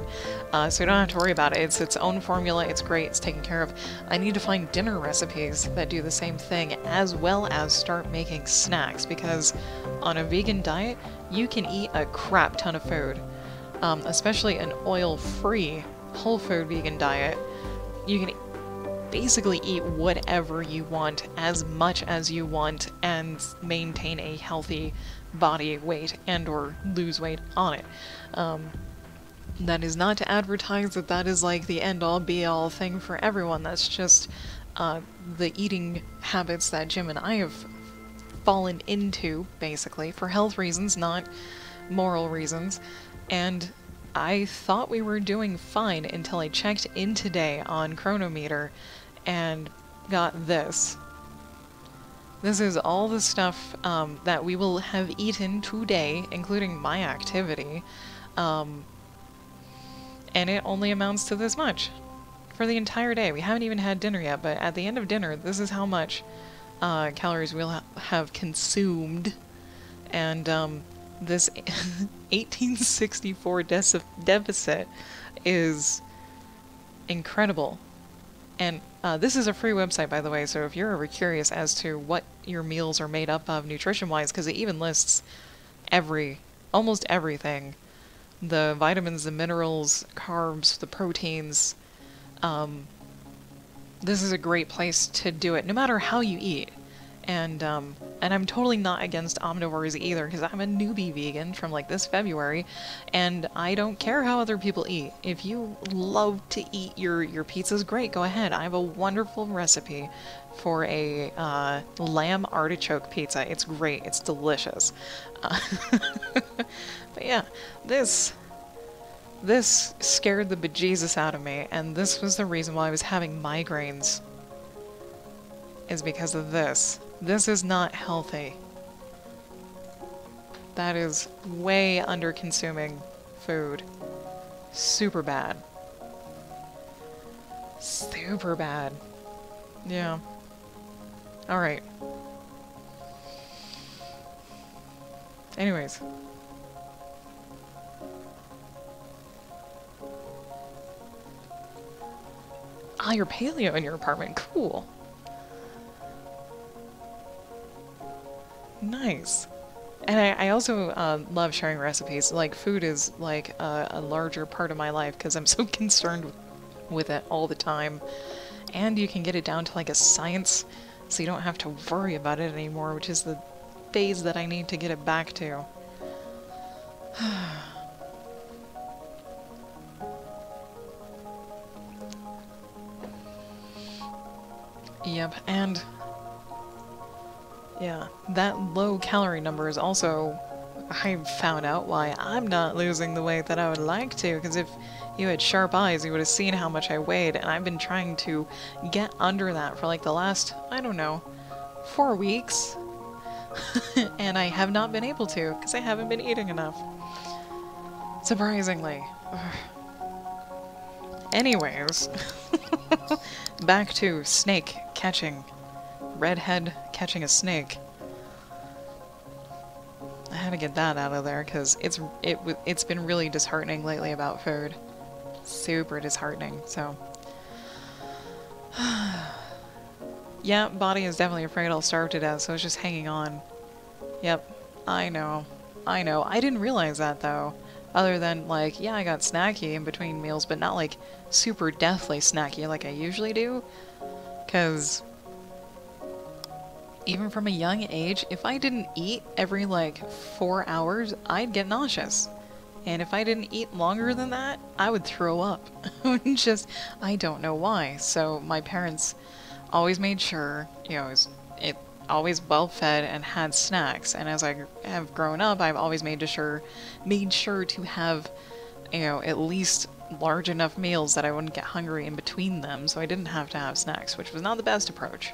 so you don't have to worry about it. It's its own formula, it's great, it's taken care of. I need to find dinner recipes that do the same thing, as well as start making snacks, because on a vegan diet, you can eat a crap ton of food. Especially an oil-free, whole food vegan diet. You can basically eat whatever you want, as much as you want, and maintain a healthy body weight and or lose weight on it. That is not to advertise that that is like the end-all be-all thing for everyone. That's just the eating habits that Jim and I have fallen into, basically, for health reasons, not moral reasons. And I thought we were doing fine until I checked in today on Chronometer and got this. This is all the stuff that we will have eaten today, including my activity. And it only amounts to this much for the entire day. We haven't even had dinner yet, but at the end of dinner, this is how much calories we'll have consumed. And this 1864 deficit is incredible. And this is a free website, by the way, so if you're ever curious as to what your meals are made up of nutrition-wise, because it even lists almost everything. The vitamins, the minerals, carbs, the proteins. This is a great place to do it, no matter how you eat. And I'm totally not against omnivores either, because I'm a newbie vegan from like this February, and I don't care how other people eat. If you love to eat your pizzas, great, go ahead. I have a wonderful recipe for a lamb artichoke pizza. It's great, it's delicious. But yeah, this scared the bejesus out of me, and this was the reason why I was having migraines, is because of this. This is not healthy. That is way under consuming food. Super bad. Super bad. Yeah. Alright. Anyways. Ah, you're paleo in your apartment. Cool. Nice. And I also love sharing recipes. Like, food is like a larger part of my life because I'm so concerned with it all the time. And you can get it down to like a science, so you don't have to worry about it anymore, which is the phase that I need to get it back to. Yep, and yeah, that low calorie number is also, I found out why I'm not losing the weight that I would like to, because if you had sharp eyes, you would have seen how much I weighed, and I've been trying to get under that for like the last, I don't know, 4 weeks. And I have not been able to, because I haven't been eating enough. Surprisingly. Anyways. Back to snake catching. Redhead catching a snake. I had to get that out of there, because it's been really disheartening lately about food. Super disheartening, so... Yeah, body is definitely afraid I'll starve to death, so it's just hanging on. Yep, I know. I know. I didn't realize that, though. Other than, like, yeah, I got snacky in between meals, but not, like, super deathly snacky like I usually do. Because even from a young age, if I didn't eat every, like, 4 hours, I'd get nauseous. And if I didn't eat longer than that, I would throw up. Just, I don't know why. So my parents always made sure, you know, it always well fed and had snacks. And as I have grown up, I've always made sure to have, you know, at least large enough meals that I wouldn't get hungry in between them, so I didn't have to have snacks, which was not the best approach.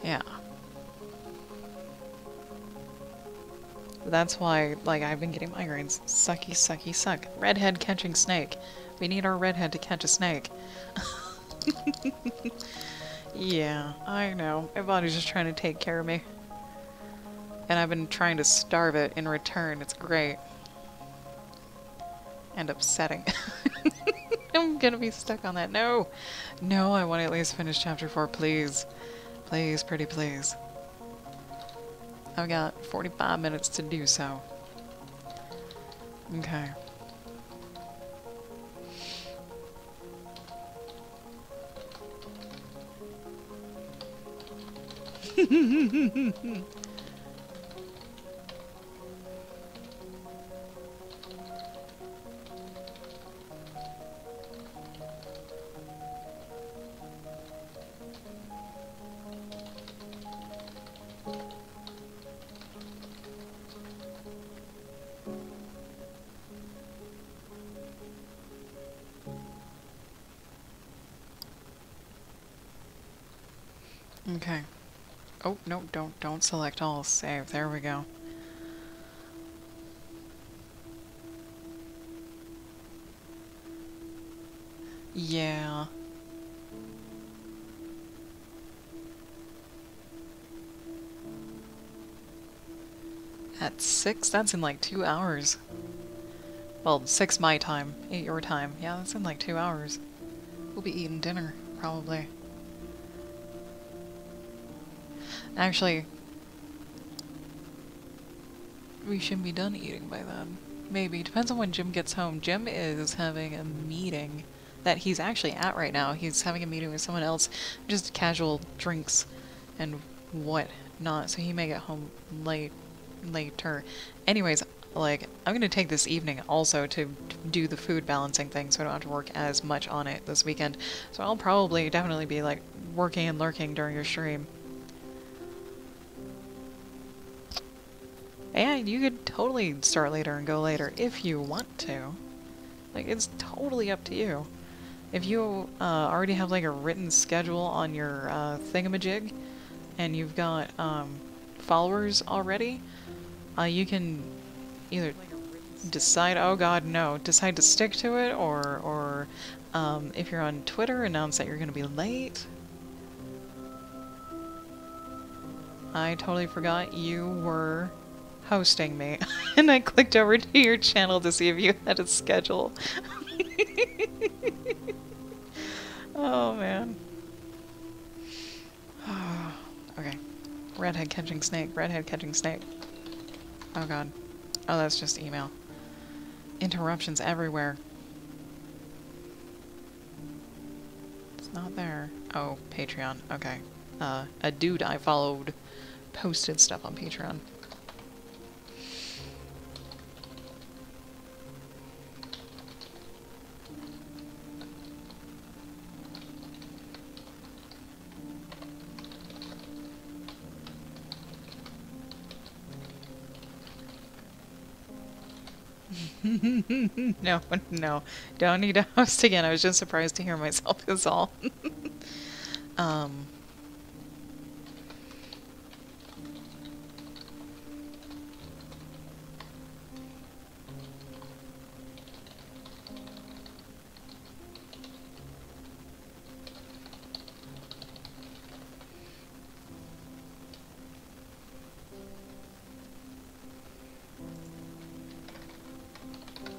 Yeah. That's why, like, I've been getting migraines. Sucky, sucky, suck. Redhead catching snake. We need our redhead to catch a snake. Yeah, I know. My body's just trying to take care of me. And I've been trying to starve it in return. It's great. And upsetting. I'm gonna be stuck on that. No! No, I want to at least finish chapter 4, please. Please, pretty please. I've got 45 minutes to do so. Okay. Okay. Oh, no, don't select all. Save. There we go. Yeah. At 6? That's in like 2 hours. Well, 6 my time, 8 your time. Yeah, that's in like 2 hours. We'll be eating dinner, probably. Actually, we shouldn't be done eating by then. Maybe. Depends on when Jim gets home. Jim is having a meeting that he's actually at right now. He's having a meeting with someone else. Just casual drinks and what not. So he may get home later. Anyways, like, I'm gonna take this evening also to do the food balancing thing so I don't have to work as much on it this weekend. So I'll probably definitely be, like, working and lurking during your stream. And you could totally start later and go later if you want to. Like, it's totally up to you. If you already have, like, a written schedule on your thingamajig, and you've got followers already, you can either decide, oh god, no, decide to stick to it, or if you're on Twitter, announce that you're going to be late. I totally forgot you were hosting me, and I clicked over to your channel to see if you had a schedule. Oh man. Okay. Redhead catching snake, redhead catching snake. Oh god. Oh, that's just email. Interruptions everywhere. It's not there. Oh, Patreon. Okay. A dude I followed posted stuff on Patreon. No, no. Don't need to host again. I was just surprised to hear myself is all.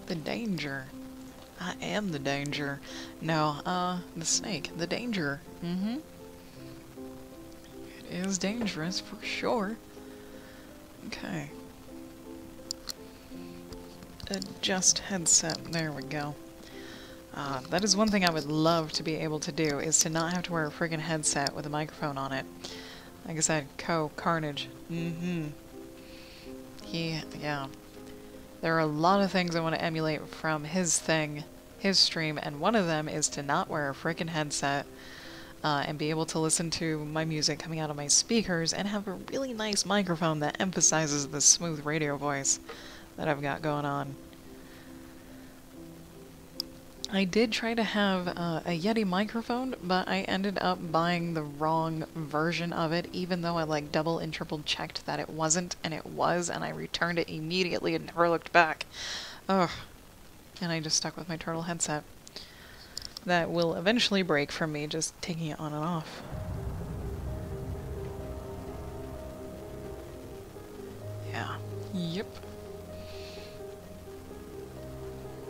The danger. I am the danger. No, the snake. The danger. Mm-hmm. It is dangerous, for sure. Okay. Adjust headset. There we go. That is one thing I would love to be able to do, is to not have to wear a friggin' headset with a microphone on it. Like I said, Carnage. Mm-hmm. Yeah. There are a lot of things I want to emulate from his thing, his stream, and one of them is to not wear a frickin' headset, and be able to listen to my music coming out of my speakers and have a really nice microphone that emphasizes the smooth radio voice that I've got going on. I did try to have a Yeti microphone, but I ended up buying the wrong version of it, even though I like double and triple checked that it wasn't, and it was, and I returned it immediately and never looked back. Ugh. And I just stuck with my turtle headset. That will eventually break from me just taking it on and off. Yeah. Yep.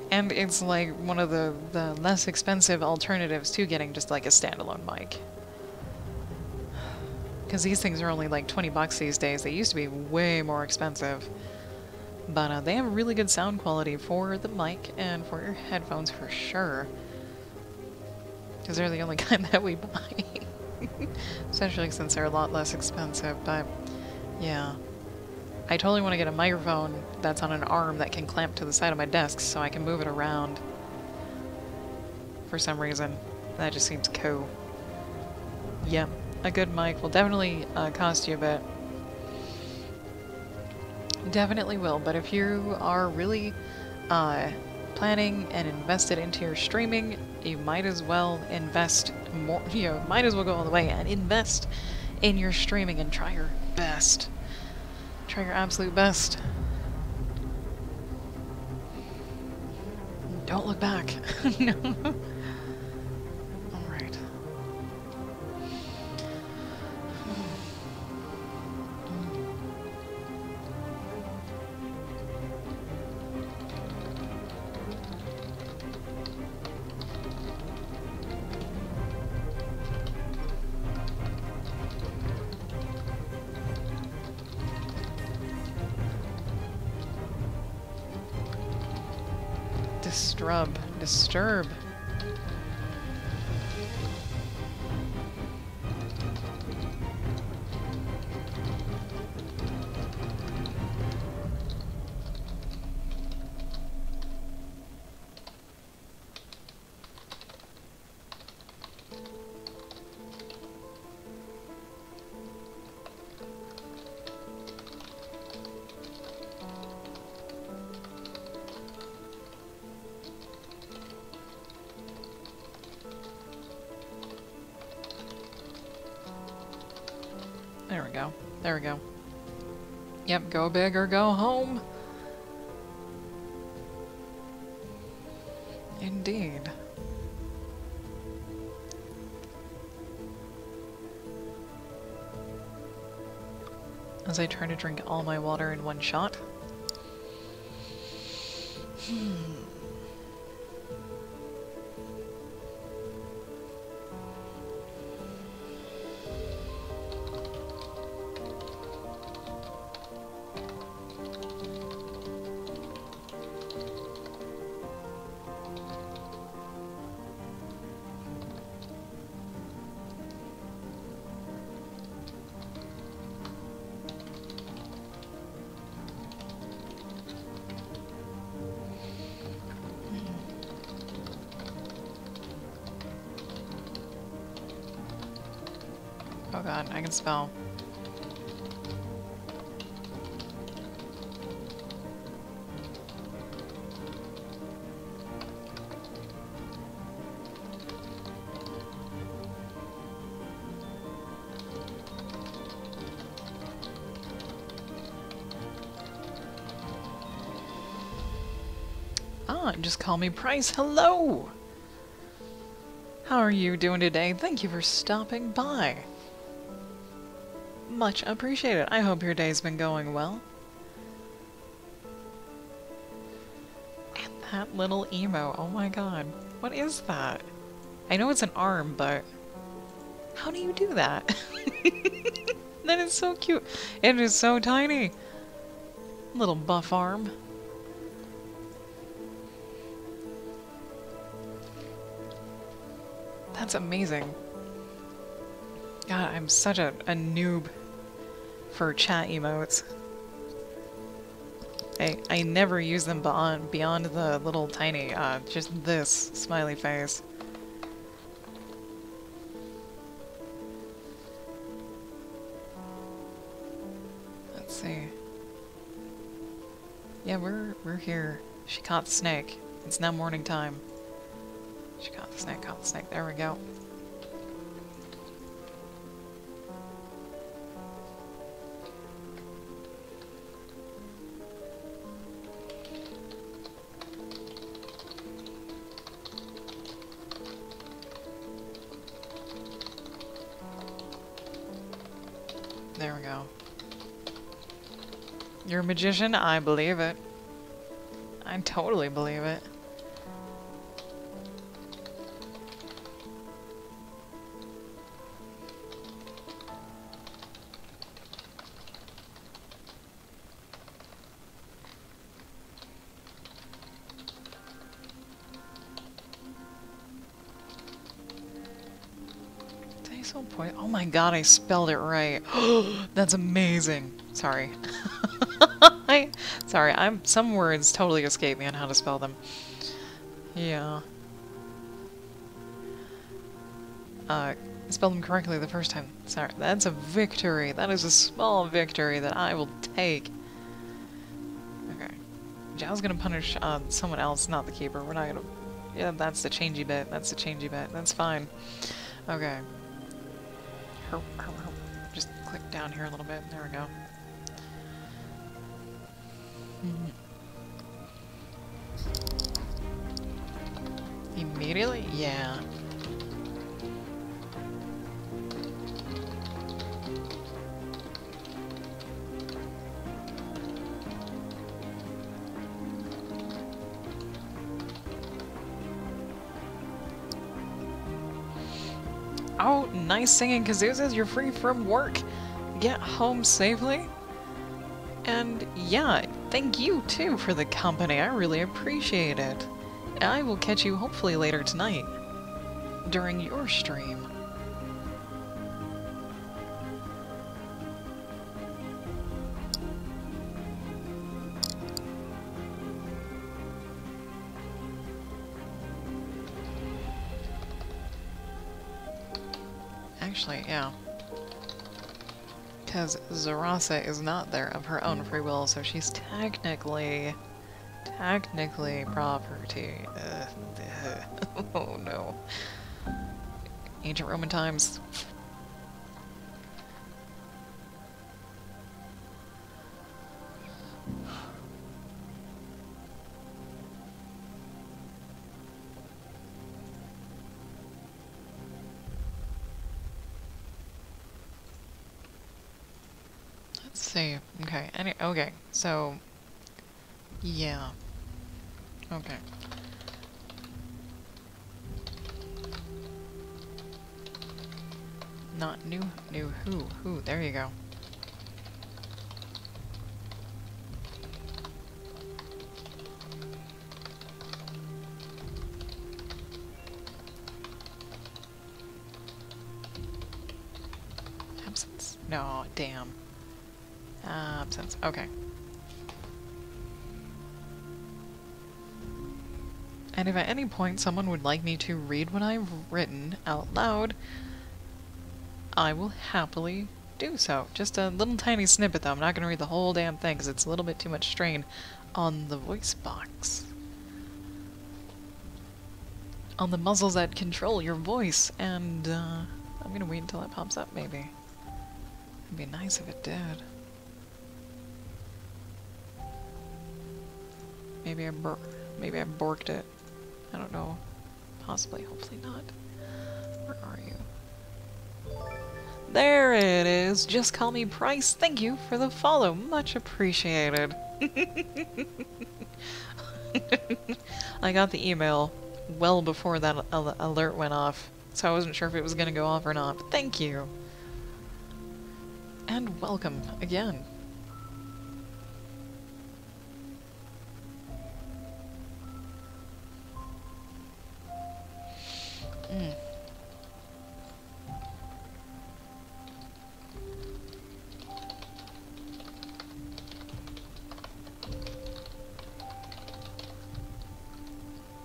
And it's like one of the less expensive alternatives to getting just like a standalone mic. Because these things are only like 20 bucks these days. They used to be way more expensive. But they have really good sound quality for the mic and for your headphones for sure. Because they're the only kind that we buy. Especially since they're a lot less expensive, but yeah. I totally want to get a microphone that's on an arm that can clamp to the side of my desk so I can move it around. For some reason. That just seems cool. Yep, a good mic will definitely cost you a bit. Definitely will, but if you are really planning and invested into your streaming, you might as well invest more, might as well go all the way and invest in your streaming and try your best. Try your absolute best. Don't look back. No. Alright. Disturb. There we go. There we go. Yep, go big or go home. Indeed. As I try to drink all my water in one shot. Oh god, I can spell. Ah, just call me Price. Hello! How are you doing today? Thank you for stopping by. Much appreciated. I hope your day's been going well. And That little emo. Oh my god. What is that? I know it's an arm, but how do you do that? That is so cute. It is so tiny. Little buff arm. That's amazing. God, I'm such a noob for chat emotes. I never use them beyond the little tiny, just this smiley face. Let's see. Yeah, we're here. She caught the snake. It's now morning time. She caught the snake, caught the snake. There we go. There we go. You're a magician? I believe it. I totally believe it. Oh my god, I spelled it right. That's amazing. Sorry. Sorry, some words totally escape me on how to spell them. Yeah. Spelled them correctly the first time. Sorry, that's a victory. That is a small victory that I will take. Okay. Zhao's gonna punish someone else, not the keeper. We're not gonna... Yeah, that's the changey bit. That's the changey bit. That's fine. Okay. Just click down here a little bit. There we go. Immediately? Yeah. Oh, nice singing, Kazoozas. You're free from work. Get home safely. And yeah, thank you too for the company. I really appreciate it. I will catch you hopefully later tonight during your stream. Actually, yeah. Because Zarasa is not there of her own free will, so she's technically property. Oh no. Ancient Roman times. Let's see. Okay. Okay. So, yeah. Okay. Not new who. There you go. Absence. No, damn. Absence. Okay. And if at any point someone would like me to read what I've written out loud, I will happily do so. Just a little tiny snippet though. I'm not going to read the whole damn thing because it's a little bit too much strain on the voice box. On the muscles that control your voice. And I'm going to wait until it pops up maybe. It'd be nice if it did. Maybe I borked it. I don't know. Possibly, hopefully not. Where are you? There it is! Just call me Price. Thank you for the follow. Much appreciated. I got the email well before that alert went off, so I wasn't sure if it was going to go off or not, but thank you. And welcome again.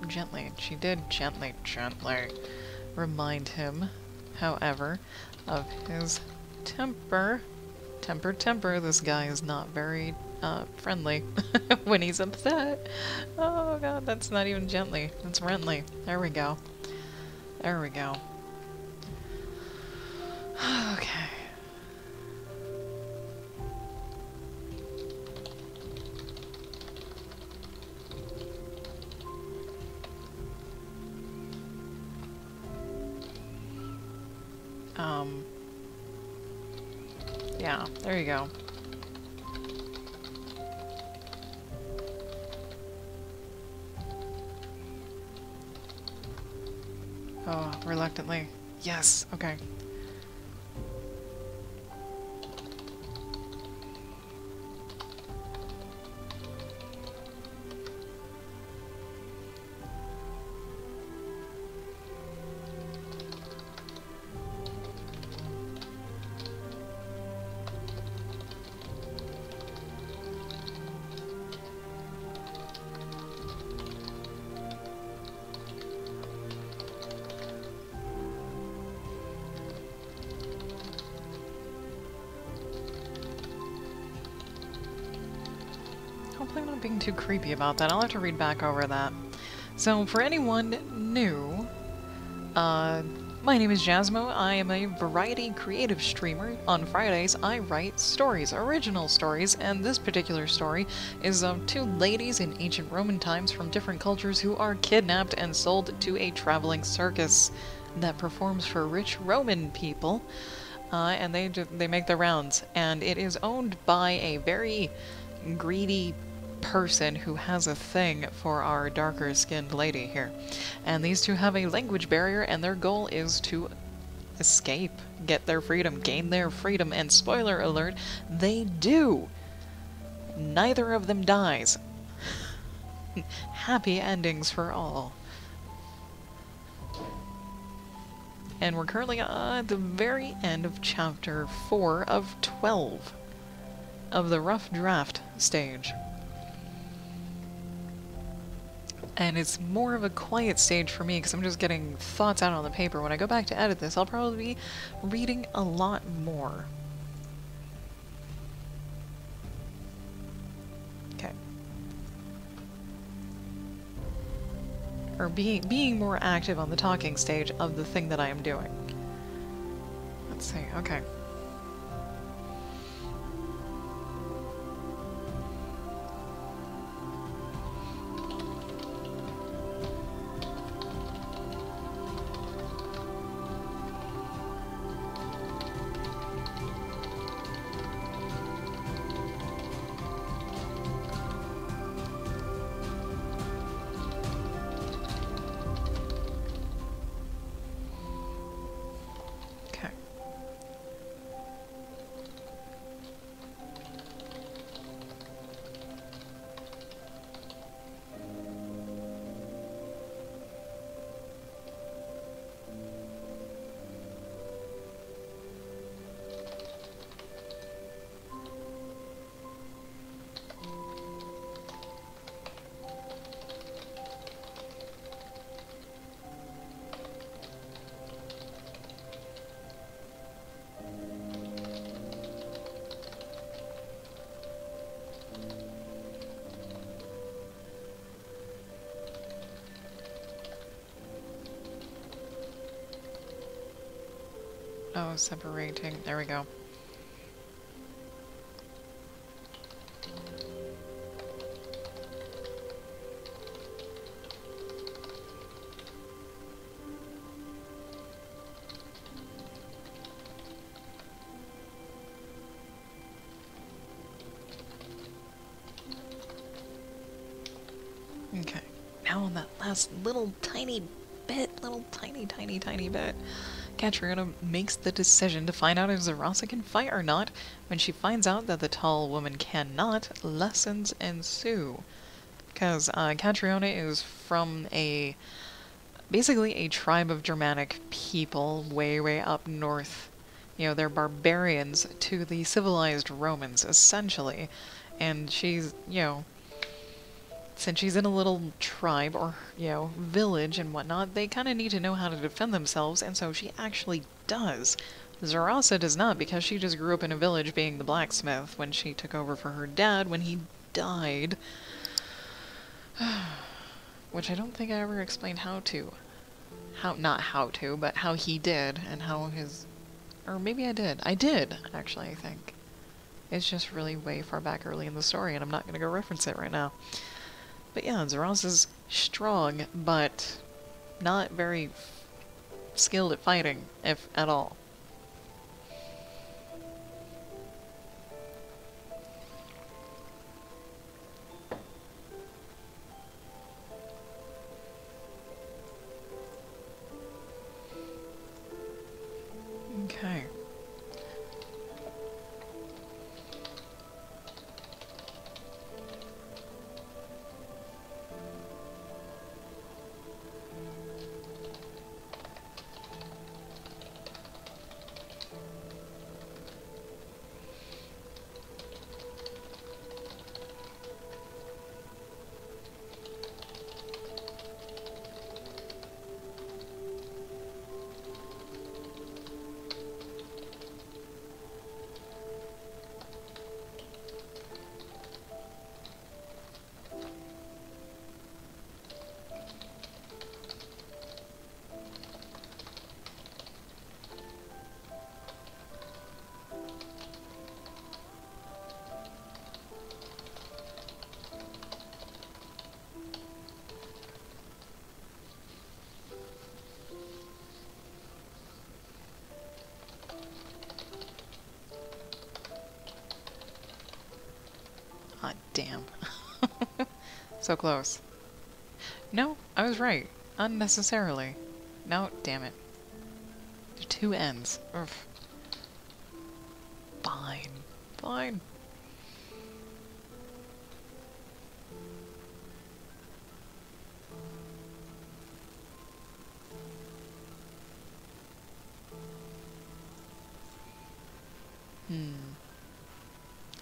Gently, she did gently remind him, however, of his temper. Temper, this guy is not very, friendly when he's upset. Oh god, that's not even gently, that's friendly. There we go. There we go. Okay. Yeah, there you go. Oh, reluctantly. Yes, okay. Hopefully I'm not being too creepy about that. I'll have to read back over that. So, for anyone new, my name is Jasmo. I am a variety creative streamer. On Fridays, I write stories, original stories, and this particular story is of two ladies in ancient Roman times from different cultures who are kidnapped and sold to a traveling circus that performs for rich Roman people. And they make the rounds, and it is owned by a very greedy person who has a thing for our darker skinned lady here. And these two have a language barrier, and their goal is to escape, get their freedom, gain their freedom, and spoiler alert, they do. Neither of them dies. Happy endings for all. And we're currently at the very end of chapter 4 of 12 of the rough draft stage. And it's more of a quiet stage for me because I'm just getting thoughts out on the paper. When I go back to edit this, I'll probably be reading a lot more. Okay. Or being more active on the talking stage of the thing that I am doing. Let's see, okay. Oh, separating. There we go. on that last little tiny bit, little tiny bit, Catriona makes the decision to find out if Zarasa can fight or not. When she finds out that the tall woman cannot, lessons ensue. Because Catriona is from basically a tribe of Germanic people way up north. You know, they're barbarians to the civilized Romans, essentially. And she's, since she's in a little tribe or, village and whatnot, they kind of need to know how to defend themselves, and so she actually does. Zarasa does not, because she just grew up in a village being the blacksmith when she took over for her dad when he died. Which I don't think I ever explained how to. Not how to, but how he did, and how his... Or maybe I did. I did, actually, I think. It's just really way far back early in the story, and I'm not going to go reference it right now. But yeah, Zarasa's strong, but not very skilled at fighting, if at all. Okay. Ah, damn. So close. No, I was right. Unnecessarily. No, damn it. There's two ends. Oof. Fine. Fine.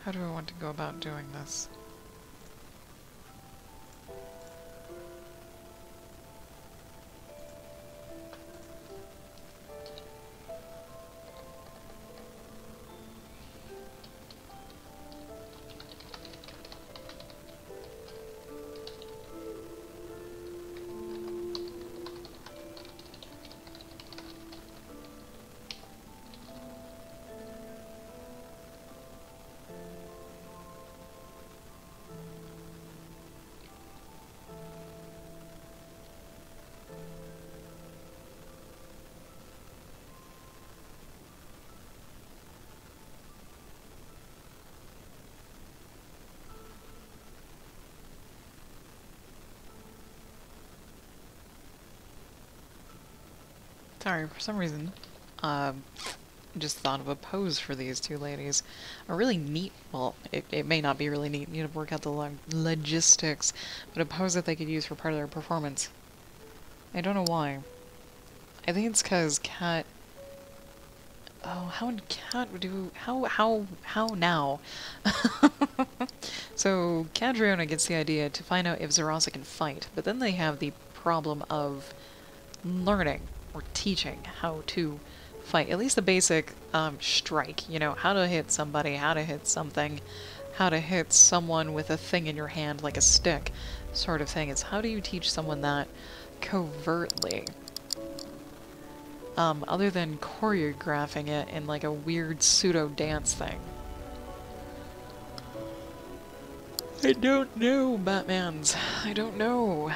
How do I want to go about doing this? Sorry, for some reason, just thought of a pose for these two ladies. A really neat, well, it may not be really neat, you need to work out the logistics, but a pose that they could use for part of their performance. I don't know why. I think it's because Cat... Oh, how would Cat do... How now? So, Cadriona gets the idea to find out if Zarasa can fight, but then they have the problem of learning or teaching how to fight. At least the basic strike, you know, how to hit somebody, how to hit something, how to hit someone with a thing in your hand like a stick sort of thing. It's how do you teach someone that covertly? Other than choreographing it in like a weird pseudo-dance thing. I don't know, Batmans. I don't know.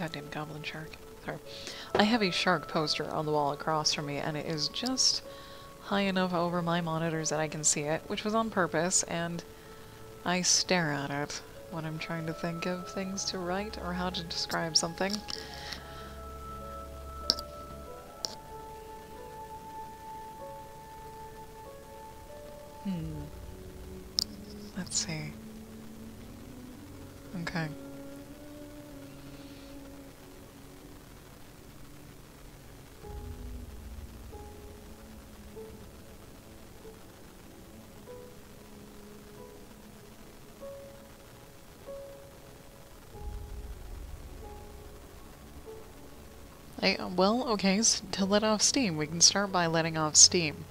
Goddamn goblin shark. Sorry. I have a shark poster on the wall across from me, and it is just high enough over my monitors that I can see it, which was on purpose, and I stare at it when I'm trying to think of things to write or how to describe something. Let's see. Okay. Well, okay, so to let off steam, we can start by letting off steam.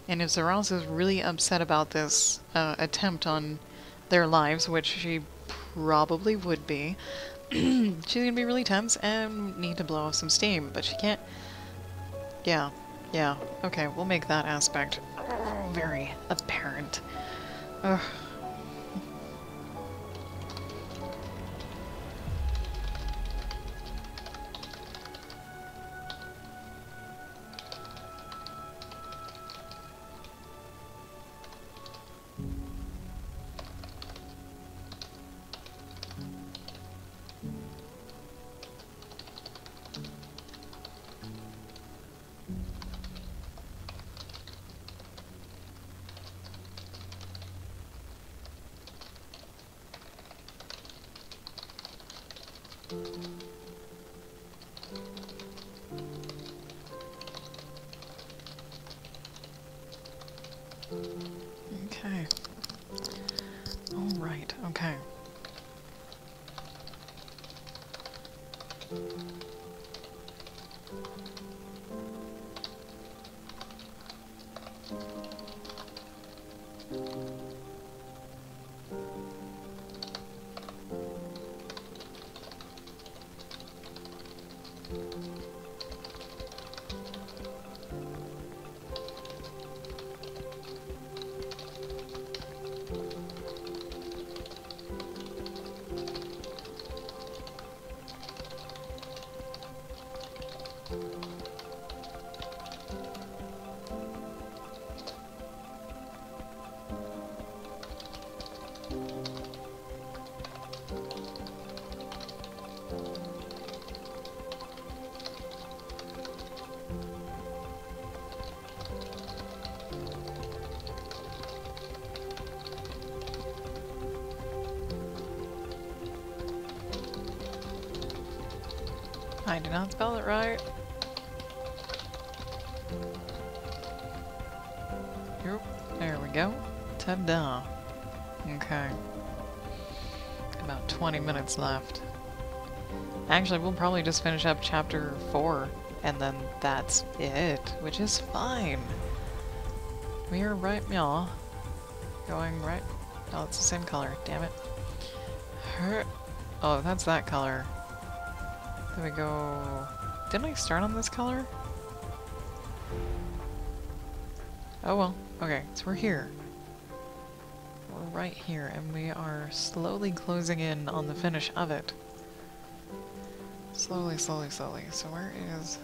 And if Zaraz is really upset about this attempt on their lives, which she probably would be, she's gonna be really tense and need to blow off some steam, but she can't... Yeah, okay, we'll make that aspect very apparent. Ugh. Okay. Alright, okay. I did not spell it right. Yep, there we go. Ta-da. Okay. About 20 minutes left. Actually, we'll probably just finish up chapter 4, and then that's it, which is fine. We are right, y'all. Going right. Oh, it's the same color, damn it. Oh, that's that color. There we go. Didn't I start on this color? Oh well. Okay, so we're here. We're right here, and we are slowly closing in on the finish of it. Slowly, slowly, slowly. So where is...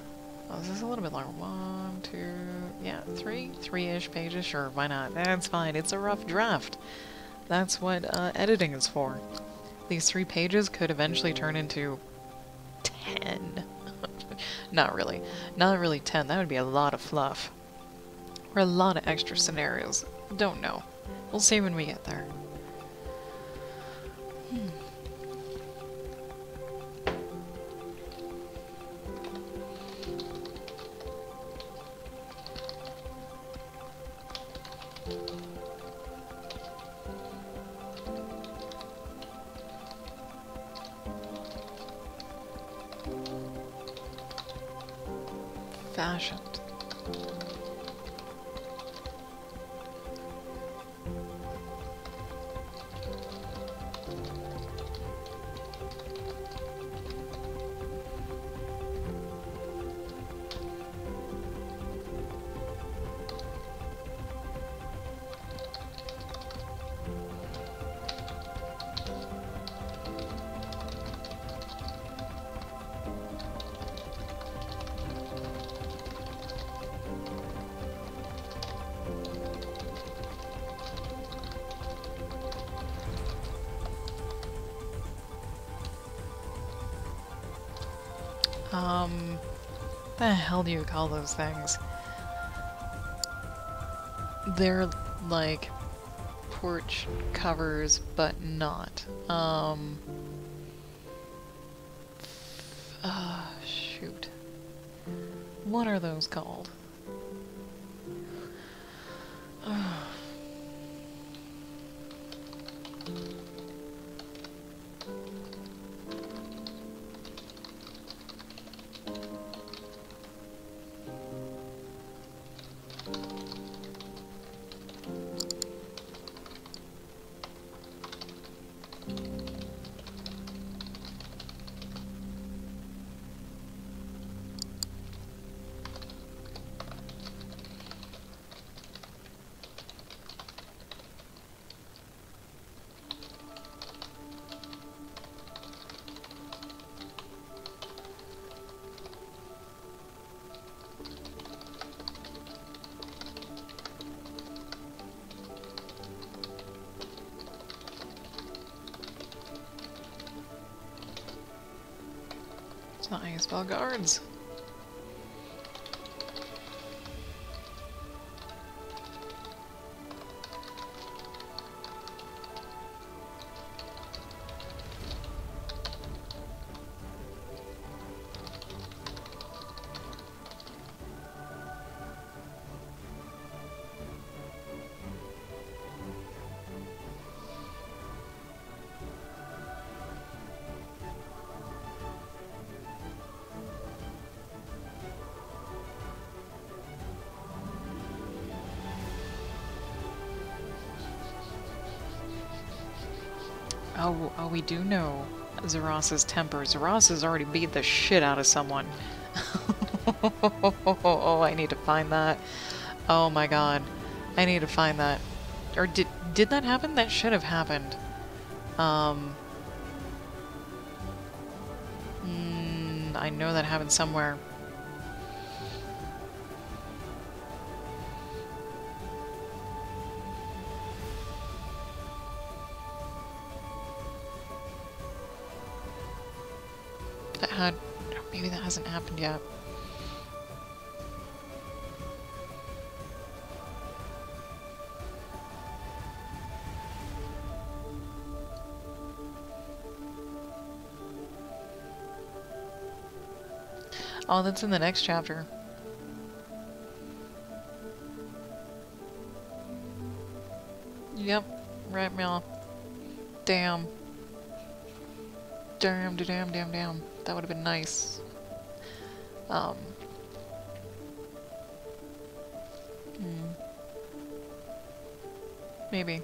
Oh, this is a little bit longer. 1, 2... Yeah, 3? 3-ish pages? Sure, why not? That's fine. It's a rough draft. That's what editing is for. These 3 pages could eventually turn into 10. Not really. Not really 10. That would be a lot of fluff. Or a lot of extra scenarios. Don't know. We'll see when we get there. Fashioned. The hell do you call those things? They're like porch covers, but not. Shoot. What are those called? It's not how you spell guards. Oh, we do know Zaras's temper. Zaras has already beat the shit out of someone. Oh, I need to find that. Oh my god. I need to find that. Or did that happen? That should have happened. I know that happened somewhere. That had... Maybe that hasn't happened yet. Oh, that's in the next chapter. Yep. Right, Mel. Damn. Damn. That would have been nice. Maybe.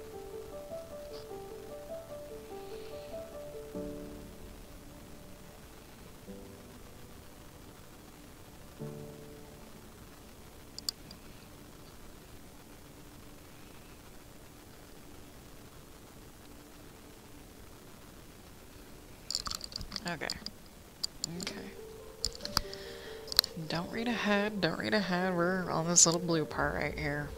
Okay. Don't read ahead, we're on this little blue part right here.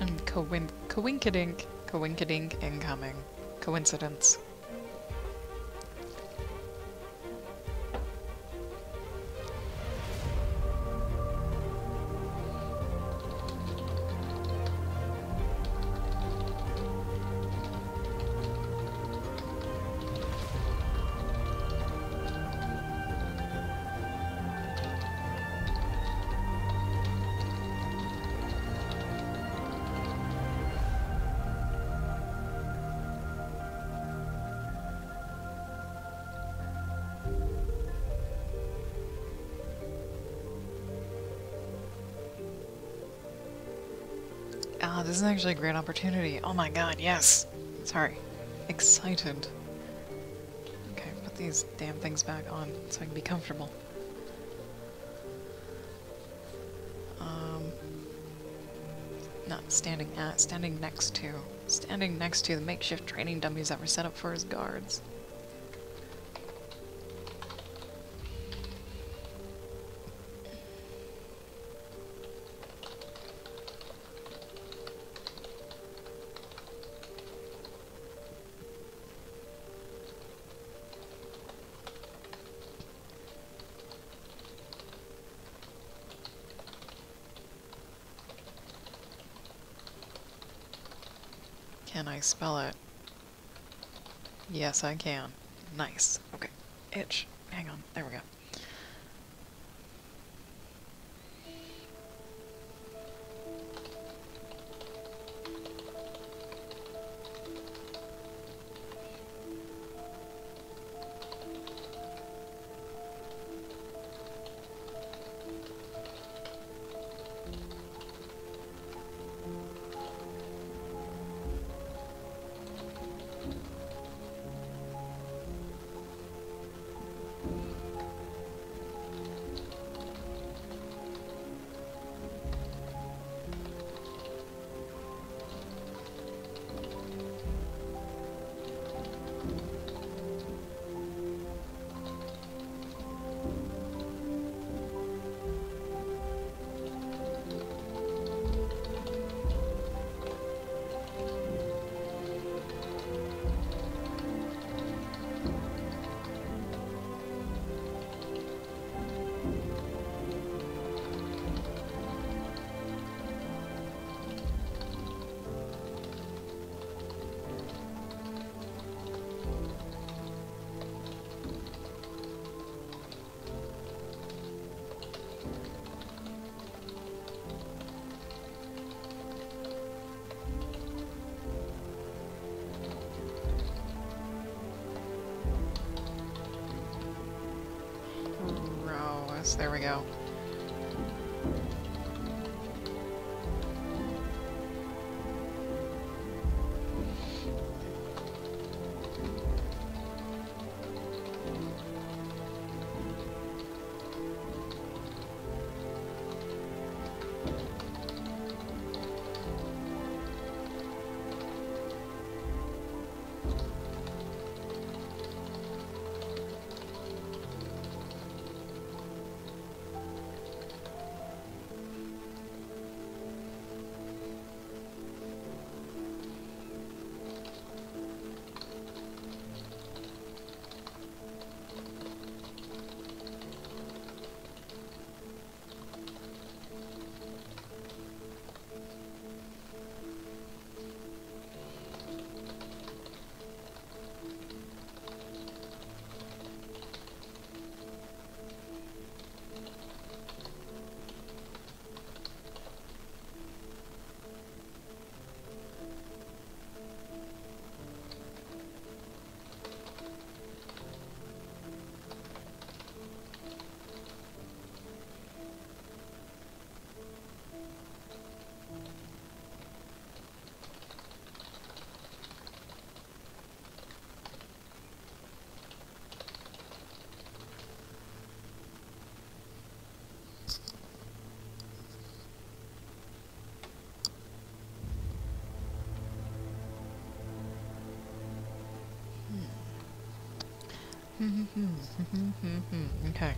And coinkadink incoming. Coincidence. Ah, this is actually a great opportunity. Oh my god, yes! Sorry. Excited. Okay, put these damn things back on so I can be comfortable. Not standing at, standing next to. Standing next to the makeshift training dummies that were set up for his guards. Can I spell it? Yes, I can. Nice. Okay. Itch. Hang on. There we go. Gross. There we go. Okay.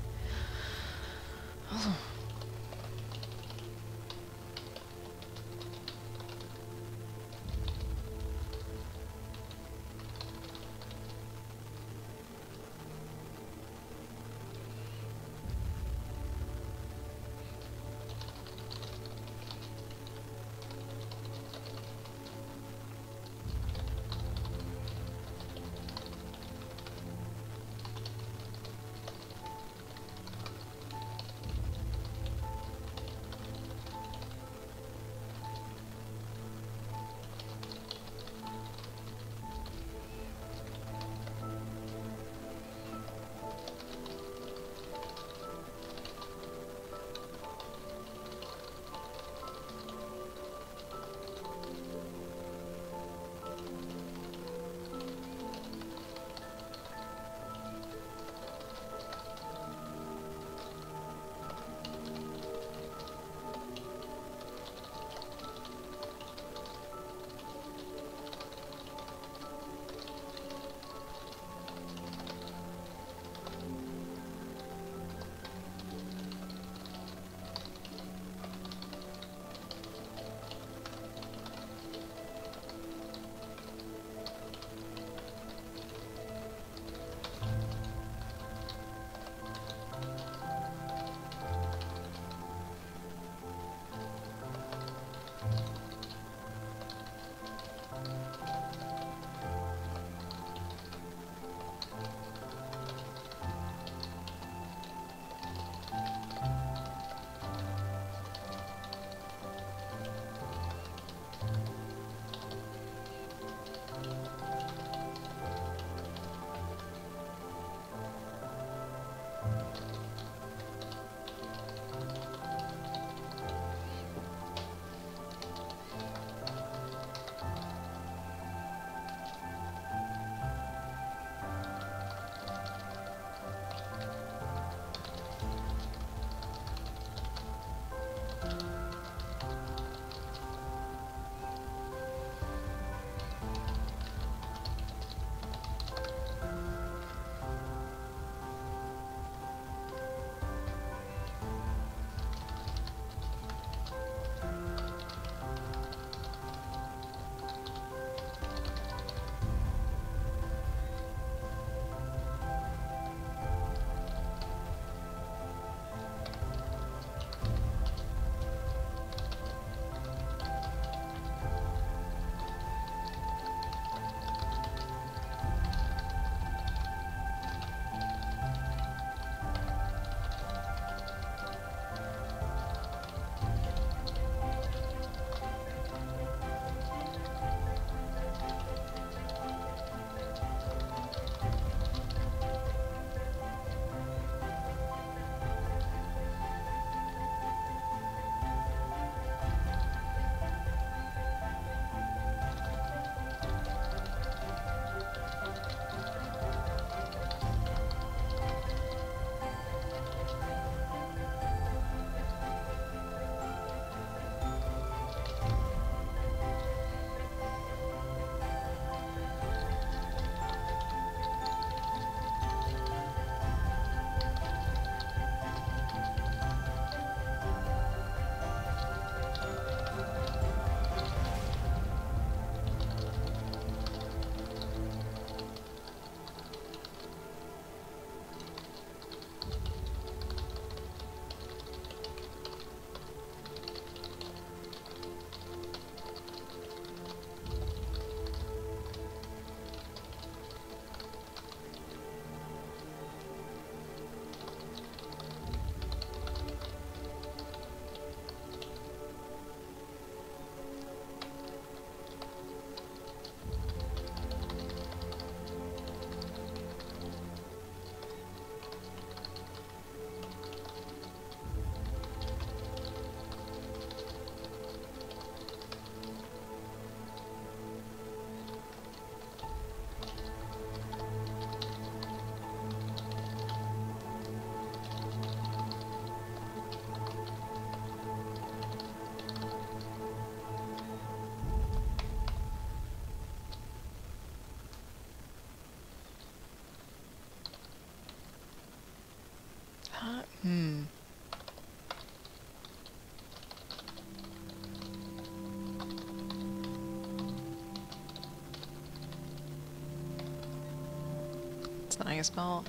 That's the highest spell.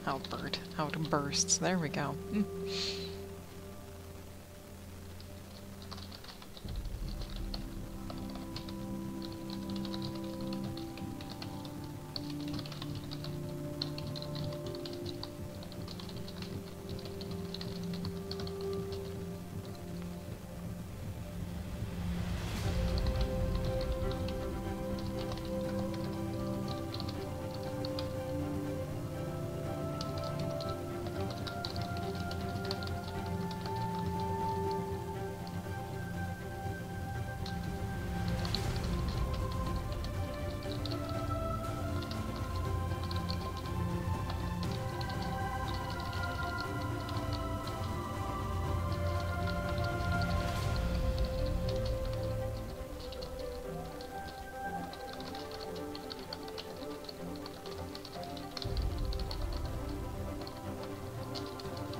Outbursts. There we go.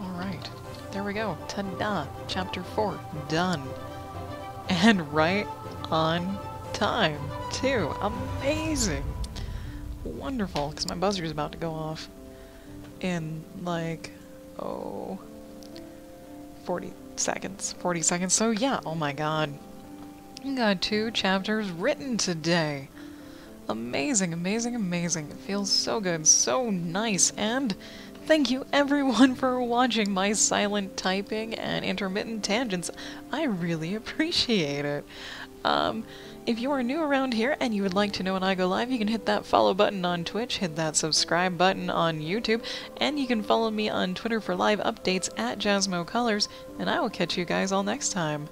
Alright, there we go. Ta-da! Chapter 4, done. And right on time, too. Amazing! Wonderful, because my buzzer's about to go off in, like, 40 seconds. 40 seconds, so yeah, oh my god. I got 2 chapters written today. Amazing, amazing, amazing. It feels so good, so nice, and thank you everyone for watching my silent typing and intermittent tangents. I really appreciate it. If you are new around here and you would like to know when I go live, you can hit that follow button on Twitch, hit that subscribe button on YouTube, and you can follow me on Twitter for live updates at JasmoColors, and I will catch you guys all next time.